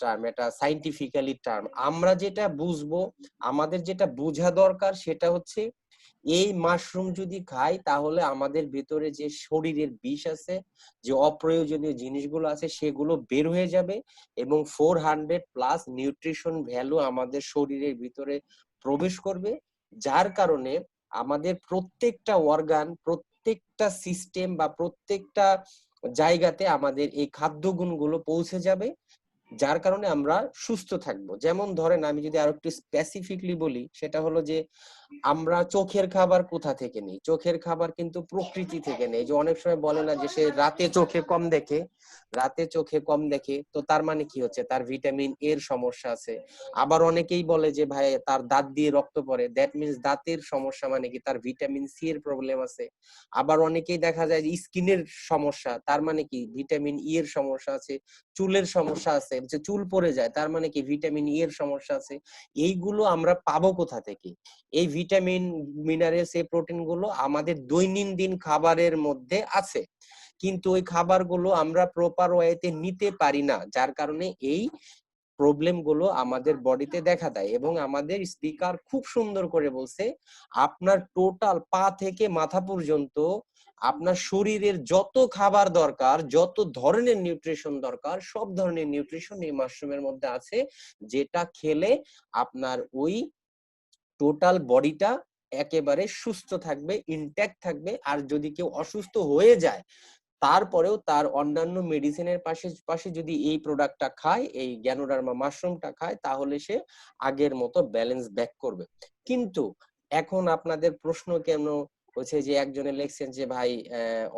টার্ম, এটা সাইন্টিফিক্যালি টার্ম। আমরা যেটা বুঝবো, আমাদের যেটা বোঝা দরকার সেটা হচ্ছে এই মাশরুম যদি খাই তাহলে আমাদের ভিতরে যে শরীরের বিষ আছে, যে অপ্রয়োজনীয় জিনিসগুলো আছে, সেগুলো বের হয়ে যাবে এবং 400+ নিউট্রিশন ভ্যালু আমাদের শরীরের ভিতরে প্রবেশ করবে, যার কারণে আমাদের প্রত্যেকটা অর্গান, প্রত্যেকটা সিস্টেম বা প্রত্যেকটা জায়গাতে আমাদের এই খাদ্য গুণগুলো পৌঁছে যাবে, যার কারণে আমরা সুস্থ থাকবো। যেমন ধরেন, আমি যদি আরো একটু স্পেসিফিকলি বলি, সেটা হলো যে আমরা চোখের খাবার কোথা থেকে নিই? চোখের খাবার কিন্তু প্রকৃতি থেকে নেই। যে অনেক সময় বলে না যে সে রাতে চোখে কম দেখে, তো তার মানে কি হচ্ছে? তার ভিটামিন এর সমস্যা আছে। আবার অনেকেই বলে যে ভাই তার দাঁত দিয়ে রক্ত পড়ে, দ্যাট মিন্স দাঁতের সমস্যা মানে কি তার ভিটামিন সি এর প্রবলেম আছে। আবার অনেকেই দেখা যায় যে স্কিনের সমস্যা, তার মানে কি ভিটামিন ই এর সমস্যা আছে। চুলের সমস্যা আছে, যে চুল পড়ে যায় তার মানে কি ভিটামিন ই এর সমস্যা আছে। এইগুলো আমরা পাবো কোথা থেকে? এই ভিটামিন, মিনারেলস, এই প্রোটিন গুলো আমাদের দৈনন্দিন খাবারের মধ্যে আছে, কিন্তু ওই খাবারগুলো আমরা প্রপার ওয়েতে নিতে পারি না, যার কারণে এই প্রবলেম গুলো আমাদের বডিতে দেখা দেয়। এবং আমাদের স্পিকার খুব সুন্দর করে বলছে, আপনার টোটাল পা থেকে মাথা পর্যন্ত আপনার শরীরের যত খাবার দরকার, যত ধরনের নিউট্রিশন দরকার, সব ধরনের নিউট্রিশন এই মাশরুমের মধ্যে আছে, যেটা খেলে আপনার ওই টোটাল বডিটা একেবারে সুস্থ থাকবে, ইনট্যাক্ট থাকবে। আর যদি কেউ অসুস্থ হয়ে যায়, তারপরেও তার অন্যান্য মেডিসিনের পাশে যদি এই প্রোডাক্টটা খায়, এই গ্যানোডার্মা মাশরুমটা খায়, তাহলে সে আগের মতো ব্যালেন্স ব্যাক করবে। কিন্তু এখন আপনাদের প্রশ্ন কেন হচ্ছে যে একজনে লিখছেন যে ভাই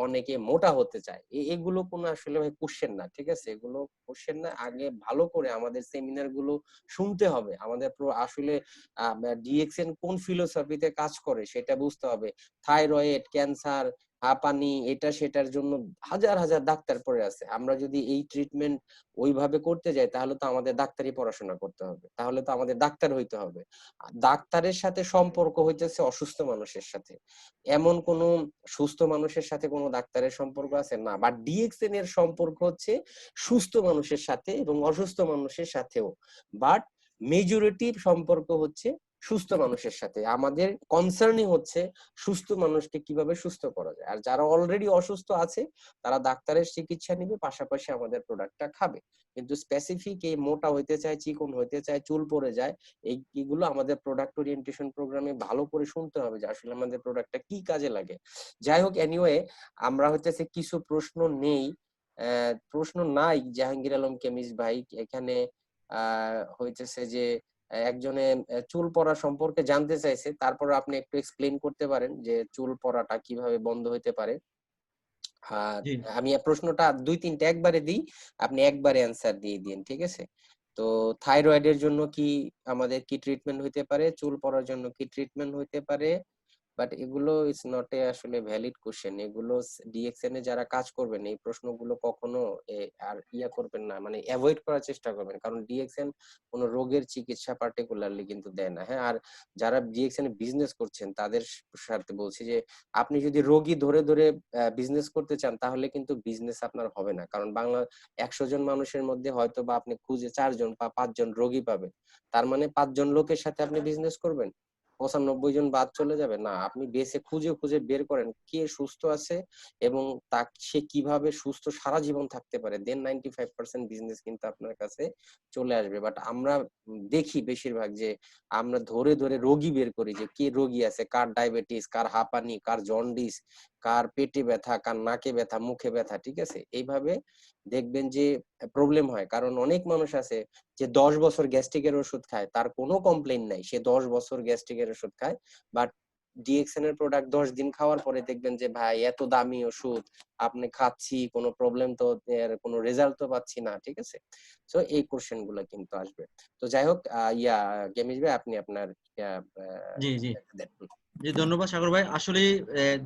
অনেকে মোটা হতে চায়, এগুলো কোনো আসলে ভাই কোশ্চেন না, ঠিক আছে? এগুলো কোশ্চেন না। আগে ভালো করে আমাদের সেমিনার গুলো শুনতে হবে, আমাদের আসলে ডিএক্সএন কোন ফিলোসফিতে কাজ করে সেটা বুঝতে হবে। থাইরয়েড, ক্যান্সার, হাঁপানি, এটা সেটার জন্য হাজার হাজার ডাক্তার পড়ে আছে। আমরা যদি এই ট্রিটমেন্ট ওইভাবে করতে যাই, তাহলে তো আমাদের ডাক্তারি পড়াশোনা করতে হবে, তাহলে তো আমাদের ডাক্তার হইতে হবে। আর ডাক্তারের সাথে সম্পর্ক হইতেছে অসুস্থ মানুষের সাথে। এমন কোন সুস্থ মানুষের সাথে কোনো ডাক্তারের সম্পর্ক আছে না, বা ডিএক্সএন এর সম্পর্ক হচ্ছে সুস্থ মানুষের সাথে এবং অসুস্থ মানুষের সাথেও, বাট মেজরিটি সম্পর্ক হচ্ছে সুস্থ মানুষের সাথে। আমাদের কনসার্নই হচ্ছে সুস্থ মানুষকে কিভাবে সুস্থ করা যায়। আর যারা অলরেডি অসুস্থ আছে, তারা ডাক্তারের চিকিৎসা নিবে, পাশাপাশি আমাদের প্রোডাক্টটা খাবে। কিন্তু স্পেসিফিক এই মোটা হইতে চায়, চিকন হইতে চায়, চুল পড়ে যায়, এইগুলো আমাদের প্রোডাক্ট ওরিয়েন্টেশন প্রোগ্রামে ভালো করে শুনতে হবে যে আসলে আমাদের প্রোডাক্টটা কি কাজে লাগে। যাই হোক, এনিওয়ে, আমরা হইতেছে কিছু প্রশ্ন নেই, প্রশ্ন নাই জাহাঙ্গীর আলম কেমিস্ট ভাই। এখানে হইতেছে যে একজনে চুল পড়া সম্পর্কে জানতে চাইছে, তারপর আপনি একটু এক্সপ্লেইন করতে পারেন যে চুল পড়াটা কিভাবে বন্ধ হইতে পারে। জি আমি প্রশ্নটা দুই তিনটা একবারে দিই, আপনি একবারে অ্যান্সার দিয়ে দিন, ঠিক আছে? তো থাইরয়েডের জন্য কি আমাদের কি ট্রিটমেন্ট হইতে পারে, চুল পড়ার জন্য কি ট্রিটমেন্ট হইতে পারে? বাট এগুলো ইজ নট এ আসলে ভ্যালিড কোশ্চেন। এগুলো ডিএক্সএন এ যারা কাজ করবেন এই প্রশ্নগুলো কখনো আর করবেন না, মানে অ্যাভয়েড করার চেষ্টা করবেন, কারণ ডিএক্সএন কোনো রোগের চিকিৎসা পার্টিকুলারলি কিন্তু দেয় না। হ্যাঁ, আর যারা ডিএক্সএন এ বিজনেস করছেন তাদের সাথে বলছি যে আপনি যদি রোগী ধরে ধরে বিজনেস করতে চান, তাহলে কিন্তু বিজনেস আপনার হবে না। কারণ 100 জন মানুষের মধ্যে হয়তো বা আপনি খুঁজে 4 জন বা 5 জন রোগী পাবেন, তার মানে 5 জন লোকের সাথে আপনি বিজনেস করবেন, 95 জন বাদ চলে যাবে না। আপনি বেছে খুঁজে খুঁজে বের করেন কে সুস্থ আছে এবং সে কিভাবে সুস্থ সারা জীবন থাকতে পারে, দেন 95% বিজনেস কিন্তু আপনার কাছে চলে আসবে। বাট আমরা দেখি বেশিরভাগ যে আমরা ধরে ধরে রোগী বের করি, যে কে রোগী আছে, কার ডায়াবেটিস, কার হাঁপানি, কার জন্ডিস, কার পেটে ব্যথা, কার নাকে ব্যথা, মুখে ব্যথা, ঠিক আছে? এইভাবে দেখবেন যে প্রবলেম হয়। কারণ অনেক মানুষ আছে যে 10 বছর গ্যাস্ট্রিকের ওষুধ খায়, তার কোনো কমপ্লেইন নাই, সে 10 বছর গ্যাস্ট্রিকের ওষুধ খায়, বাট ডিএক্সএন এর প্রোডাক্ট 10 দিন খাওয়ার পরে দেখবেন যে ভাই এত দামি ওষুধ আপনি খাচ্ছি, কোনো প্রবলেম তো, এর কোনো রেজাল্ট তো পাচ্ছি না, ঠিক আছে? সো এই কোশ্চেন গুলো কিন্তু আসবে। তো যাই হোক, কেমিস ভাই আপনি আপনার আহ, জি জি দেন। জি ধন্যবাদ সাগর ভাই। আসলে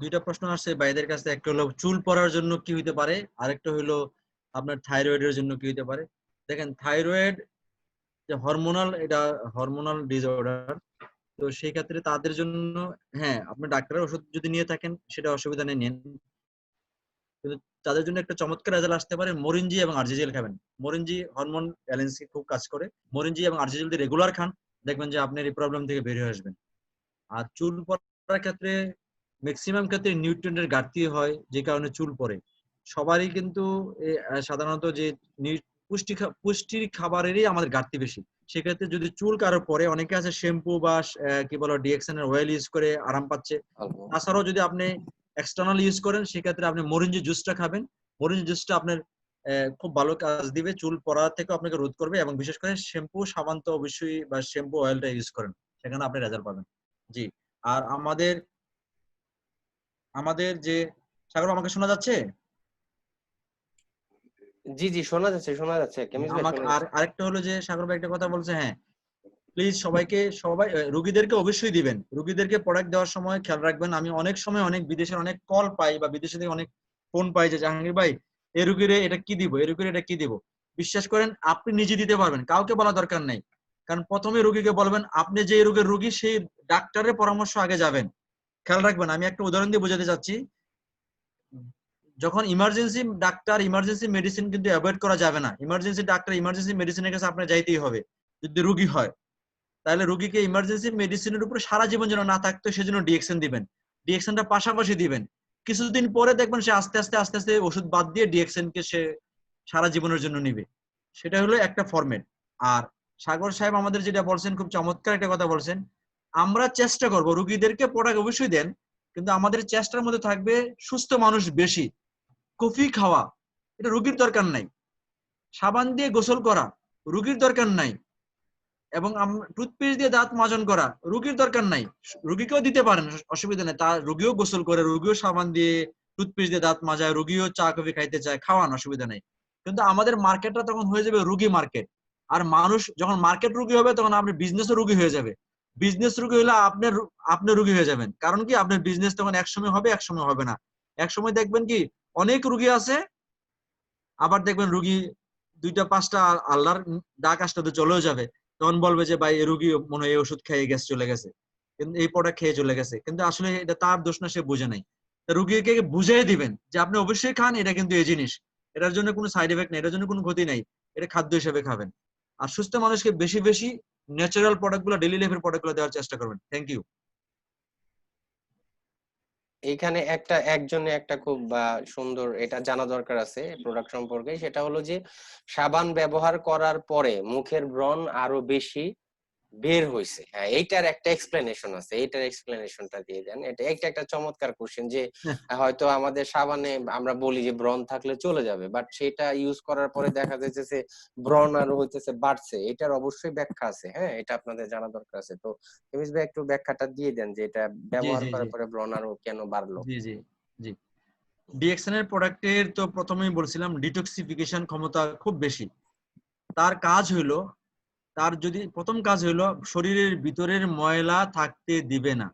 দুইটা প্রশ্ন আসছে ভাইদের কাছে, একটা হলো চুল পড়ার জন্য কি হইতে পারে, আরেকটা হলো আপনার থাইরয়েডের জন্য কি হইতে পারে। দেখেন, থাইরয়েড যে হরমোনাল, এটা হরমোনাল ডিসঅর্ডার। তো সেই ক্ষেত্রে তাদের জন্য, হ্যাঁ, আপনি ডাক্তারের ওষুধ যদি নিয়ে থাকেন সেটা অসুবিধা নেই, নেন। কিন্তু তাদের জন্য একটা চমৎকার রেজাল্ট আসতে পারে, মরিনজি এবং আরজিজিএল খাবেন। মরিনজি হরমোন ব্যালেন্সে খুব কাজ করে। মরিনজি এবং আরজিজিএল যদি রেগুলার খান, দেখবেন যে আপনার এই প্রবলেম থেকে বের হয়ে আসবেন। আর চুল পড়ার ক্ষেত্রে ম্যাক্সিমাম ক্ষেত্রে নিউট্রিয়েন্টের ঘাটতি হয়, যে কারণে চুল পড়ে। সবারই কিন্তু সাধারণত যে পুষ্টির খাবারেরই আমাদের ঘাটতি বেশি। সেক্ষেত্রে যদি চুল কারো পরে, অনেকে আছে শ্যাম্পু বা কি বলো ডিএক্সএন এর অয়েল ইউজ করে আরাম পাচ্ছে। তাছাড়াও যদি আপনি এক্সটার্নাল ইউজ করেন, সেক্ষেত্রে আপনি মরিঞ্জি জুসটা খাবেন। মরিঞ্জি জুসটা আপনার খুব ভালো কাজ দিবে, চুল পড়া থেকে আপনাকে রোধ করবে। এবং বিশেষ করে শ্যাম্পু সাবান তো অবশ্যই, বা শ্যাম্পু অয়েলটা ইউজ করেন, সেখানে আপনি রেজাল্ট পাবেন। জি। আর আমাদের আমাদের যে সাগর, আমাকে শোনা যাচ্ছে? জি জি, শোনা যাচ্ছে কেমিস্ট ভাই, আমাকে শোনা আর যাচ্ছে। আরেকটা হলো যে সাগর ভাই একটা কথা বলছে, হ্যাঁ প্লিজ সবাই রুগীদেরকে অবশ্যই দিবেন, রুগীদেরকে প্রোডাক্ট দেওয়ার সময় খেয়াল রাখবেন। আমি অনেক সময় অনেক বিদেশের অনেক কল পাই বা বিদেশে থেকে অনেক ফোন পাই যে জাহাঙ্গীর ভাই এই রুগীরে এটা কি দিব, এই রুগীরে এটা কি দিব। বিশ্বাস করেন আপনি নিজে দিতে পারবেন, কাউকে বলা দরকার নাই। কারণ প্রথমে রুগীকে বলবেন, আপনি যে রোগের রুগী সেই ডাক্তারের পরামর্শ আগে যাবেন। খেয়াল রাখবেন, আমি একটা উদাহরণ দিয়ে বোঝাতে চাচ্ছি। যখন ইমার্জেন্সি ডাক্তার ইমার্জেন্সি মেডিসিন কিন্তু অ্যাভয়েড করা যাবে না। ইমার্জেন্সি ডাক্তার ইমার্জেন্সি মেডিসিনের কাছে আপনার যাইতেই হবে যদি রুগী হয়। তাহলে রুগীকে ইমার্জেন্সি মেডিসিনের উপরে সারা জীবন যেন না থাকতো সেজন্য ডিএক্সএন দিবেন, ডিএক্সএনটা পাশাপাশি দিবেন। কিছুদিন পরে দেখবেন সে আস্তে আস্তে আস্তে আস্তে ওষুধ বাদ দিয়ে ডিএক্সএন কে সে সারা জীবনের জন্য নিবে। সেটা হলো একটা ফরম্যাট। আর সাগর সাহেব আমাদের যেটা বলছেন খুব চমৎকার একটা কথা বলছেন, আমরা চেষ্টা করব রুগীদেরকে প্রোডাক্ট অবশ্যই দেন, কিন্তু আমাদের চেষ্টার মধ্যে থাকবে সুস্থ মানুষ বেশি। কফি খাওয়া এটা রুগীর দরকার নাই, সাবান দিয়ে গোসল করা রুগীর দরকার নাই, এবং টুথপেস্ট দিয়ে দাঁত মাজন করা রুগীর দরকার নাই। রুগীকেও দিতে পারেন, অসুবিধা নেই, তার রুগীও গোসল করে, রুগীও সাবান দিয়ে টুথপেস্ট দিয়ে দাঁত মাজায়, রুগীও চা কফি খাইতে চায়, খাওয়ান, অসুবিধা নেই। কিন্তু আমাদের মার্কেটটা তখন হয়ে যাবে রুগী মার্কেট। আর মানুষ যখন মার্কেট রুগী হবে তখন আপনি বিজনেসও রুগী হয়ে যাবে। বিজনেস রুগী হলে আপনি রুগী হয়ে যাবেন। কারণ কি, আপনার বিজনেস তখন একসময় হবে একসময় হবে না। একসময় দেখবেন কি অনেক রুগী আছে, আবার দেখবেন রুগী দুইটা পাঁচটা আল্লাহর ডাক আসতে চলেও যাবে। তখন বলবে যে ভাই এই রুগী মনে হয় এই ওষুধ খেয়ে গ্যাস চলে গেছে, কিন্তু এই প্রোডাক্ট খেয়ে চলে গেছে, কিন্তু আসলে এটা তার দোষ না, সে বুঝে নাই। রুগীকে বুঝিয়ে দিবেন যে আপনি অবশ্যই খান, এটা কিন্তু এই জিনিস, এটার জন্য কোনো সাইড এফেক্ট নেই, এটার জন্য কোনো ক্ষতি নাই, এটা খাদ্য হিসেবে খাবেন। আর সুস্থ মানুষকে বেশি বেশি ন্যাচারাল প্রোডাক্ট গুলো, ডেইলি লাইফের প্রোডাক্ট গুলো দেওয়ার চেষ্টা করবেন। Thank you. এইখানে একজনে একটা খুব সুন্দর এটা জানা দরকার আছে প্রোডাক্ট সম্পর্কে, সেটা হলো যে সাবান ব্যবহার করার পরে মুখের ব্রণ আরো বেশি বের হইছে। হ্যাঁ, এইটার একটা এক্সপ্লেনেশন আছে, এইটার এক্সপ্লেনেশনটা দিয়ে দেন। এটা একটা চমৎকার কোশ্চেন যে হয়তো আমাদের সাবানে আমরা বলি যে ব্রণ থাকলে চলে যাবে, বাট সেটা ইউজ করার পরে দেখা যাচ্ছে যে ব্রণ আরো হইতেছে বাড়ছে। এটার অবশ্যই ব্যাখ্যা আছে, হ্যাঁ, এটা আপনাদের জানা দরকার আছে। তো এমিস ভাই একটু ব্যাখ্যাটা দিয়ে দেন যে এটা জি ব্যবহার জি জি করার পরে ব্রণ আরো কেন বাড়লো। জি জি জি ডিএক্সএন এর প্রোডাক্টের তো প্রথমেই বলছিলাম ডিটক্সিফিকেশন ক্ষমতা খুব বেশি। তার কাজ হইলো, তার যদি প্রথম কাজ হইলো শরীরের ভিতরের ময়লা থাকতে দিবে না।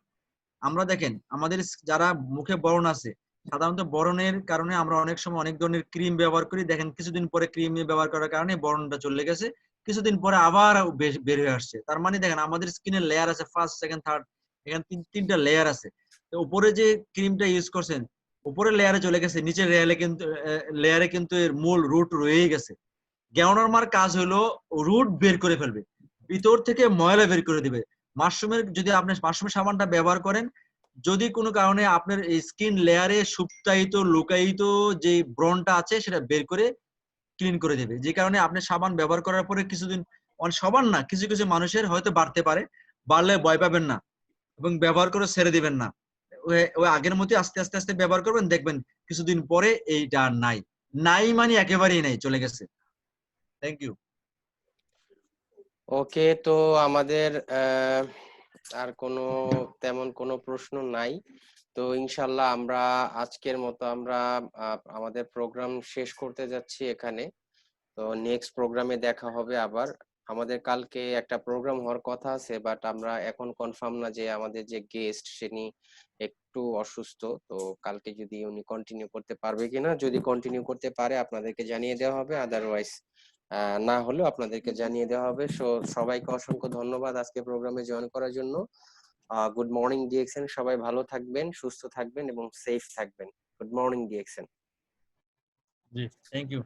আমরা দেখেন আমাদের যারা মুখে ব্রণ আছে, সাধারণত ব্রণের কারণে আমরা অনেক সময় অনেক ধরনের ক্রিম ব্যবহার করি, দেখেন কিছুদিন পরে ক্রিম ব্যবহার করার কারণে ব্রণটা চলে গেছে, কিছুদিন পরে আবার বের হয়ে আসছে। তার মানে দেখেন আমাদের স্কিনের লেয়ার আছে, ফার্স্ট সেকেন্ড থার্ড, এখানে তিনটা লেয়ার আছে। তো উপরে যে ক্রিমটা ইউজ করছেন উপরের লেয়ারে চলে গেছে, নিচের লেয়ারে কিন্তু এর মূল রুট রয়েই গেছে। গ্যাওনার্মার কাজ হলো রুট বের করে ফেলবে, ভিতর থেকে ময়লা বের করে দিবে। যদি আপনি মাশরুমের সাবানটা ব্যবহার করেন, যদি কোনো কারণে আপনার এই স্কিন লেয়ারে সুপ্তায়িত লুকায়িত যে ব্রণটা আছে সেটা বের করে ক্লিন করে দেবে। যে কারণে আপনি সাবান ব্যবহার করার পরে কিছুদিন, সবার না, কিছু কিছু মানুষের হয়তো বাড়তে পারে, বাড়লে ভয় পাবেন না এবং ব্যবহার করে ছেড়ে দিবেন না। ওই আগের মতো আস্তে আস্তে আস্তে ব্যবহার করবেন, দেখবেন কিছুদিন পরে এইটা নাই, নাই মানে একেবারেই নাই, চলে গেছে। Thank you. ওকে, তো আমাদের আর তেমন কোনো প্রশ্ন নাই। তো ইনশাল্লাহ আমরা আজকের মতো আমরা আমাদের প্রোগ্রাম শেষ করতে যাচ্ছি এখানে। তো নেক্সট প্রোগ্রামে দেখা হবে আবার। আমাদের কালকে একটা প্রোগ্রাম হওয়ার কথা আছে, বাট আমরা এখন কনফার্ম না যে আমাদের যে গেস্ট তিনি একটু অসুস্থ। তো কালকে যদি উনি কন্টিনিউ করতে পারবে কিনা, যদি কন্টিনিউ করতে পারে আপনাদেরকে জানিয়ে দেওয়া হবে, আদারওয়াইজ না হলেও আপনাদেরকে জানিয়ে দেওয়া হবে। সো সবাইকে অসংখ্য ধন্যবাদ আজকে প্রোগ্রামে জয়েন করার জন্য। গুড মর্নিং ডিএক্সএন, সবাই ভালো থাকবেন, সুস্থ থাকবেন এবং সেফ থাকবেন। Good morning DXN. জি থ্যাংক ইউ।